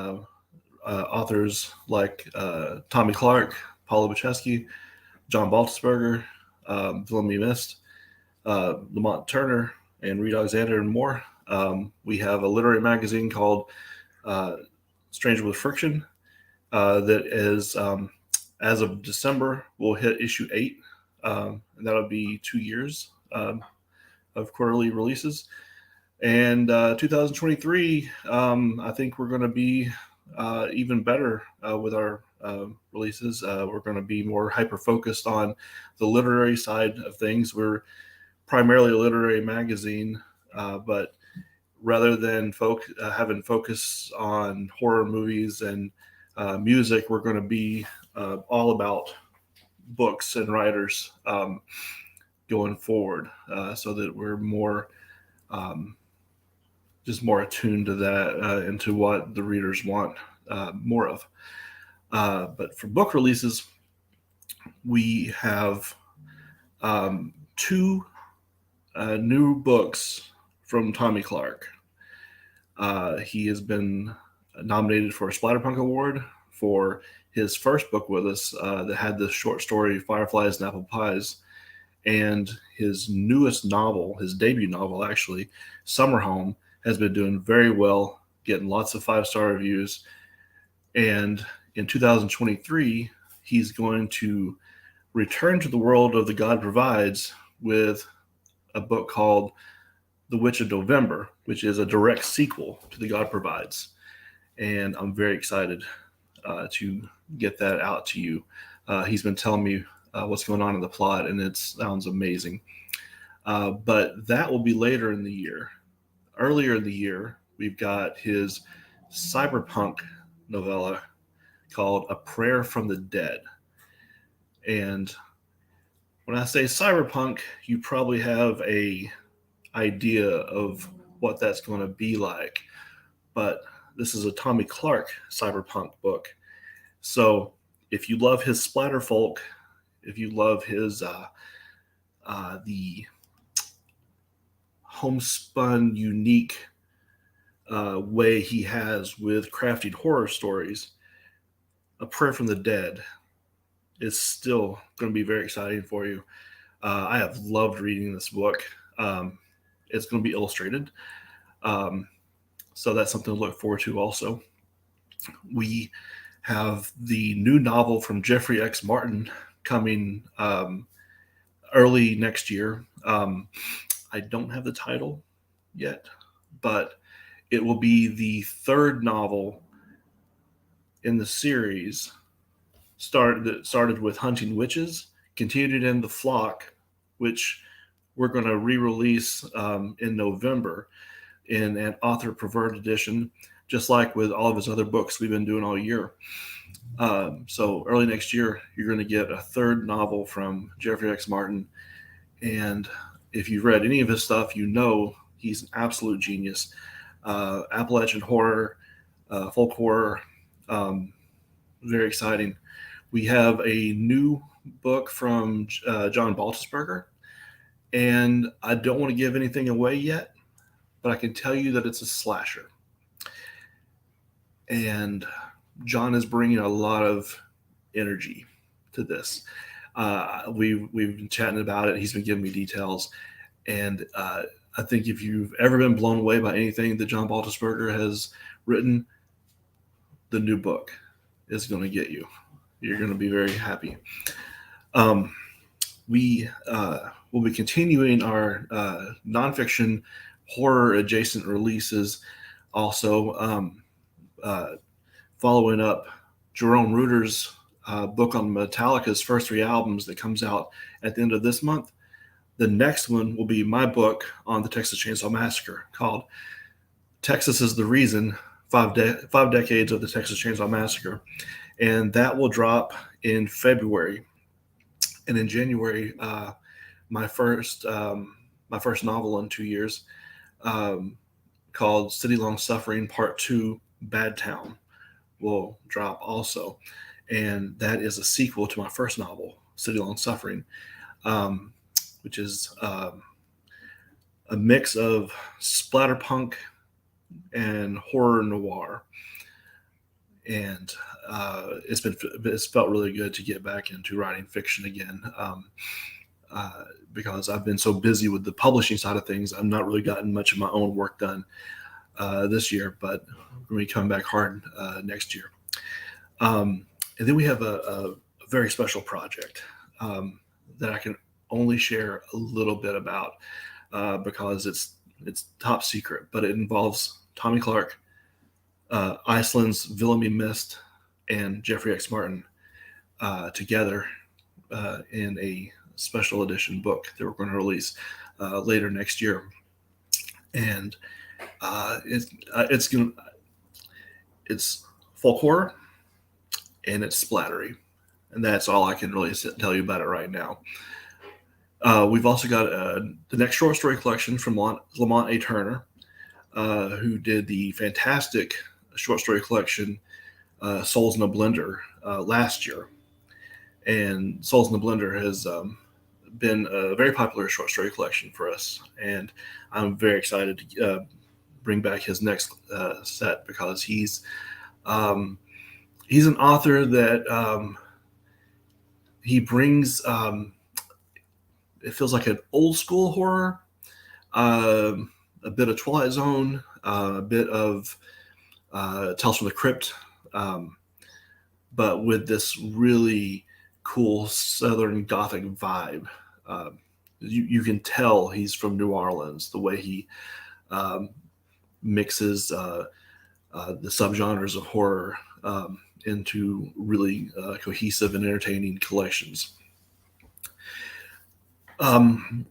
authors like Tommy Clark, Paula Buchesky, John Baltusberger, Willem Mist, Lamont Turner, and Reed Alexander, and more. We have a literary magazine called Stranger with Friction that is, as of December, we'll hit issue 8, and that'll be 2 years of quarterly releases. And 2023, I think we're going to be even better with our releases. We're going to be more hyper-focused on the literary side of things. We're primarily a literary magazine, but rather than having focus on horror movies and music, we're going to be all about books and writers going forward, so that we're more just more attuned to that and to what the readers want more of. But for book releases, we have 2 new books from Tommy Clark. He has been nominated for a Splatterpunk Award for his first book with us that had the short story Fireflies and Apple Pies, and his newest novel, his debut novel actually, Summer Home, has been doing very well, getting lots of 5-star reviews. And in 2023, he's going to return to the world of The God Provides with a book called The Witch of November, which is a direct sequel to The God Provides. And I'm very excited to get that out to you. He's been telling me what's going on in the plot, and it sounds amazing. But that will be later in the year. Earlier in the year, we've got his cyberpunk novella called A Prayer from the Dead. And when I say cyberpunk, you probably have a idea of what that's going to be like. But this is a Tommy Clark cyberpunk book. So if you love his splatterfolk, if you love his the homespun, unique way he has with crafting horror stories, A Prayer from the Dead is still going to be very exciting for you. I have loved reading this book. It's going to be illustrated. So that's something to look forward to also. We have the new novel from Jeffrey X. Martin coming early next year. I don't have the title yet, but it will be the 3rd novel in the series that started with Hunting Witches, continued in The Flock, which we're going to re-release in November in an author preferred edition, just like with all of his other books we've been doing all year. So early next year, you're going to get a 3rd novel from Jeffrey X. Martin. And if you've read any of his stuff, you know he's an absolute genius. Appalachian horror, folk horror, very exciting. We have a new book from John Baltusberger, and I don't want to give anything away yet, but I can tell you that it's a slasher. And John is bringing a lot of energy to this. We've been chatting about it. He's been giving me details. And I think if you've ever been blown away by anything that John Baltusberger has written, the new book is going to get you. You're going to be very happy. We will be continuing our nonfiction horror adjacent releases. Also, following up Jerome Reuter's book on Metallica's first 3 albums that comes out at the end of this month. The next one will be my book on the Texas Chainsaw Massacre called Texas is the Reason, 5 Decades of the Texas Chainsaw Massacre. And that will drop in February. And in January, my first novel in 2 years, called City Long Suffering Part 2, Bad Town, will drop also. And that is a sequel to my first novel, City Long Suffering, which is a mix of splatterpunk and horror noir. And it's felt really good to get back into writing fiction again, because I've been so busy with the publishing side of things. I've not really gotten much of my own work done this year, but we come back hard next year. And then we have a very special project that I can only share a little bit about because it's top secret, but it involves Tommy Clark, Iceland's Villamy Mist, and Jeffrey X. Martin together in a special edition book that we're going to release later next year. And it's folk horror and it's splattery, and that's all I can really tell you about it right now. We've also got the next short story collection from Lamont A. Turner, who did the fantastic short story collection Souls in a Blender last year. And Souls in a Blender has been a very popular short story collection for us, and I'm very excited to bring back his next set, because he's an author that he brings it feels like an old school horror, a bit of Twilight Zone, a bit of Tales from the Crypt, but with this really cool Southern Gothic vibe. You can tell he's from New Orleans, the way he mixes the subgenres of horror into really cohesive and entertaining collections.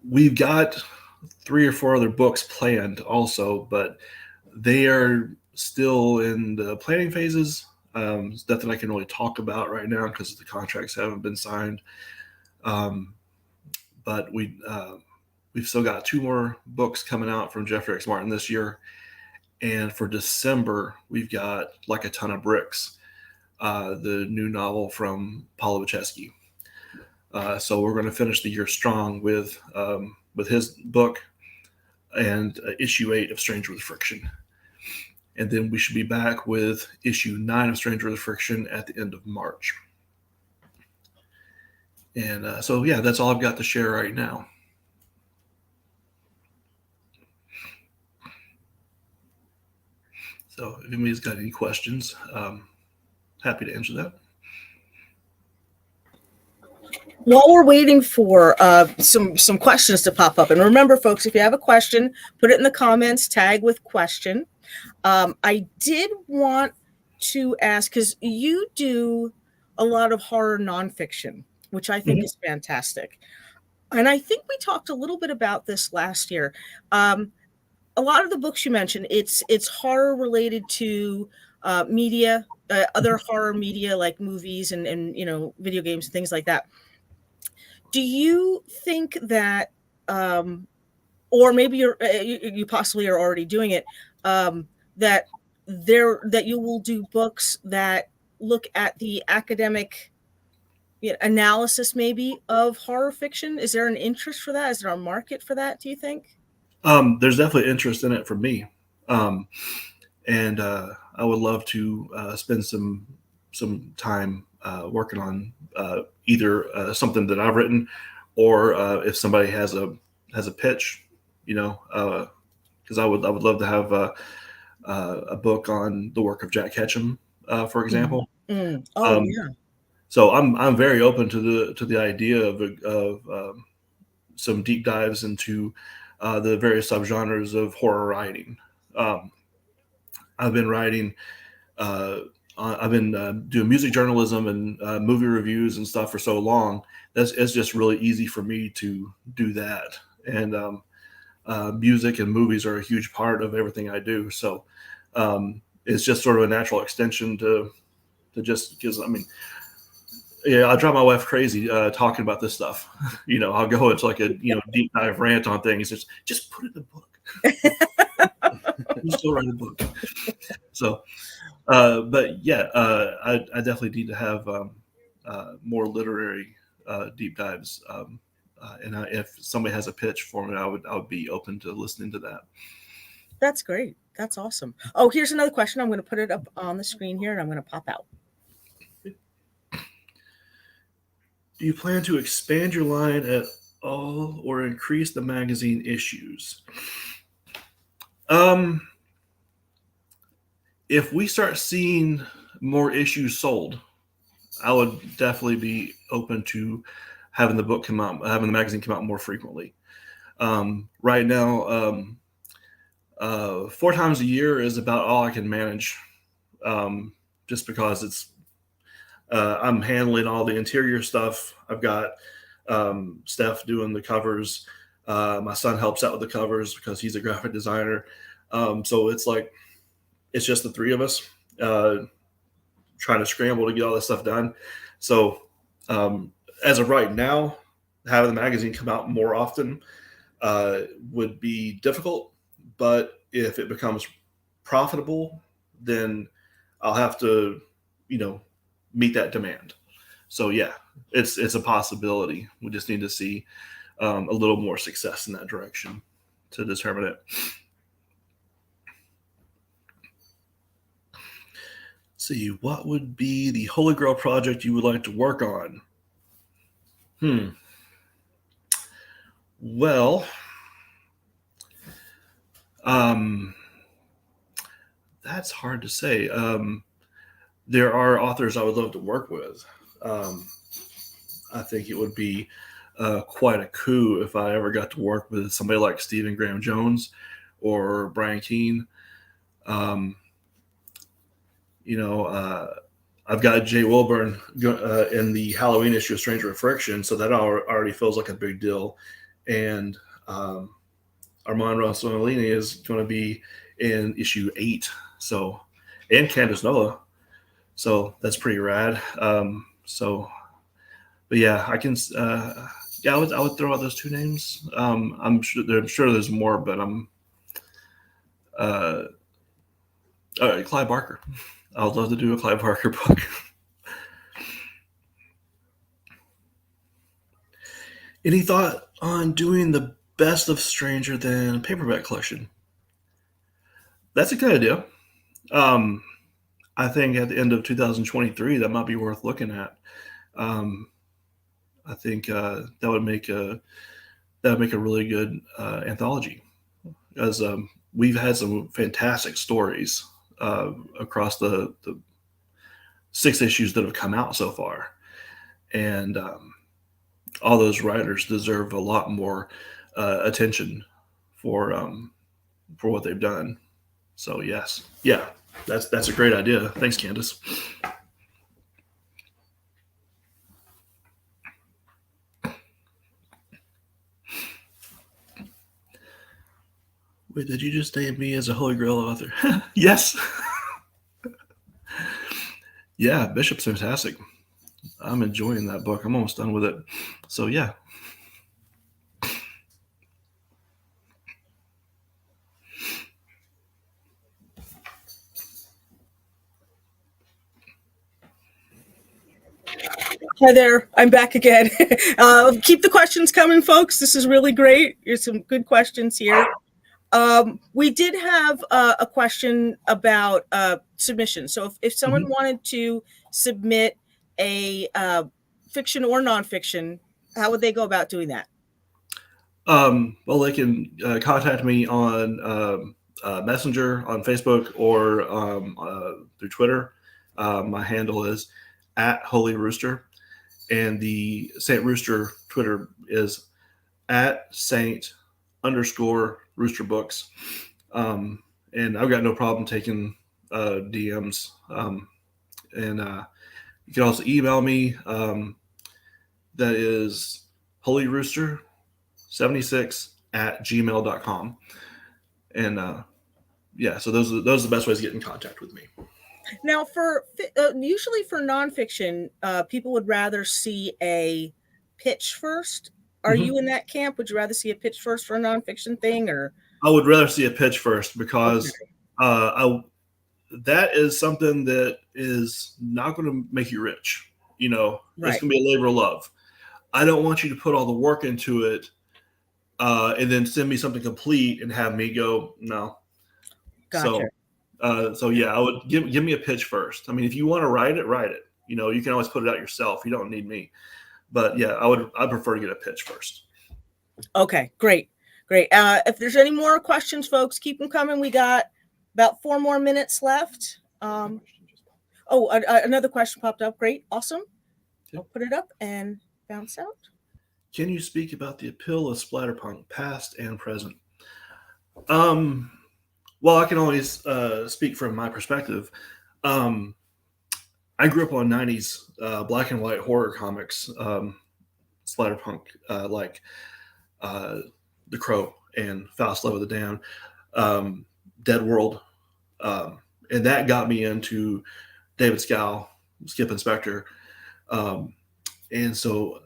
We've got 3 or 4 other books planned also, but they are still in the planning phases. It's nothing I can really talk about right now because the contracts haven't been signed. But we've still got 2 more books coming out from Jeffrey X. Martin this year. And for December, we've got Like a Ton of Bricks, the new novel from Paolo Buchesky. So we're going to finish the year strong with his book and issue 8 of Stranger with Friction. And then we should be back with issue 9 of Stranger with Friction at the end of March. And so, yeah, that's all I've got to share right now. So if anybody's got any questions, happy to answer that. While we're waiting for some questions to pop up, and remember, folks, if you have a question, put it in the comments, tag with question. I did want to ask, because you do a lot of horror nonfiction, which I think is fantastic. And I think we talked a little bit about this last year. A lot of the books you mentioned, it's horror related to media, other horror media like movies and video games and things like that. Do you think that, or maybe you possibly are already doing it, that you will do books that look at the academic analysis maybe of horror fiction? Is there an interest for that? Is there a market for that, do you think? There's definitely interest in it for me. And I would love to spend some time working on either something that I've written, or if somebody has a pitch, because I would love to have a book on the work of Jack Ketchum, for example. Oh, yeah. So I'm very open to the idea of some deep dives into the various subgenres of horror writing. I've been writing I've been doing music journalism and movie reviews and stuff for so long. It's just really easy for me to do that. And music and movies are a huge part of everything I do. So it's just sort of a natural extension to just, because I mean, yeah, I drive my wife crazy talking about this stuff. I'll go into like a deep dive rant on things. Just put it in the book. Just go write a book. So, but yeah, I definitely need to have more literary deep dives. And if somebody has a pitch for me, I would be open to listening to that. That's great. That's awesome. Oh, here's another question. I'm going to put it up on the screen here, and I'm going to pop out. Do you plan to expand your line at all or increase the magazine issues? If we start seeing more issues sold, I would definitely be open to having the magazine come out more frequently. Right now, 4 times a year is about all I can manage, just because it's I'm handling all the interior stuff. I've got Steph doing the covers. My son helps out with the covers because he's a graphic designer. So it's just the 3 of us trying to scramble to get all this stuff done. So as of right now, having the magazine come out more often would be difficult. But if it becomes profitable, then I'll have to, meet that demand. So yeah, it's a possibility. We just need to see a little more success in that direction to determine it. See, what would be the Holy Grail project you would like to work on? Well, that's hard to say. There are authors I would love to work with. I think it would be quite a coup if I ever got to work with somebody like Stephen Graham Jones or Brian Keene. I've got Jay Wilburn in the Halloween issue of Stranger of Friction, so that already feels like a big deal. And Armand Rossellini is going to be in issue 8, and Candace Noah. So that's pretty rad. But yeah, I can. I would throw out those 2 names. I'm sure there's more, but Clive Barker. I would love to do a Clive Barker book. Any thought on doing the Best of Stranger Than paperback collection? That's a good idea. I think at the end of 2023, that might be worth looking at. I think that would make a really good anthology, as we've had some fantastic stories across the 6 issues that have come out so far, and all those writers deserve a lot more attention for what they've done. So yes, yeah, that's a great idea. Thanks, Candace. Wait, did you just name me as a Holy Grail author? Yes. Yeah, Bishop's fantastic. I'm enjoying that book. I'm almost done with it. So yeah. Hi there. I'm back again. Keep the questions coming, folks. This is really great. There's some good questions here. We did have a question about submission. So if someone wanted to submit a fiction or nonfiction, how would they go about doing that? Well, they can contact me on Messenger, on Facebook, or through Twitter. My handle is @HolyRooster, and the Saint Rooster Twitter is @Saint_Rooster Books. And I've got no problem taking DMs. And you can also email me. That is holyrooster76@gmail.com. And yeah, so those are the best ways to get in contact with me. Now, for usually for nonfiction, people would rather see a pitch first. Are you in that camp? Would you rather see a pitch first for a nonfiction thing, or? I would rather see a pitch first because Okay. that is something that is not going to make you rich. You know, it's Right. going to be a labor of love. I don't want you to put all the work into it and then send me something complete and have me go, no. Gotcha. So yeah, I would give me a pitch first. I mean, if you want to write it. You know, you can always put it out yourself. You don't need me. But yeah, I prefer to get a pitch first. Okay, great. If there's any more questions, folks, keep them coming. We got about 4 more minutes left. Another question popped up. Great, awesome. I'll put it up and bounce out. Can you speak about the appeal of splatterpunk, past and present? Well, I can always speak from my perspective. I grew up on 90s black and white horror comics, splatterpunk, like The Crow and Faust Love of the Damned, Dead World. And that got me into David Scow, Skip Inspector. And so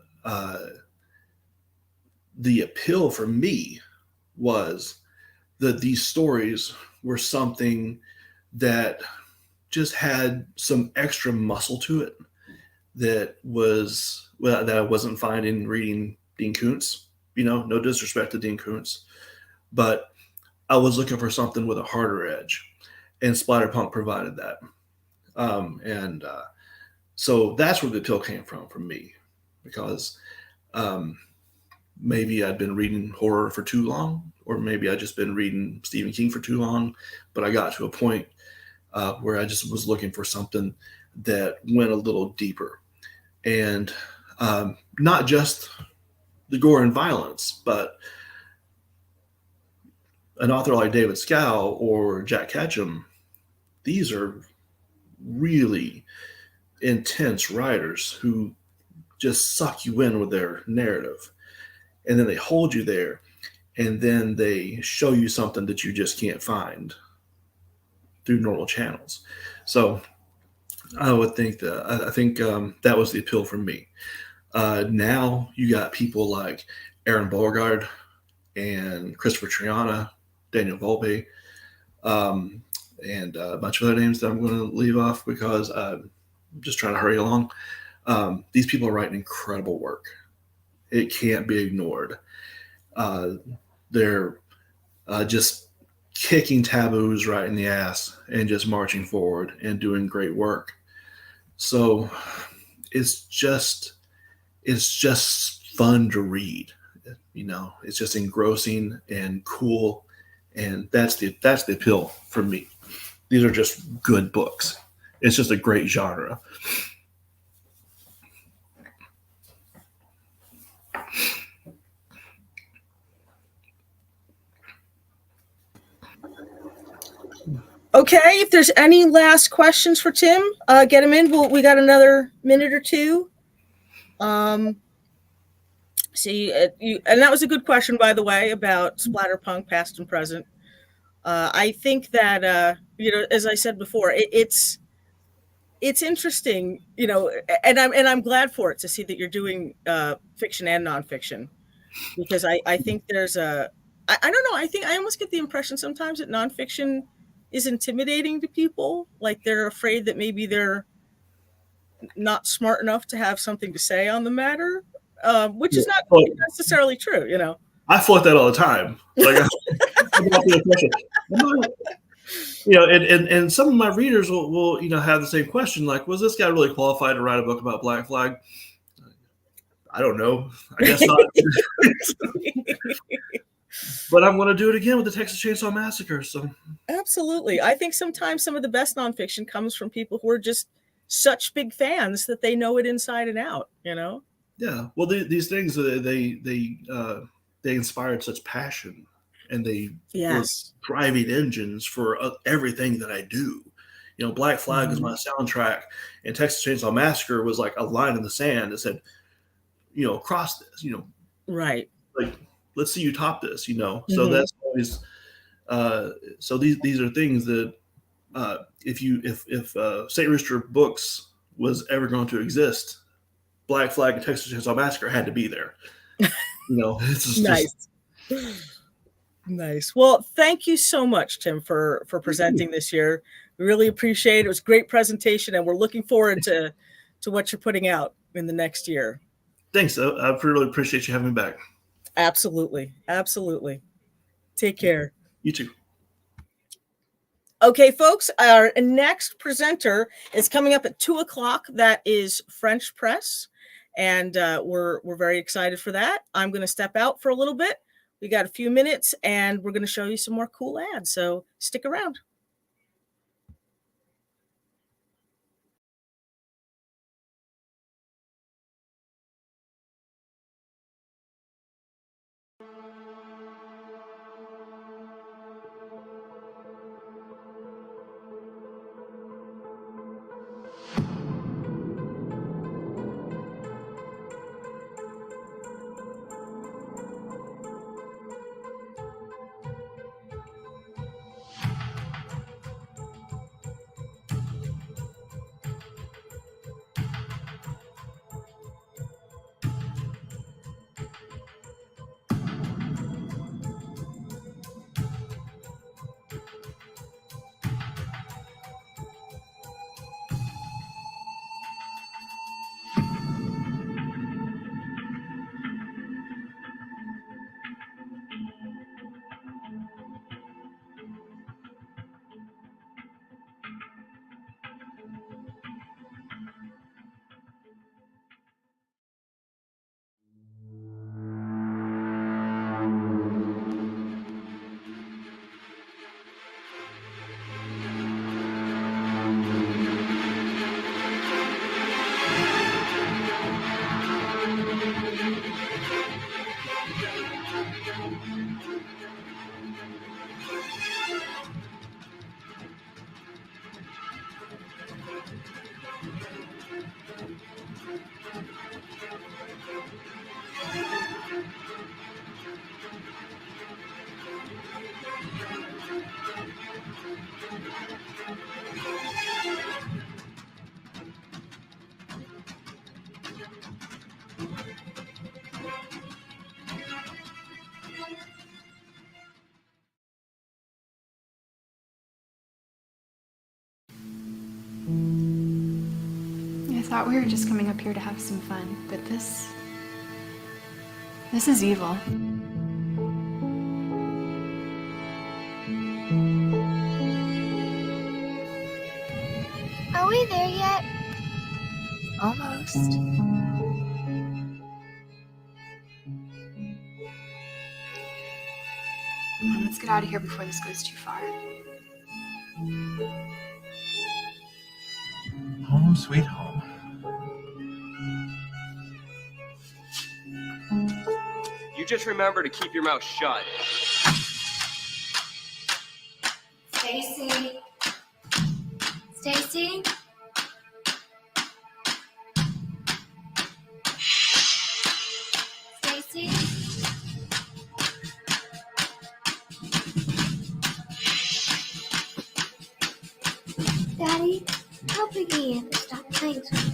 the appeal for me was that these stories were something that just had some extra muscle to it that I wasn't finding reading Dean Koontz. You know, no disrespect to Dean Koontz, but I was looking for something with a harder edge, and Splatterpunk provided that. So that's where the appeal came from for me, because maybe I'd been reading horror for too long, or maybe I'd just been reading Stephen King for too long, but I got to a point where I just was looking for something that went a little deeper, and not just the gore and violence, but an author like David Scow or Jack Ketchum. These are really intense writers who just suck you in with their narrative, and then they hold you there, and then they show you something that you just can't find through normal channels. So I would think that was the appeal for me. Now you got people like Aaron Beauregard and Christopher Triana, Daniel Volpe, and a bunch of other names that I'm going to leave off because I'm just trying to hurry along. These people are writing incredible work. It can't be ignored. They're just kicking taboos right in the ass and just marching forward and doing great work. So it's just fun to read. You know, it's just engrossing and cool, and that's the appeal for me. These are just good books. It's just a great genre. Okay, if there's any last questions for Tim, get them in. We got another minute or two. See, and that was a good question, by the way, about splatterpunk, past and present. I think that as I said before, it's interesting, and I'm glad for it to see that you're doing fiction and nonfiction, because I think there's I don't know. I think I almost get the impression sometimes that nonfiction is intimidating to people. Like they're afraid that maybe they're not smart enough to have something to say on the matter, which is not necessarily true, I float that all the time. Like, and some of my readers will have the same question, like, was this guy really qualified to write a book about Black Flag? I don't know. I guess not. But I'm going to do it again with the Texas Chainsaw Massacre. So absolutely, I think sometimes some of the best nonfiction comes from people who are just such big fans that they know it inside and out. Yeah. Well, these things they inspired such passion, and they were driving engines for everything that I do. Black Flag is my soundtrack, and Texas Chainsaw Massacre was like a line in the sand that said, cross this, Right. like, let's see you top this, So that's always, so these are things that, if St. Rooster Books was ever going to exist, Black Flag and Texas Chainsaw Massacre had to be there. It's just Nice. Nice. Well, thank you so much, Tim, for presenting this year. We really appreciate it. It was a great presentation, and we're looking forward to what you're putting out in the next year. Thanks. I really appreciate you having me back. Absolutely. Absolutely. Take care. You too. Okay, folks, our next presenter is coming up at 2:00. That is French Press, and we're very excited for that. I'm going to step out for a little bit. We got a few minutes, and we're going to show you some more cool ads, so stick around. I thought we were just coming up here to have some fun, but this is evil. Are we there yet? Almost. Let's get out of here before this goes too far. Home sweet home. You just remember to keep your mouth shut. Stacy? Stacy? Stacy? Daddy, tell Piggy to stop playing so much.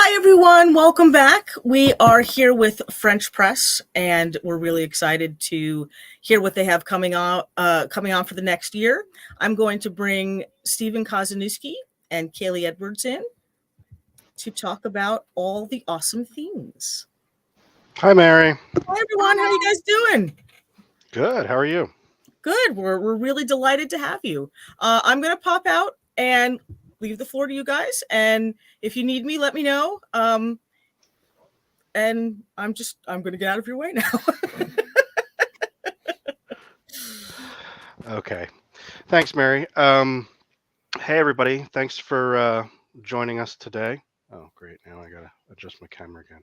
Hi, everyone. Welcome back. We are here with French Press, and we're really excited to hear what they have coming on for the next year. I'm going to bring Stephen Kozanowski and Kaylee Edwards in to talk about all the awesome themes. Hi, Mary. Hi, everyone. How are you guys doing? Good. How are you? Good. We're really delighted to have you. I'm going to pop out and leave the floor to you guys. And if you need me, let me know. And I'm going to get out of your way now. Okay. Thanks, Mary. Hey, everybody. Thanks for joining us today. Oh, great. Now I got to adjust my camera again.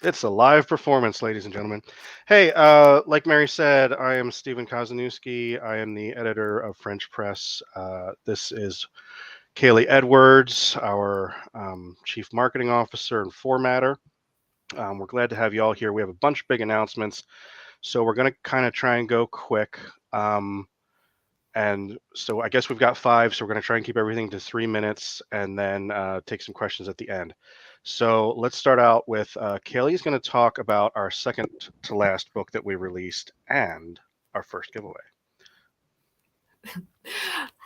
It's a live performance, ladies and gentlemen. Hey, like Mary said, I am Stephen Kozanowski. I am the editor of French Press. This is Kaylee Edwards, our chief marketing officer and formatter. We're glad to have you all here. We have a bunch of big announcements, so we're going to kind of try and go quick. And so I guess we've got 5, so we're going to try and keep everything to 3 minutes and then take some questions at the end. So let's start out with Kaylee's going to talk about our second to last book that we released and our first giveaway.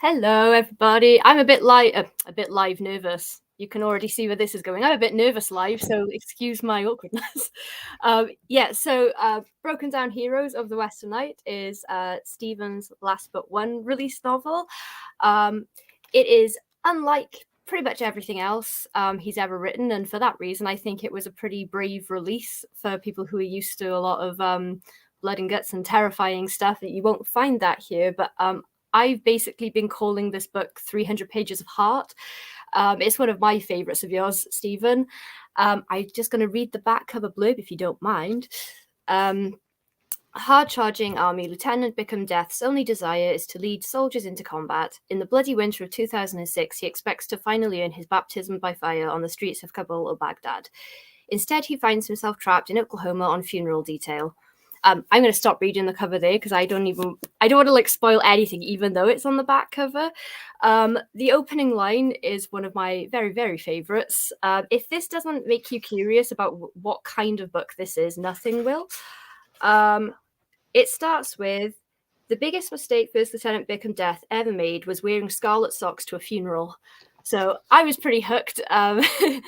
Hello, everybody. I'm a bit live nervous. You can already see where this is going. I'm a bit nervous live, so excuse my awkwardness. So Broken Down Heroes of the Western Night is Stephen's last but one release novel. It is unlike pretty much everything else he's ever written, and for that reason, I think it was a pretty brave release for people who are used to a lot of blood and guts and terrifying stuff. That you won't find that here, but I've basically been calling this book 300 Pages of Heart. It's one of my favorites of yours, Stephen. I'm just going to read the back cover blurb if you don't mind. Hard-charging army, Lieutenant Bickham Death's only desire is to lead soldiers into combat. In the bloody winter of 2006, he expects to finally earn his baptism by fire on the streets of Kabul or Baghdad. Instead, he finds himself trapped in Oklahoma on funeral detail. I'm going to stop reading the cover there because I don't want to spoil anything, even though it's on the back cover. The opening line is one of my very, very favorites. If this doesn't make you curious about what kind of book this is, nothing will. It starts with, the biggest mistake First Lieutenant Bickham Death ever made was wearing scarlet socks to a funeral. So I was pretty hooked. If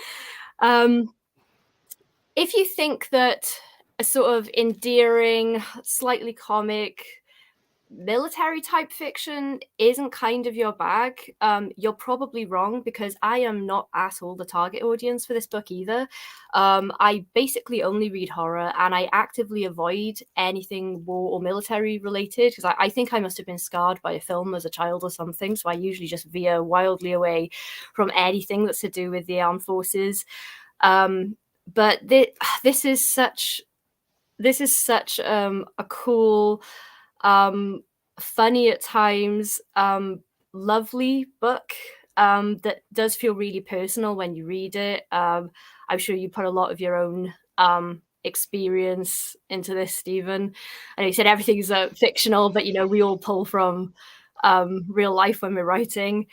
you think that a sort of endearing, slightly comic, military type fiction isn't kind of your bag, you're probably wrong, because I am not at all the target audience for this book either. I basically only read horror, and I actively avoid anything war or military related, because I think I must have been scarred by a film as a child or something, so I usually just veer wildly away from anything that's to do with the armed forces. But this is such a cool, funny at times, lovely book that does feel really personal when you read it. I'm sure you put a lot of your own experience into this, Stephen. And you said everything's fictional, but we all pull from real life when we're writing.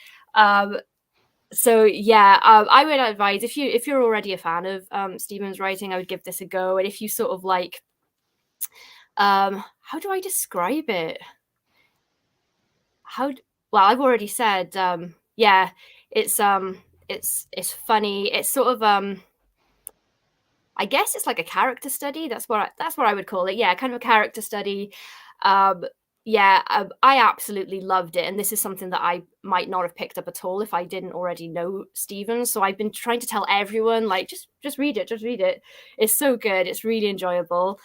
So yeah, I would advise, if you're already a fan of Stephen's writing, I would give this a go. And if you sort of like, how do I describe it? Well, I've already said, yeah, it's funny. It's sort of, I guess it's like a character study. That's what I would call it. Yeah, kind of a character study. I absolutely loved it, and this is something that I might not have picked up at all if I didn't already know Stephen. So I've been trying to tell everyone, like, just read it. It's so good. It's really enjoyable.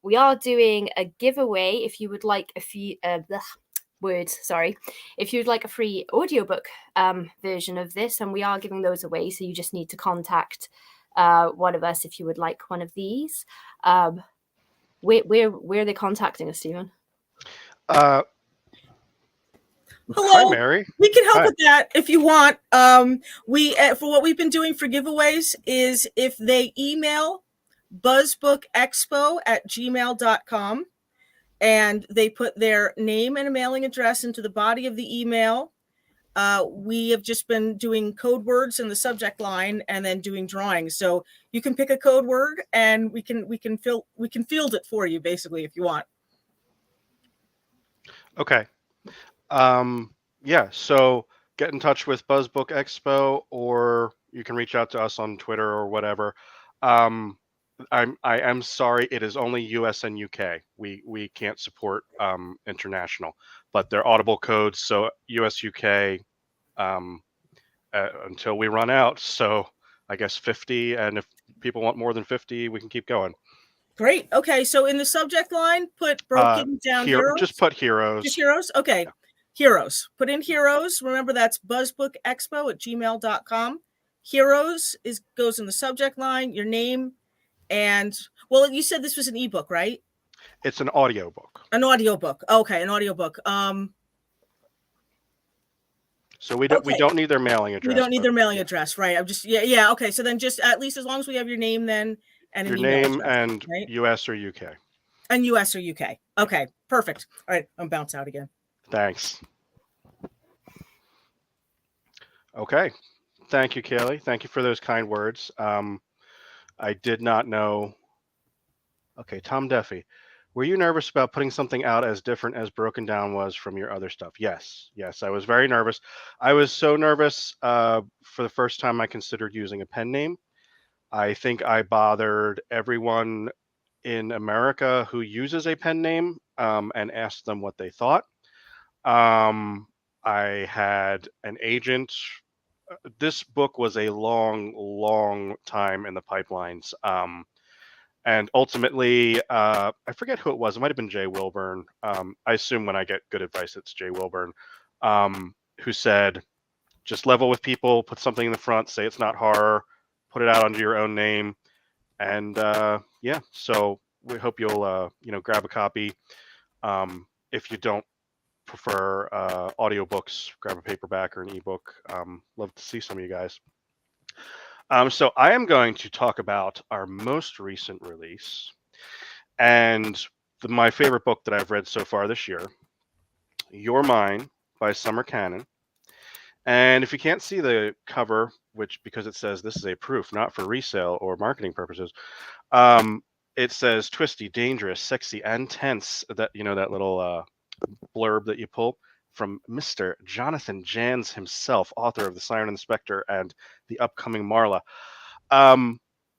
We are doing a giveaway if you would like a few if you'd like a free audiobook version of this, and we are giving those away, so you just need to contact one of us if you would like one of these. Where are they contacting us, Stephen? Hello. Hi, Mary. We can help with that if you want. We for what we've been doing for giveaways is if they email buzzbookexpo@gmail.com and they put their name and a mailing address into the body of the email, we have just been doing code words in the subject line and then doing drawings. So you can pick a code word and we can field it for you basically if you want. Okay. Yeah, so get in touch with Buzz Book Expo, or you can reach out to us on Twitter or whatever. I am sorry, it is only US and UK. We can't support international, but they're audible codes, so US UK until we run out. So I guess 50, and if people want more than 50, we can keep going. Great. Okay, so in the subject line, put broken down heroes. Just put heroes. Just heroes? Okay. Yeah. Heroes. Put in heroes. Remember, that's buzzbookexpo@gmail.com. Heroes goes in the subject line, your name, and well, you said this was an ebook, right? It's an audiobook. An audiobook. Okay, an audiobook. So we don't need their mailing address. We don't need their mailing address, right? I'm just yeah. Okay, so then just at least as long as we have your name then and your an email name address, and right? US or UK. And US or UK. Okay, perfect. All right, I'm bounce out again. Thanks. Okay. Thank you, Kaylee. Thank you for those kind words. I did not know. Okay, Tom Duffy. Were you nervous about putting something out as different as Broken Down was from your other stuff? Yes, I was very nervous. I was so nervous for the first time I considered using a pen name. I think I bothered everyone in America who uses a pen name and asked them what they thought. I had an agent. This book was a long time in the pipelines. And ultimately, I forget who it was. It might have been Jay Wilburn. I assume when I get good advice, it's Jay Wilburn, who said, just level with people, put something in the front, say it's not horror, put it out under your own name. And yeah, so we hope you'll, grab a copy. If you don't prefer audiobooks, grab a paperback or an ebook. Love to see some of you guys. So I am going to talk about our most recent release and my favorite book that I've read so far this year, You're Mine by Summer Cannon. And if you can't see the cover, because it says this is a proof, not for resale or marketing purposes, it says twisty, dangerous, sexy, and tense. That that little blurb that you pull from Mr. Jonathan Janz himself, author of The Siren and the Spectre and the upcoming Marla.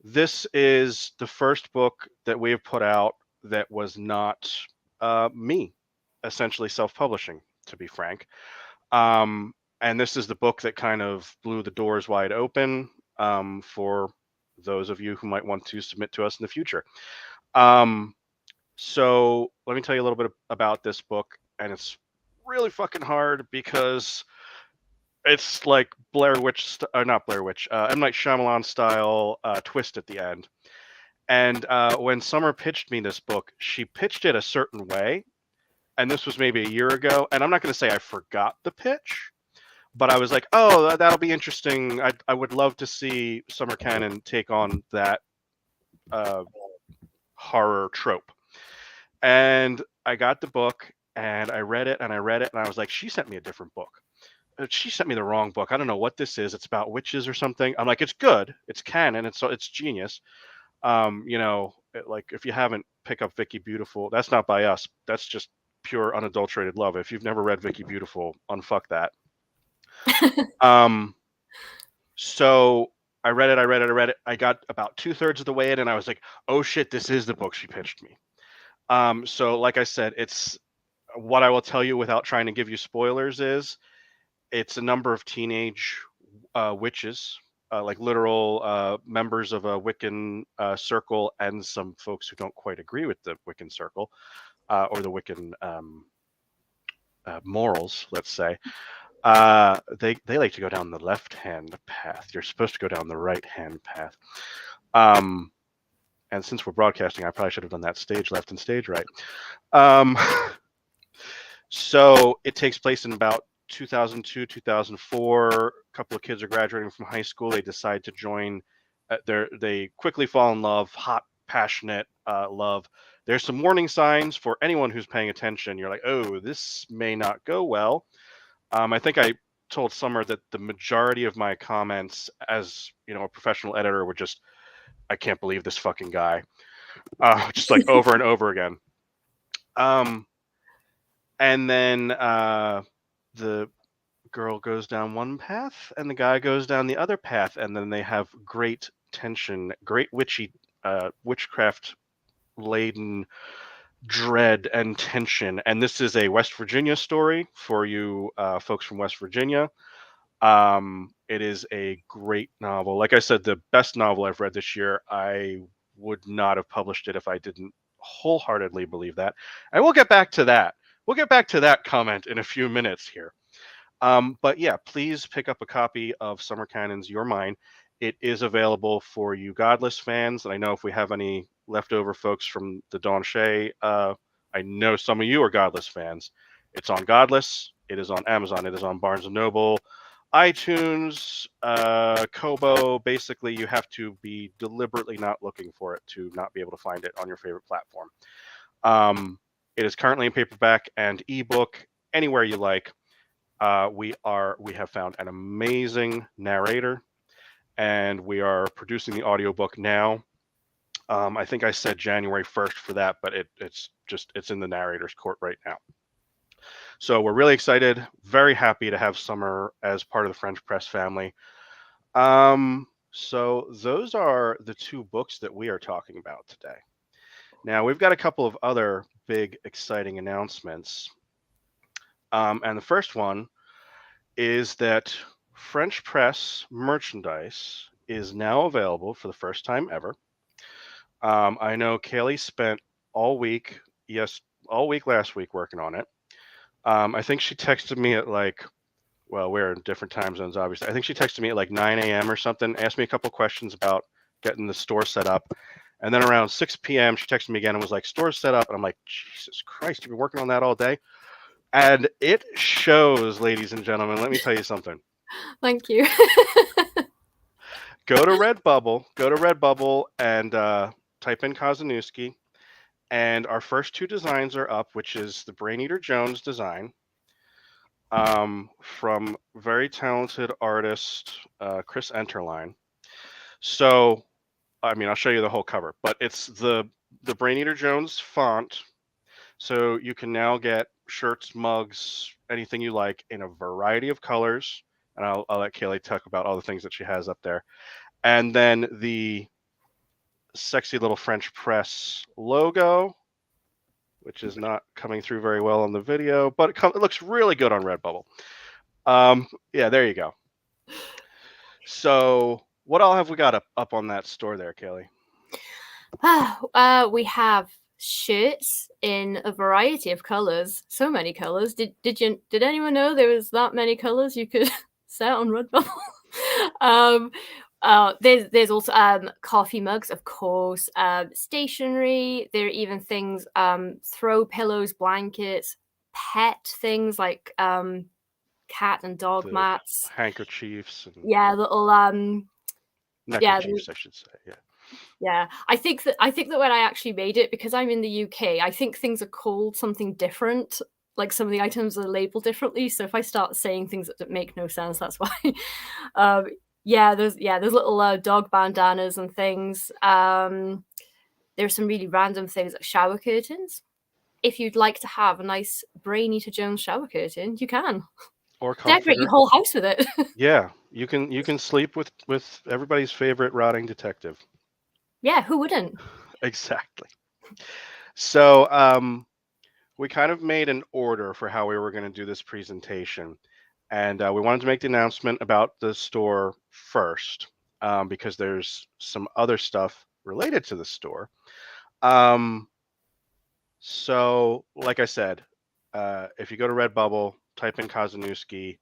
This is the first book that we have put out that was not me, essentially self-publishing, to be frank. And this is the book that kind of blew the doors wide open for those of you who might want to submit to us in the future. So let me tell you a little bit about this book, and it's really fucking hard because it's like Blair Witch, not Blair Witch, M. Night Shyamalan style twist at the end. And when Summer pitched me this book, she pitched it a certain way, and this was maybe a year ago. And I'm not going to say I forgot the pitch, but I was like, oh, that'll be interesting. I would love to see Summer Cannon take on that horror trope. And I got the book, and I read it, and I was like, she sent me a different book. She sent me the wrong book. I don't know what this is. It's about witches or something. I'm like, it's good. It's canon. It's genius. Like if you haven't picked up Vicky Beautiful, that's not by us. That's just pure unadulterated love. If you've never read Vicky Beautiful, unfuck that. So I read it. I got about 2/3 of the way in, and I was like, oh shit, this is the book she pitched me. So like I said, it's what I will tell you without trying to give you spoilers is it's a number of teenage witches, like literal members of a Wiccan circle, and some folks who don't quite agree with the Wiccan circle or the Wiccan morals, let's say. They like to go down the left-hand path. You're supposed to go down the right-hand path. And since we're broadcasting, I probably should have done that stage left and stage right. So it takes place in about 2002, 2004. A couple of kids are graduating from high school. They decide to join. They quickly fall in love, hot, passionate love. There's some warning signs for anyone who's paying attention. You're like, oh, this may not go well. I think I told Summer that the majority of my comments as, a professional editor were just, I can't believe this fucking guy. Just like over and over again. And then the girl goes down one path and the guy goes down the other path, and then they have great tension, great witchcraft laden dread and tension. And this is a West Virginia story for you folks from West Virginia. It is a great novel. Like I said, the best novel I've read this year. I would not have published it if I didn't wholeheartedly believe that. And we'll get back to that. We'll get back to that comment in a few minutes here. But yeah, please pick up a copy of Summer Cannon's Your Mine. It is available for you Godless fans. And I know if we have any leftover folks from the Dawn Shay, I know some of you are Godless fans. It's on Godless. It is on Amazon. It is on Barnes & Noble, iTunes, Kobo. Basically, you have to be deliberately not looking for it to not be able to find it on your favorite platform. It is currently in paperback and ebook, anywhere you like. We have found an amazing narrator, and we are producing the audiobook now. I think I said January 1st for that, but it's in the narrator's court right now. So we're really excited, very happy to have Summer as part of the French Press family. So those are the two books that we are talking about today. Now we've got a couple of other big, exciting announcements. And the first one is that French Press merchandise is now available for the first time ever. I know Kaylee spent all week last week working on it. I think she texted me at we're in different time zones, obviously. I think she texted me at 9 a.m. or something, asked me a couple questions about getting the store set up. And then around 6 p.m., she texted me again and was like, store's set up. And I'm like, Jesus Christ, you've been working on that all day? And it shows, ladies and gentlemen. Let me tell you something. Thank you. Go to Redbubble and type in Kazanewski. And our first two designs are up, which is the Brain Eater Jones design from very talented artist Chris Enterline. So, I'll show you the whole cover, but it's the Brain Eater Jones font. So you can now get shirts, mugs, anything you like in a variety of colors. And I'll let Kaylee talk about all the things that she has up there. And then the sexy little French Press logo, which is not coming through very well on the video, but it looks really good on Redbubble. Yeah, there you go. So what all have we got up on that store there, Kaylee? We have shirts in a variety of colors. So many colors. Did anyone know there was that many colors you could set on Redbubble? There's also coffee mugs, of course, stationery. There are even things, throw pillows, blankets, pet things like cat and dog mats, handkerchiefs, and little neckerchiefs, I should say. Yeah, I think that when I actually made it, because I'm in the UK, I think things are called something different. Like some of the items are labeled differently. So if I start saying things that make no sense, that's why. There's little dog bandanas and things. There's some really random things like shower curtains. If you'd like to have a nice Brain Eater Jones shower curtain, you can. Or decorate your whole house with it. Yeah, you can sleep with everybody's favorite rotting detective. Yeah, who wouldn't? Exactly. So we kind of made an order for how we were going to do this presentation. And we wanted to make the announcement about the store first because there's some other stuff related to the store. So, like I said, if you go to Redbubble, type in Kazanewski,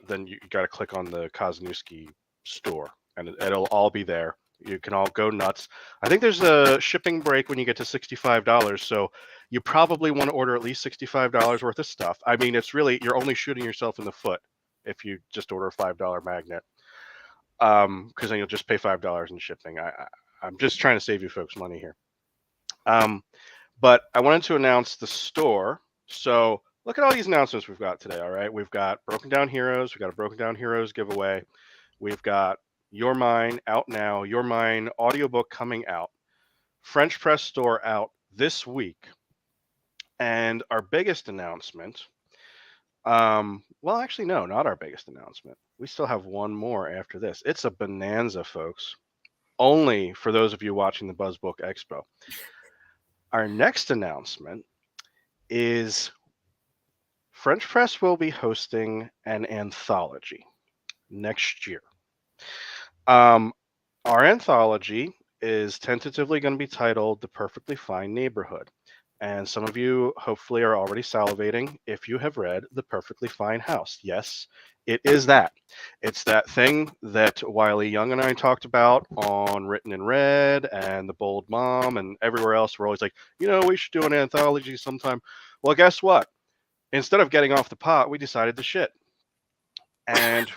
then you got to click on the Kazanewski store, and it'll all be there. You can all go nuts. I think there's a shipping break when you get to $65, so you probably want to order at least $65 worth of stuff. It's really, you're only shooting yourself in the foot if you just order a $5 magnet, because then you'll just pay $5 in shipping. I'm just trying to save you folks money here. But I wanted to announce the store. So look at all these announcements we've got today. All right, we've got Broken Down Heroes. We've got a Broken Down Heroes giveaway. We've got Your Mine out now. Your Mine audiobook coming out. French Press Store out this week. And our biggest announcement, well, actually, no, not our biggest announcement. We still have one more after this. It's a bonanza, folks. Only for those of you watching the Buzz Book Expo. Our next announcement is French Press will be hosting an anthology next year. Our anthology is tentatively going to be titled The Perfectly Fine Neighborhood. And some of you hopefully are already salivating if you have read The Perfectly Fine House. Yes, it is that. It's that thing that Wiley Young and I talked about on Written in Red and The Bold Mom and everywhere else. We're always like, we should do an anthology sometime. Well, guess what? Instead of getting off the pot, we decided to shit. And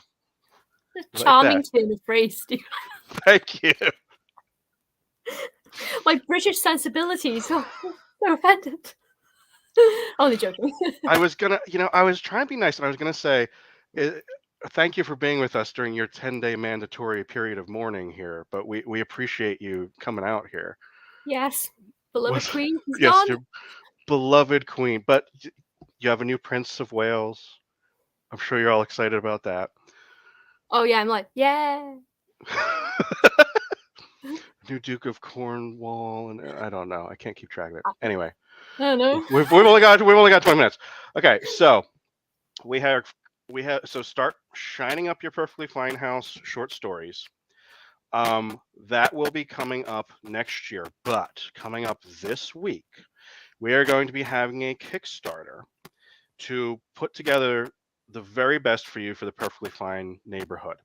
charming turn of phrase, Steve. Thank you. My British sensibilities. Oh, so offended. Only joking. I was trying to be nice, and I was gonna say, thank you for being with us during your 10-day mandatory period of mourning here. But we appreciate you coming out here. Yes, beloved queen. Yes, gone. your beloved queen. But you have a new Prince of Wales. I'm sure you're all excited about that. Oh yeah, I'm like, yeah. New Duke of Cornwall, and I don't know. I can't keep track of it. Anyway, I don't know. We've only got 20 minutes. Okay, so we have so start shining up your Perfectly Fine House short stories. That will be coming up next year, but coming up this week, we are going to be having a Kickstarter to put together the very best for you for the Perfectly Fine Neighborhood.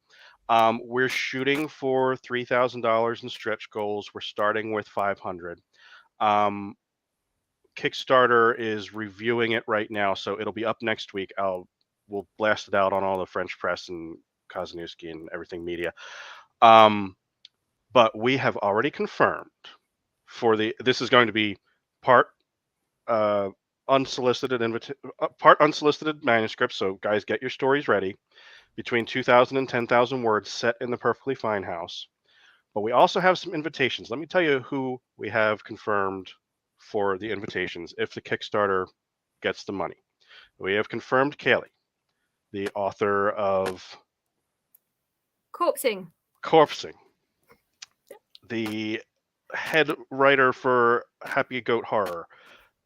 We're shooting for $3,000 in stretch goals. We're starting with 500. Kickstarter is reviewing it right now, so it'll be up next week. We'll blast it out on all the French Press and Kazanowski and everything media. But we have already confirmed this is going to be part unsolicited manuscript. So guys, get your stories ready. Between 2,000 and 10,000 words set in the Perfectly Fine House. But we also have some invitations. Let me tell you who we have confirmed for the invitations if the Kickstarter gets the money. We have confirmed Kaylee, the author of Corpsing, the head writer for Happy Goat Horror,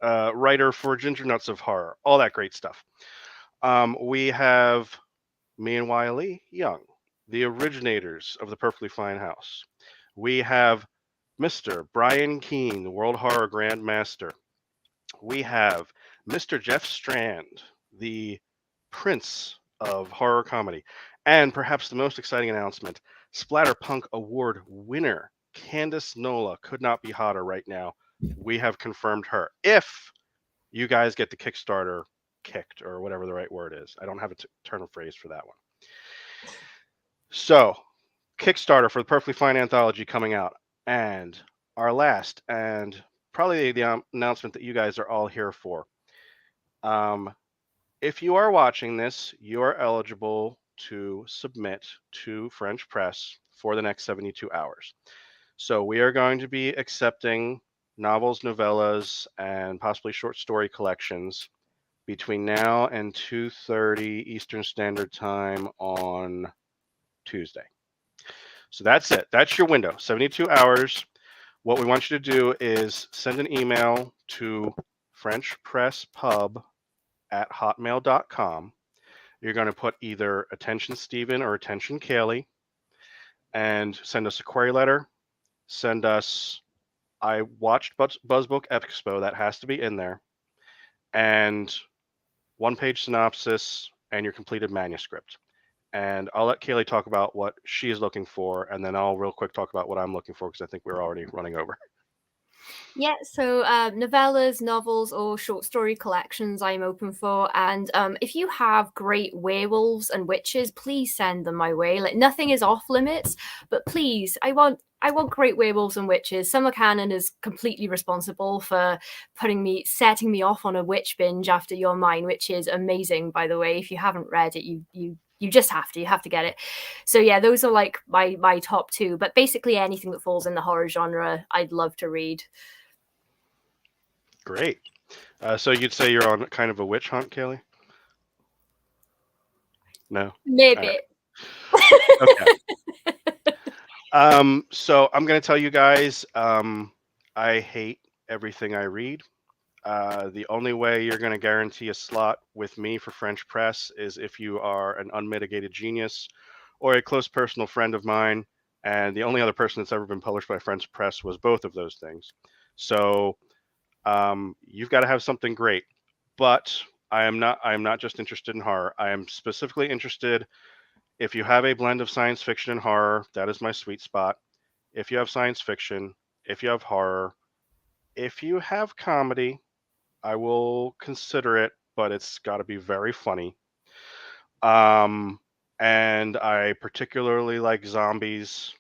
writer for Ginger Nuts of Horror, all that great stuff. We have me and Wiley Young, the originators of the Perfectly Fine House. We have Mr. Brian Keene, the World Horror Grandmaster. We have Mr. Jeff Strand, the Prince of Horror Comedy. And perhaps the most exciting announcement, Splatterpunk Award winner, Candace Nola, could not be hotter right now. We have confirmed her. If you guys get the Kickstarter kicked, or whatever the right word is. I don't have a turn of phrase for that one. So, Kickstarter for the Perfectly Fine Anthology coming out. And our last, and probably the announcement that you guys are all here for. If you are watching this, you are eligible to submit to French Press for the next 72 hours. So we are going to be accepting novels, novellas, and possibly short story collections between now and 2:30 Eastern Standard Time on Tuesday. So that's it. That's your window, 72 hours. What we want you to do is send an email to frenchpresspub@hotmail.com. You're going to put either attention Stephen or attention Kaylee and send us a query letter. Send us, I watched Buzz Book Expo, that has to be in there. And one-page synopsis and your completed manuscript. And I'll let Kaylee talk about what she is looking for, and then I'll real quick talk about what I'm looking for, because I think we're already running over. Yeah, so novellas, novels, or short story collections I'm open for. And if you have great werewolves and witches, please send them my way. Like, nothing is off limits, but please, I want I want great werewolves and witches. Summer Cannon is completely responsible for setting me off on a witch binge after You're Mine, which is amazing, by the way. If you haven't read it, you just have to get it. So yeah, those are like my top two. But basically anything that falls in the horror genre, I'd love to read. Great. So you'd say you're on kind of a witch hunt, Kaylee? No? Maybe. Okay. So I'm going to tell you guys, I hate everything I read. The only way you're going to guarantee a slot with me for French press is if you are an unmitigated genius or a close personal friend of mine. And the only other person that's ever been published by French press was both of those things. So you've got to have something great. But I am not just interested in horror. I am specifically interested, if you have a blend of science fiction and horror, that is my sweet spot. If you have science fiction, if you have horror, if you have comedy, I will consider it, but it's got to be very funny. And I particularly like zombies,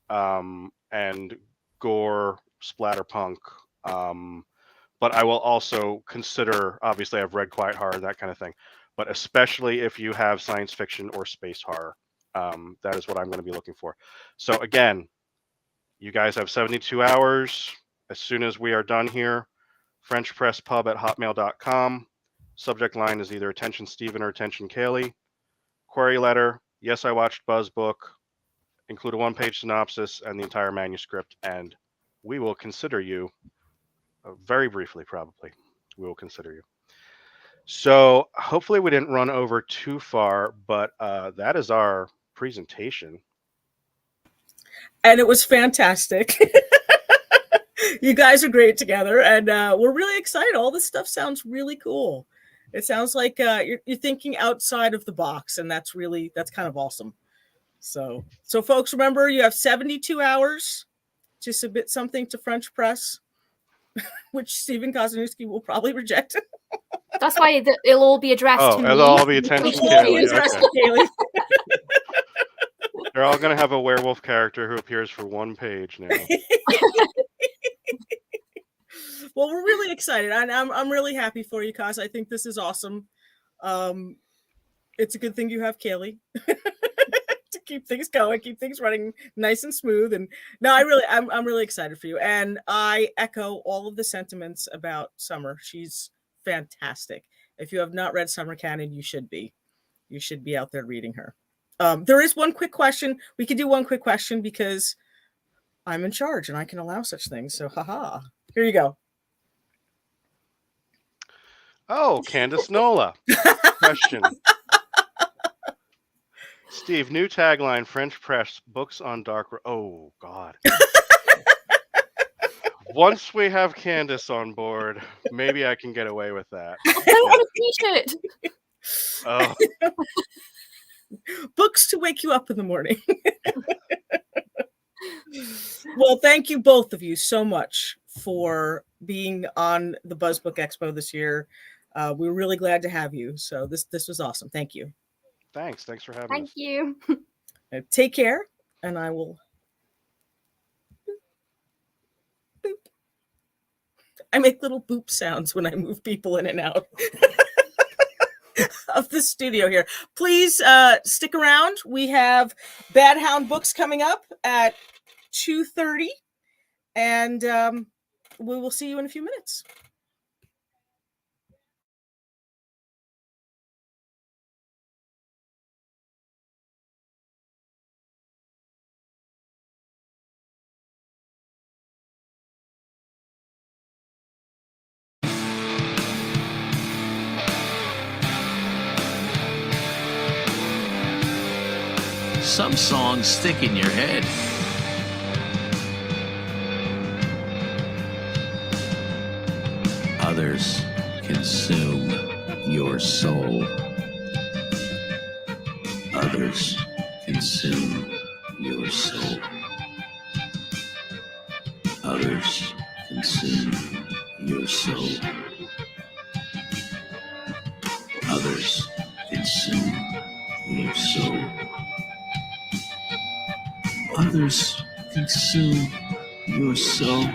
and gore, splatterpunk. But I will also consider, obviously I've read Quiet Horror, that kind of thing, but especially if you have science fiction or space horror, that is what I'm going to be looking for. So again, you guys have 72 hours. As soon as we are done here, FrenchPressPub@hotmail.com. Subject line is either attention Stephen or attention Kaylee. Query letter, yes, I watched Buzz Book. Include a one-page synopsis and the entire manuscript, and we will consider you. Very briefly, probably, we will consider you. So hopefully we didn't run over too far, but that is our presentation. And it was fantastic. You guys are great together, and we're really excited. All this stuff sounds really cool. It sounds like you're thinking outside of the box, and that's kind of awesome. So folks, remember, you have 72 hours to submit something to French press, which Stephen Kozinski will probably reject. That's why it'll all be addressed to me. It'll all be attention Kaylee. Okay. They're all going to have a werewolf character who appears for one page now. Well, we're really excited. I'm really happy for you, Kaz. I think this is awesome. It's a good thing you have Kaylee to keep things going, keep things running nice and smooth. And no, I'm really excited for you. And I echo all of the sentiments about Summer. She's fantastic. If you have not read Summer Cannon, you should be. You should be out there reading her. There is one quick question. We could do one quick question because I'm in charge and I can allow such things. So, haha. Here you go. Oh, Candace Nola. Question. Steve, new tagline, French press, books on dark. Oh, God. Once we have Candace on board, maybe I can get away with that. I want a t-shirt. Oh. Books to wake you up in the morning. Well, thank you both of you so much for being on the Buzz Book Expo this year. We're really glad to have you. So this was awesome. Thank you. Thanks for having us. Thank you. Take care, and I will. Boop. I make little boop sounds when I move people in and out of the studio here. Please stick around. We have Bad Hound Books coming up at 2:30, and we will see you in a few minutes. Some songs stick in your head. Others consume your soul. Others consume your soul. Others consume your soul. Others consume your soul. Others consume your soul.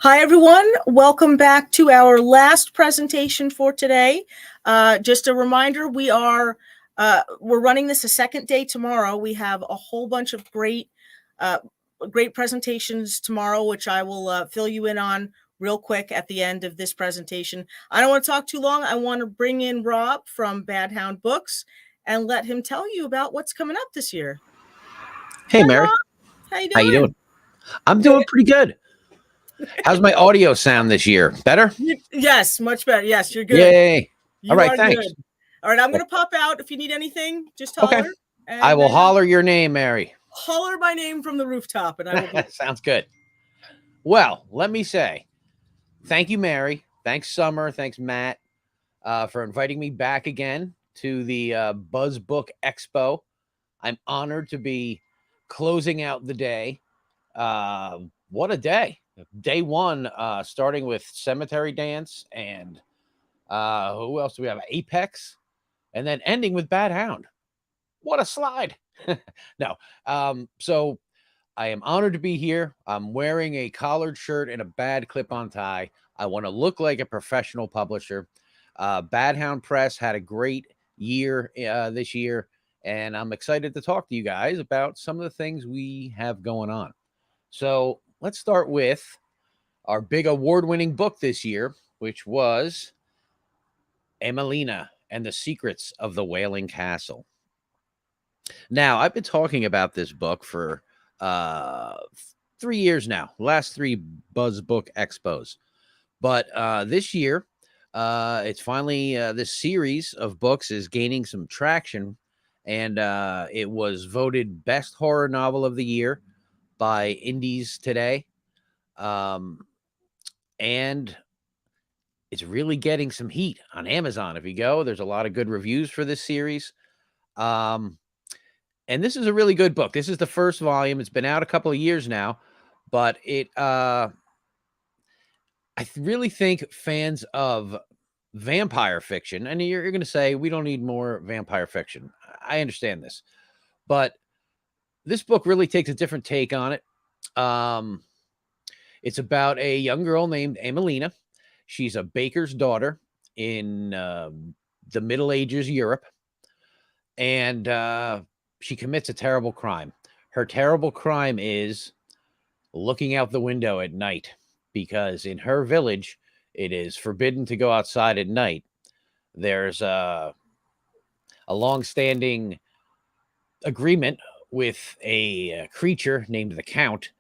Hi, everyone. Welcome back to our last presentation for today. Just a reminder, we're running this a second day tomorrow. We have a whole bunch of great great presentations tomorrow, which I will fill you in on real quick at the end of this presentation. I don't want to talk too long. I want to bring in Rob from Bad Hound Books and let him tell you about what's coming up this year. Hey, Hi, Mary. Rob. How you doing? How you doing? I'm doing pretty good. How's my audio sound this year? Better? Yes, much better. Yes, you're good. Yay. You All right, are thanks. good. All right, I'm going to pop out. If you need anything, just holler. Okay. And I will holler your name, Mary. Holler my name from the rooftop, and I will be. Sounds good. Well, let me say thank you, Mary. Thanks, Summer. Thanks, Matt, for inviting me back again to the Buzz Book Expo. I'm honored to be closing out the day. What a day. Day one, starting with Cemetery Dance and who else do we have? Apex, and then ending with Bad Hound. What a slide. No. So I am honored to be here. I'm wearing a collared shirt and a bad clip-on tie. I want to look like a professional publisher. Bad Hound Press had a great year this year, and I'm excited to talk to you guys about some of the things we have going on. So let's start with our big award-winning book this year, which was Emelina and the Secrets of the Wailing Castle. Now, I've been talking about this book for 3 years now, last 3 Buzz Book Expos. But this year, it's finally, this series of books is gaining some traction, and it was voted Best Horror Novel of the Year by Indies Today. And it's really getting some heat on Amazon. If you go, there's a lot of good reviews for this series. And this is a really good book. This is the first volume. It's been out a couple of years now, but it, I really think fans of vampire fiction, and you're going to say, we don't need more vampire fiction. I understand this, but this book really takes a different take on it. It's about a young girl named Emelina. She's a baker's daughter in the Middle Ages Europe, and she commits a terrible crime. Her terrible crime is looking out the window at night, because in her village, it is forbidden to go outside at night. There's a long-standing agreement with a creature named the Count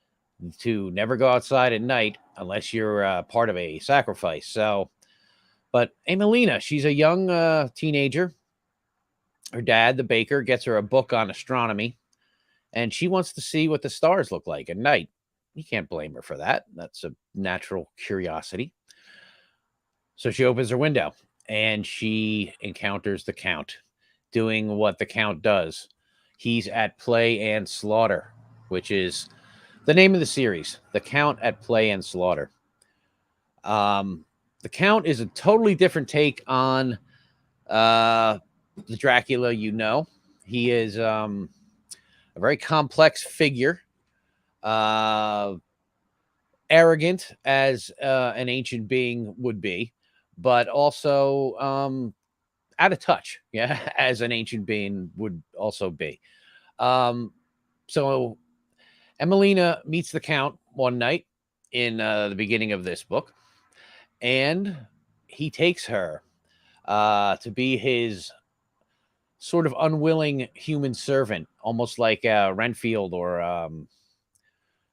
to never go outside at night unless you're part of a sacrifice. So, but Emelina, she's a young teenager. Her dad, the baker, gets her a book on astronomy, and she wants to see what the stars look like at night. You can't blame her for that. That's a natural curiosity. So she opens her window, and she encounters the Count doing what the Count does. He's at play and slaughter, which is the name of the series, The Count at Play and Slaughter. The Count is a totally different take on the Dracula you know. He is a very complex figure, arrogant as an ancient being would be, but also out of touch, yeah, as an ancient being would also be. So Emelina meets the Count one night in the beginning of this book, and he takes her to be his sort of unwilling human servant, almost like Renfield or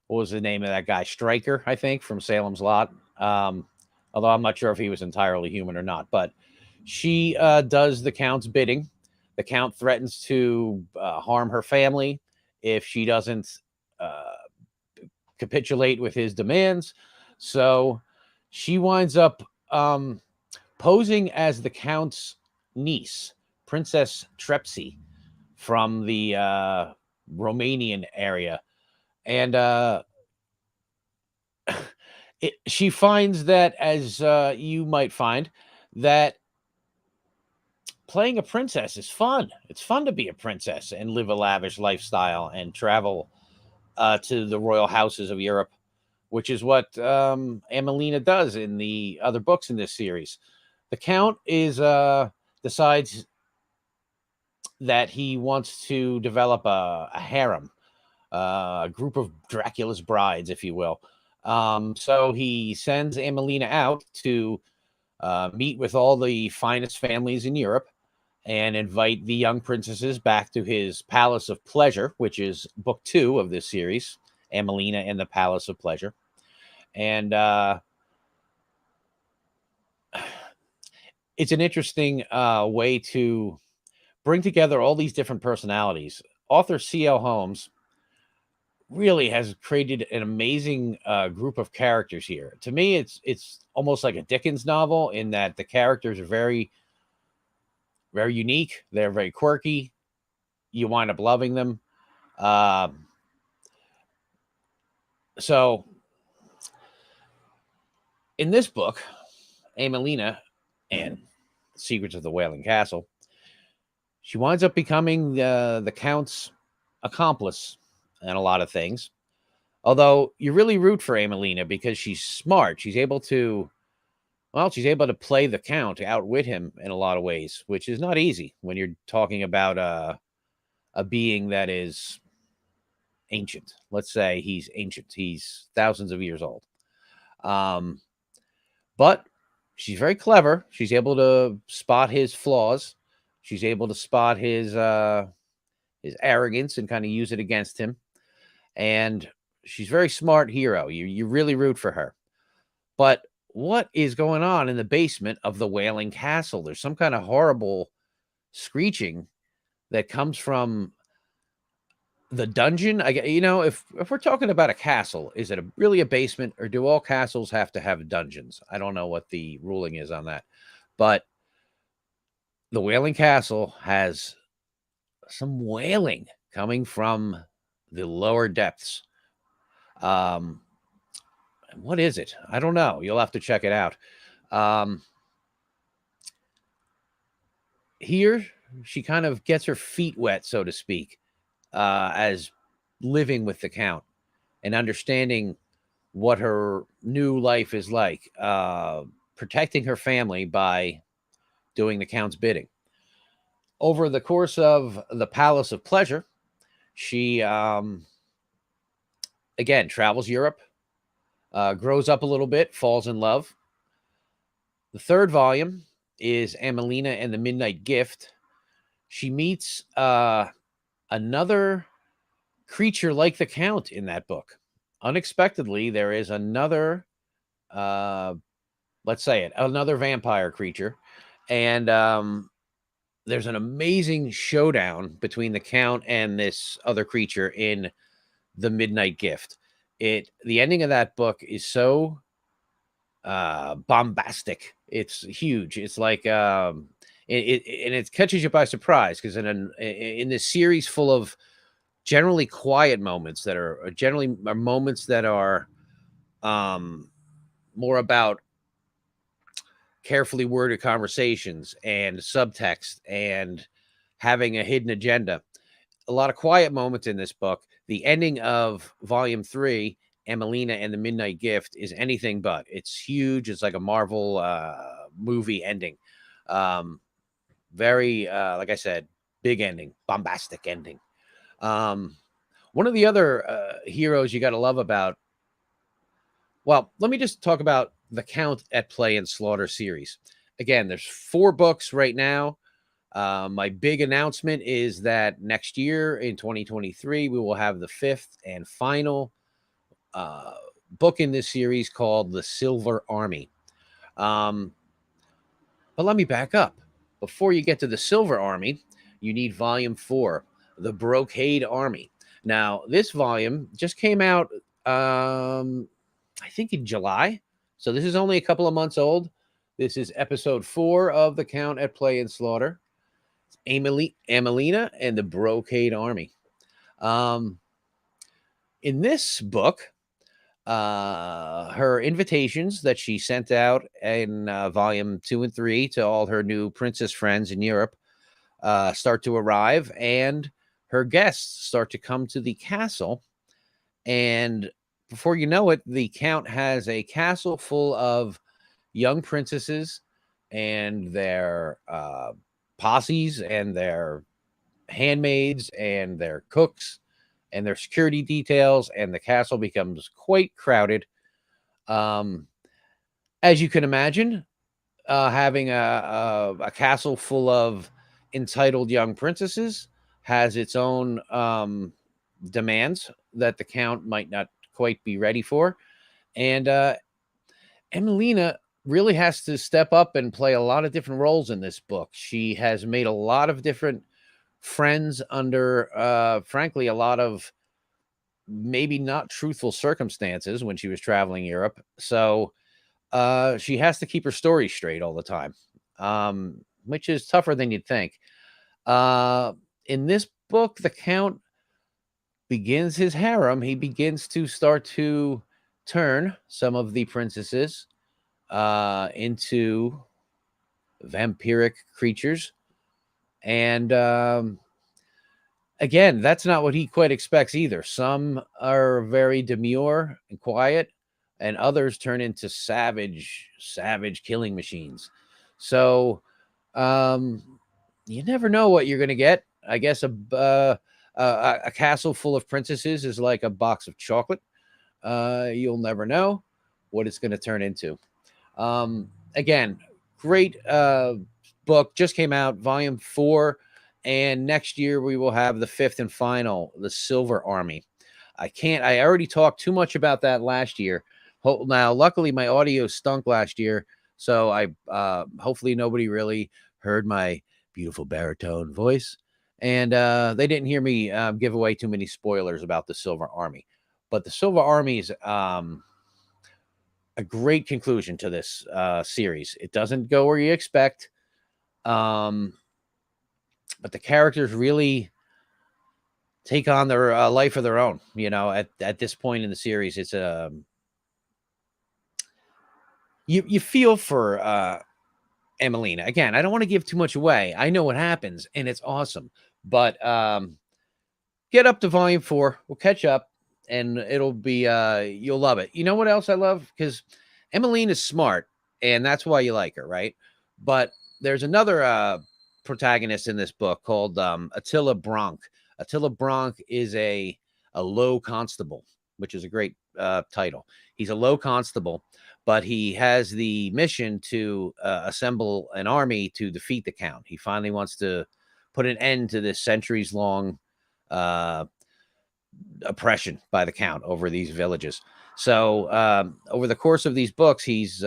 what was the name of that guy? Stryker, I think, from Salem's Lot. Although I'm not sure if he was entirely human or not, but she does the Count's bidding. The Count threatens to harm her family if she doesn't capitulate with his demands. So she winds up posing as the Count's niece, Princess Trepsy, from the Romanian area. And she finds that, as you might find, that playing a princess is fun. It's fun to be a princess and live a lavish lifestyle and travel to the royal houses of Europe, which is what Emelina does in the other books in this series. The Count is decides that he wants to develop a harem, a group of Dracula's brides, if you will. So he sends Amelina out to meet with all the finest families in Europe and invite the young princesses back to his Palace of Pleasure, which is book 2 of this series, Amelina and the Palace of Pleasure. And it's an interesting way to bring together all these different personalities. Author C.L. Holmes really has created an amazing group of characters here. To me, it's almost like a Dickens novel in that the characters are very, very unique. They're very quirky. You wind up loving them. So in this book, Amelina and Secrets of the Wailing Castle, she winds up becoming the Count's accomplice in a lot of things. Although you really root for Amelina because she's smart. She's able to play the Count, outwit him in a lot of ways, which is not easy when you're talking about a being that is ancient. Let's say he's ancient. He's thousands of years old. But she's very clever. She's able to spot his flaws. She's able to spot his arrogance and kind of use it against him. And she's a very smart hero. You really root for her. But what is going on in the basement of the Wailing Castle? There's some kind of horrible screeching that comes from the dungeon. If we're talking about a castle, is it really a basement, or do all castles have to have dungeons? I don't know what the ruling is on that. But the Wailing Castle has some wailing coming from the lower depths. What is it? I don't know. You'll have to check it out. Here, she kind of gets her feet wet, so to speak, as living with the Count and understanding what her new life is like, protecting her family by doing the Count's bidding. Over the course of the Palace of Pleasure, she, again, travels Europe, grows up a little bit, falls in love. The third volume is Amelina and the Midnight Gift. She meets another creature like the Count in that book. Unexpectedly, there is another, another vampire creature. And there's an amazing showdown between the Count and this other creature in the Midnight Gift. The ending of that book is so bombastic. It's huge. It's like it catches you by surprise, because in this series full of generally quiet moments that are moments that are more about carefully worded conversations and subtext and having a hidden agenda. A lot of quiet moments in this book. The ending of volume 3, Amelina and the Midnight Gift, is anything but. It's huge. It's like a Marvel movie ending. Very, like I said, big ending, bombastic ending. One of the other heroes you got to love about, well, let me just talk about the Count at Play and Slaughter series. Again, there's 4 books right now. My big announcement is that next year in 2023, we will have the 5th and final book in this series called The Silver Army. But let me back up. Before you get to the Silver Army, you need volume 4, The Brocade Army. Now, this volume just came out, I think in July. So this is only a couple of months old. This is episode 4 of The Count at Play and Slaughter. Amelina and the Brocade Army. In this book, her invitations that she sent out in volume 2 and 3 to all her new princess friends in Europe start to arrive, and her guests start to come to the castle. And before you know it, the Count has a castle full of young princesses and their posses and their handmaids and their cooks and their security details, and the castle becomes quite crowded. As you can imagine, having a castle full of entitled young princesses has its own demands that the count might not quite be ready for. And Emelina really has to step up and play a lot of different roles in this book. She has made a lot of different friends under, frankly, a lot of maybe not truthful circumstances when she was traveling Europe. So she has to keep her story straight all the time, which is tougher than you'd think. In this book, the Count begins his harem. He begins to start to turn some of the princesses into vampiric creatures. And again, that's not what he quite expects either. Some are very demure and quiet, and others turn into savage killing machines. So you never know what you're going to get. I guess a castle full of princesses is like a box of chocolate. You'll never know what it's going to turn into. Again, great book. Just came out, volume 4. And next year we will have the 5th and final, The Silver Army. I already talked too much about that last year. Now, luckily my audio stunk last year. So I hopefully nobody really heard my beautiful baritone voice. And they didn't hear me give away too many spoilers about the Silver Army. But the Silver Army is a great conclusion to this series. It doesn't go where you expect. But the characters really take on their life of their own. You know, at this point in the series, it's you feel for Emelina. Again, I don't want to give too much away. I know what happens, and it's awesome. But get up to volume 4. We'll catch up, and it'll be you'll love it. You know what else I love? Because Emelina is smart, and that's why you like her, right? But there's another protagonist in this book called Attila Bronk. Attila Bronk is a low constable, which is a great title. He's a low constable, but he has the mission to assemble an army to defeat the Count. He finally wants to put an end to this centuries-long oppression by the Count over these villages. So over the course of these books, he's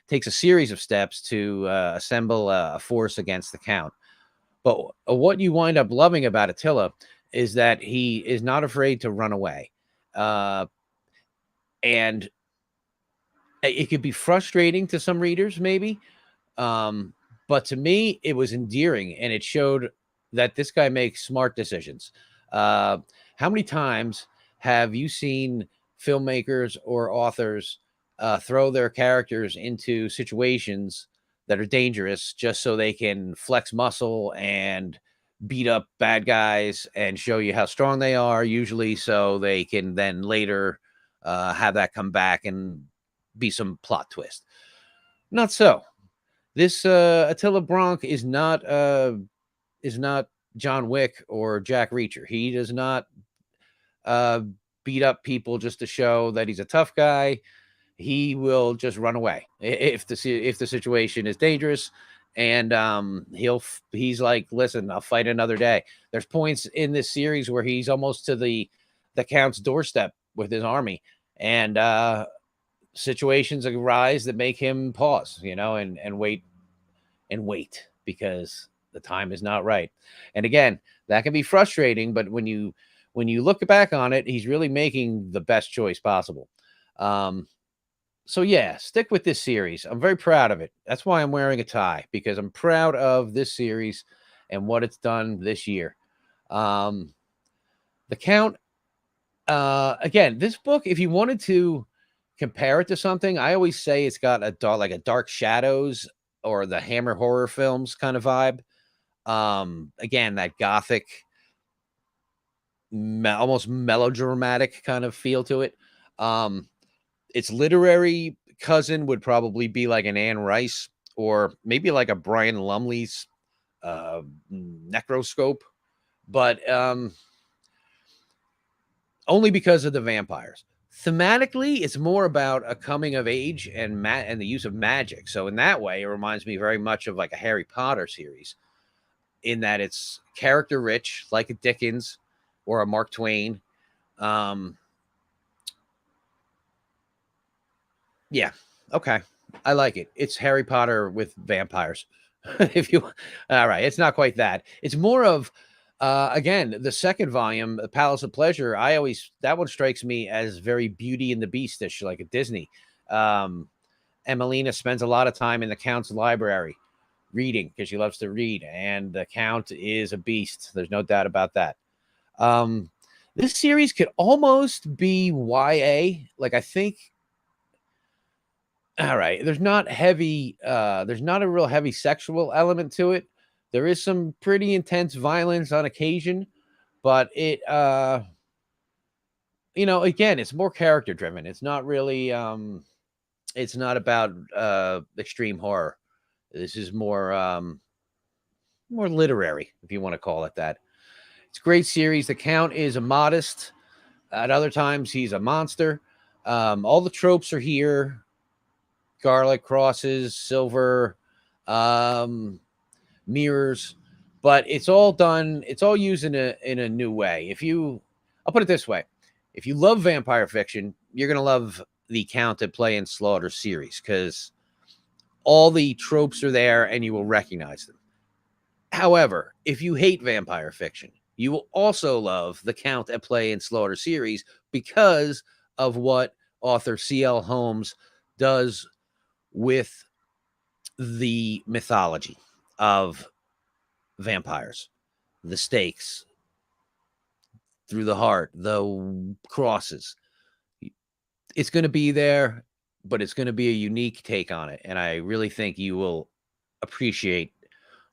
takes a series of steps to assemble a force against the Count. But what you wind up loving about Attila is that he is not afraid to run away. And it could be frustrating to some readers, maybe. But to me, it was endearing, and it showed that this guy makes smart decisions. How many times have you seen filmmakers or authors throw their characters into situations that are dangerous just so they can flex muscle and beat up bad guys and show you how strong they are, usually so they can then later have that come back and be some plot twist? Not so. This Attila Bronk is not John Wick or Jack Reacher. He does not beat up people just to show that he's a tough guy. He will just run away if the situation is dangerous, and he's like, listen, I'll fight another day. There's points in this series where he's almost to the Count's doorstep with his army, and situations arise that make him pause, and wait because the time is not right. And again, that can be frustrating, but when you look back on it, he's really making the best choice possible. So yeah, stick with this series. I'm very proud of it. That's why I'm wearing a tie, because I'm proud of this series and what it's done this year. The Count, again, this book, if you wanted to compare it to something, I always say it's got a Dark Shadows or the Hammer horror films kind of vibe. Again, that gothic, almost melodramatic kind of feel to it. Its literary cousin would probably be like an Anne Rice, or maybe like a Brian Lumley's Necroscope. But only because of the vampires. Thematically, it's more about a coming of age and the use of magic. So in that way, it reminds me very much of like a Harry Potter series, in that it's character rich, like a Dickens or a Mark Twain. Yeah, okay, I like it. It's Harry Potter with vampires. If you, all right, it's not quite that. It's more of, again, the second volume, The Palace of Pleasure. That one strikes me as very Beauty and the Beastish, like a Disney. Emelina spends a lot of time in the Count's library reading because she loves to read, and the Count is a beast. There's no doubt about that. This series could almost be YA. Like, I think, all right, there's not a real heavy sexual element to it. There is some pretty intense violence on occasion, but it, again, it's more character driven. It's not really, it's not about extreme horror. This is more literary, if you want to call it that. It's a great series. The Count is a modest. At other times, he's a monster. All the tropes are here. Garlic, crosses, silver, mirrors, but it's all used in a new way. I'll put it this way. If you love vampire fiction, you're going to love the Count at Play and Slaughter series, because all the tropes are there and you will recognize them. However, if you hate vampire fiction, you will also love the Count at Play and Slaughter series because of what author C.L. Holmes does with the mythology of vampires, the stakes through the heart, the crosses. It's going to be there, but it's going to be a unique take on it. And I really think you will appreciate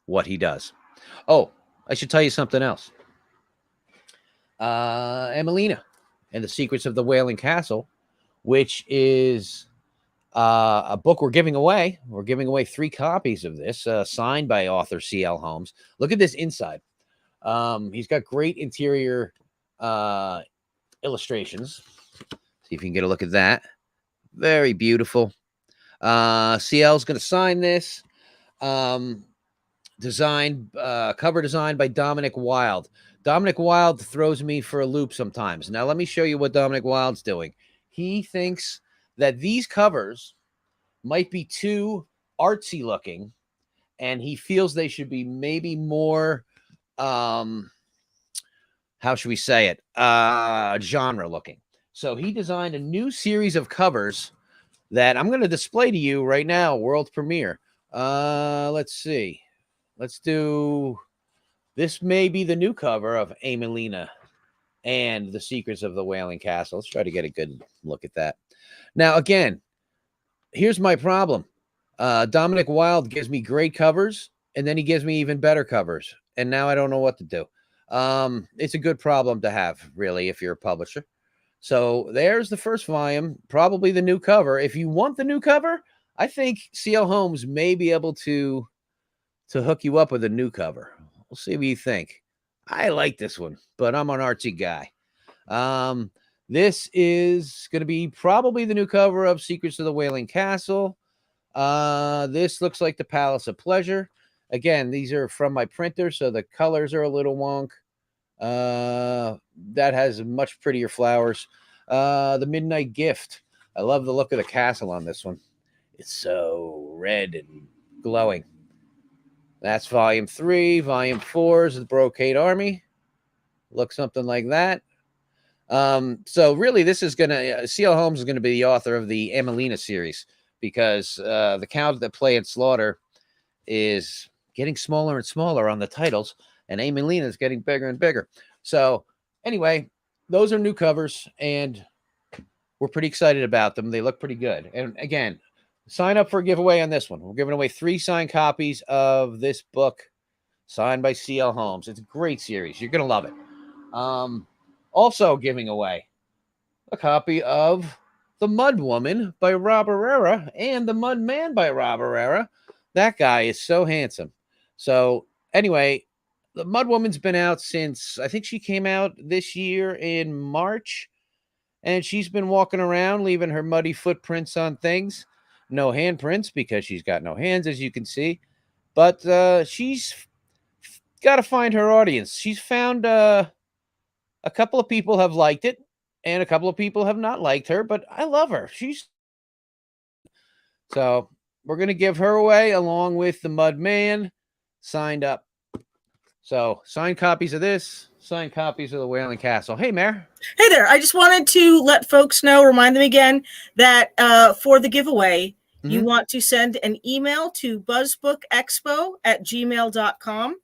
what he does. Oh, I should tell you something else. Emelina and the Secrets of the Wailing Castle, which is a book we're giving away. We're giving away 3 copies of this, signed by author C.L. Holmes. Look at this inside. He's got great interior illustrations. See if you can get a look at that. Very beautiful. CL's going to sign this. Cover design by Dominic Wilde. Dominic Wilde throws me for a loop sometimes. Now, let me show you what Dominic Wilde's doing. He thinks that these covers might be too artsy looking, and he feels they should be maybe more, how should we say it, genre looking. So he designed a new series of covers that I'm going to display to you right now, world premiere. Let's see. Let's do, this may be the new cover of Emelina and the Secrets of the Wailing Castle. Let's try to get a good look at that. Now, again, here's my problem. Dominic Wilde gives me great covers, and then he gives me even better covers. And now I don't know what to do. It's a good problem to have, really, if you're a publisher. So there's the first volume, probably the new cover. If you want the new cover, I think C.L. Holmes may be able to hook you up with a new cover. We'll see what you think. I like this one, but I'm an artsy guy. This is going to be probably the new cover of Secrets of the Wailing Castle. This looks like the Palace of Pleasure. Again, these are from my printer, so the colors are a little wonk. That has much prettier flowers. The Midnight Gift. I love the look of the castle on this one. It's so red and glowing. That's volume 3. Volume 4 is the Brocade Army. Looks something like that. So really, this is going to, C.L. Holmes is going to be the author of the Emelina series, because the Count that Play and Slaughter is getting smaller and smaller on the titles, and Emelina is getting bigger and bigger. So anyway, those are new covers, and we're pretty excited about them. They look pretty good. And again, sign up for a giveaway on this one. We're giving away 3 signed copies of this book signed by C.L. Holmes. It's a great series. You're going to love it. Also giving away a copy of The Mud Woman by Rob Herrera and The Mud Man by Rob Herrera. That guy is so handsome. So anyway, the Mud Woman's been out since, I think she came out this year in March, and she's been walking around leaving her muddy footprints on things. No handprints because she's got no hands, as you can see. But she's got to find her audience. She's found a couple of people have liked it, and a couple of people have not liked her, but I love her. So we're going to give her away along with the Mud Man signed up. So signed copies of this, signed copies of the Wailing Castle. Hey, Mare. Hey there. I just wanted to let folks know, remind them again that for the giveaway, you want to send an email to buzzbookexpo@gmail.com.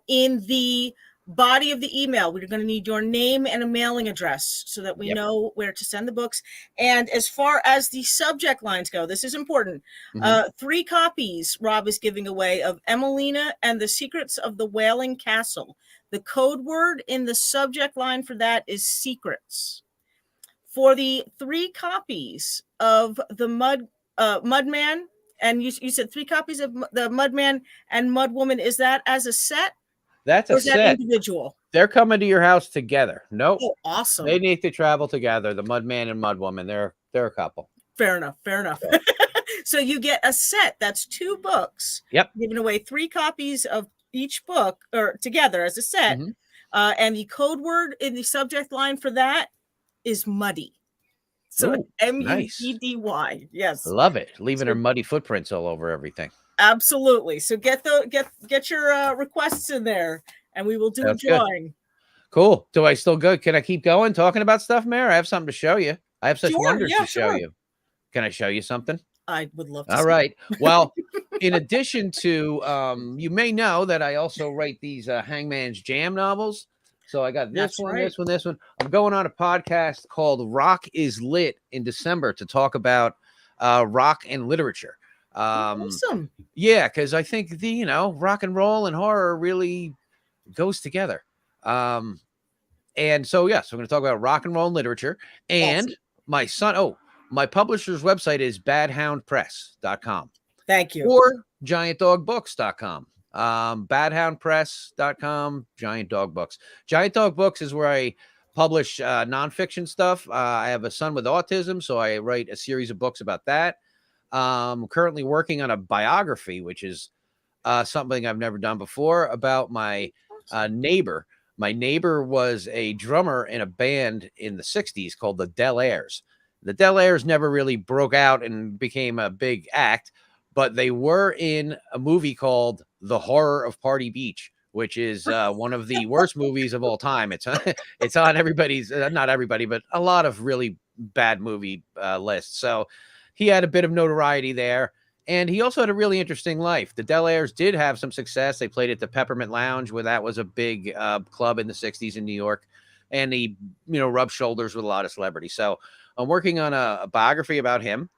In the body of the email, we're going to need your name and a mailing address so that we know where to send the books. And as far as the subject lines go, this is important. 3 copies Rob is giving away of Emelina and the Secrets of the Wailing Castle. The code word in the subject line for that is secrets. For the 3 copies of the Mudman, and you said 3 copies of the Mudman and Mudwoman, is that as a set? That's a set. That individual? They're coming to your house together. Nope. Oh, awesome. They need to travel together. The Mudman and Mudwoman. They're a couple. Fair enough. So you get a set. That's 2 books. Yep. Giving away 3 copies of each book, or together as a set. And the code word in the subject line for that is muddy. So M-U-D-D-Y. Yes. Love it. Leaving her muddy footprints all over everything. Absolutely. So get your requests in there, and we will do a drawing. Good. Cool. Do I still go? Can I keep going talking about stuff, Mare? I have something to show you. I have such wonders to show you. Can I show you something? I would love to. All right. Well, in addition to, you may know that I also write these Hangman's Jam novels. So I got this this one. I'm going on a podcast called Rock is Lit in December to talk about rock and literature. Awesome. Yeah, because I think the rock and roll and horror really goes together. And so we're going to talk about rock and roll and literature. And my publisher's website is badhoundpress.com. Thank you. Or giantdogbooks.com. Badhoundpress.com, Giant Dog Books. Giant Dog Books is where I publish nonfiction stuff. I have a son with autism, so I write a series of books about that. I'm currently working on a biography, which is something I've never done before, about my neighbor. My neighbor was a drummer in a band in the 60s called the Del Airs. The Del Airs never really broke out and became a big act, but they were in a movie called The Horror of Party Beach, which is one of the worst movies of all time. It's on everybody's, not everybody, but a lot of really bad movie lists. So he had a bit of notoriety there. And he also had a really interesting life. The Del Airs did have some success. They played at the Peppermint Lounge, where that was a big club in the 60s in New York. And he, rubbed shoulders with a lot of celebrities. So I'm working on a biography about him.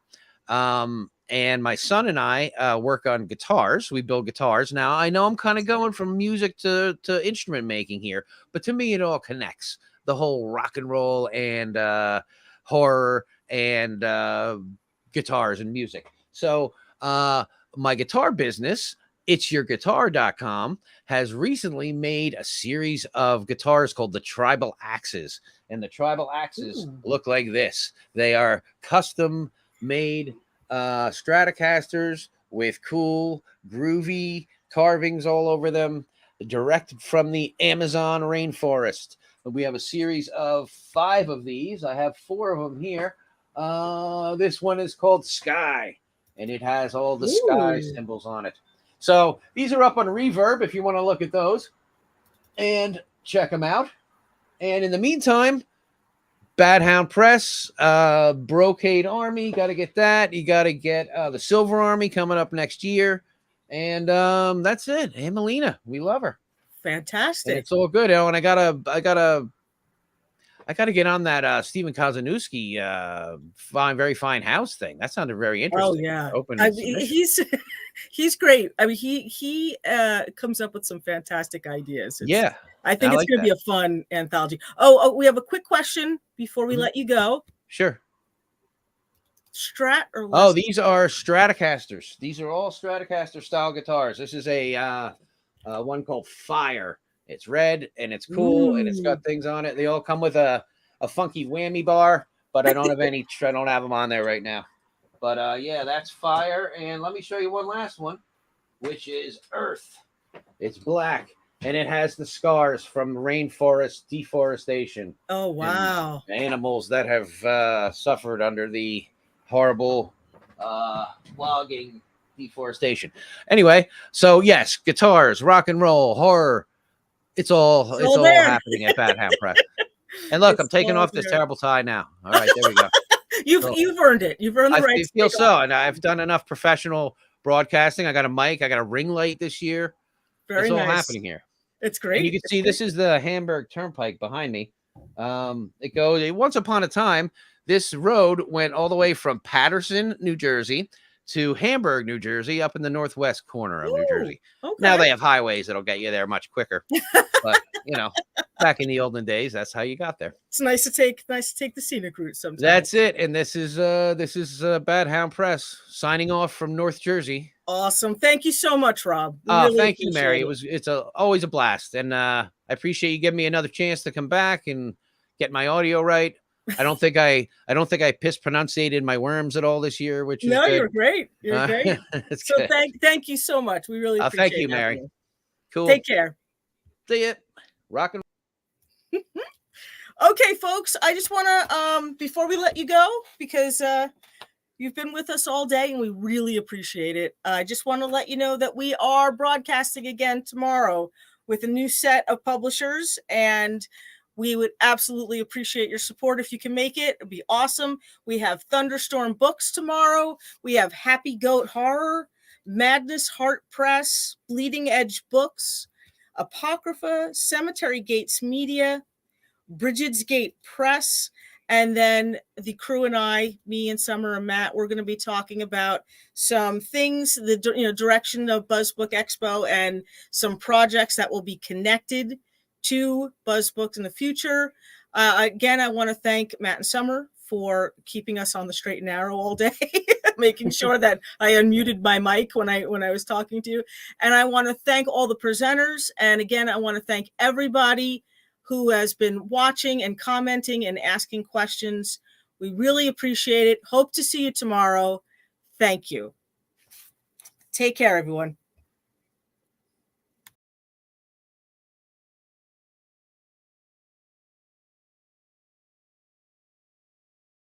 And my son and I work on guitars. We build guitars. Now, I know I'm kind of going from music to instrument making here, but to me, it all connects. The whole rock and roll and horror and guitars and music. So my guitar business, itsyourguitar.com, has recently made a series of guitars called the Tribal Axes. And the Tribal Axes look like this. They are custom made Stratocasters with cool, groovy carvings all over them, direct from the Amazon rainforest. We have a series of 5 of these. I have 4 of them here. This one is called Sky, and it has all the sky symbols on it. So these are up on Reverb if you want to look at those and check them out. And in the meantime, Bad Hound Press, Brocade Army, got to get that. You got to get the Silver Army coming up next year. And that's it. Emelina, we love her. Fantastic. And it's all good. And I gotta get on that Stephen Kozanowski very fine house thing. That sounded very interesting. Oh yeah, he's great. I mean, he comes up with some fantastic ideas. I think it's going to be a fun anthology. Oh, we have a quick question before we let you go. Sure. Strat or less? These are Stratocasters. These are all Stratocaster style guitars. This is a one called Fire. It's red and it's cool and it's got things on it. They all come with a funky whammy bar, but I don't have any. I don't have them on there right now. But yeah, that's Fire. And let me show you one last one, which is Earth. It's black and it has the scars from rainforest deforestation. Oh, wow. Animals that have suffered under the horrible logging deforestation. Anyway, so yes, guitars, rock and roll, horror. It's all happening at Bad Hound Press. And look, I'm taking off this terrible tie now. All right, there we go. You've earned it. You've earned the right. I feel so, and I've done enough professional broadcasting. I got a mic. I got a ring light this year. Very it's all nice. happening here. It's great. And you can see this is the Hamburg Turnpike behind me. It goes. Once upon a time, this road went all the way from Paterson, New Jersey, to Hamburg, New Jersey, up in the northwest corner of New Jersey. Okay. Now they have highways that'll get you there much quicker. But back in the olden days, that's how you got there. It's nice to take the scenic route sometimes. That's it. And this is Bad Hound Press signing off from North Jersey. Awesome. Thank you so much, Rob. Thank you, Mary. It's always a blast, and I appreciate you giving me another chance to come back and get my audio right. I don't think I mispronunciated my worms at all this year, which is good. You're great. You're great. So good. thank you so much. We really appreciate it. Thank you, Mary. You. Cool. Take care. See ya. Rock and Okay, folks. I just want to before we let you go, because you've been with us all day and we really appreciate it. I just want to let you know that we are broadcasting again tomorrow with a new set of publishers, and we would absolutely appreciate your support if you can make it. It'd be awesome. We have Thunderstorm Books tomorrow. We have Happy Goat Horror, Madness Heart Press, Bleeding Edge Books, Apocrypha, Cemetery Gates Media, Bridget's Gate Press, and then the crew and I, me and Summer and Matt, we're going to be talking about some things, the direction of Buzz Book Expo, and some projects that will be connected to Buzz Books in the future. Again, I want to thank Matt and Summer for keeping us on the straight and narrow all day, making sure that I unmuted my mic when I was talking to you. And I want to thank all the presenters. And again, I want to thank everybody who has been watching and commenting and asking questions. We really appreciate it. Hope to see you tomorrow. Thank you. Take care, everyone.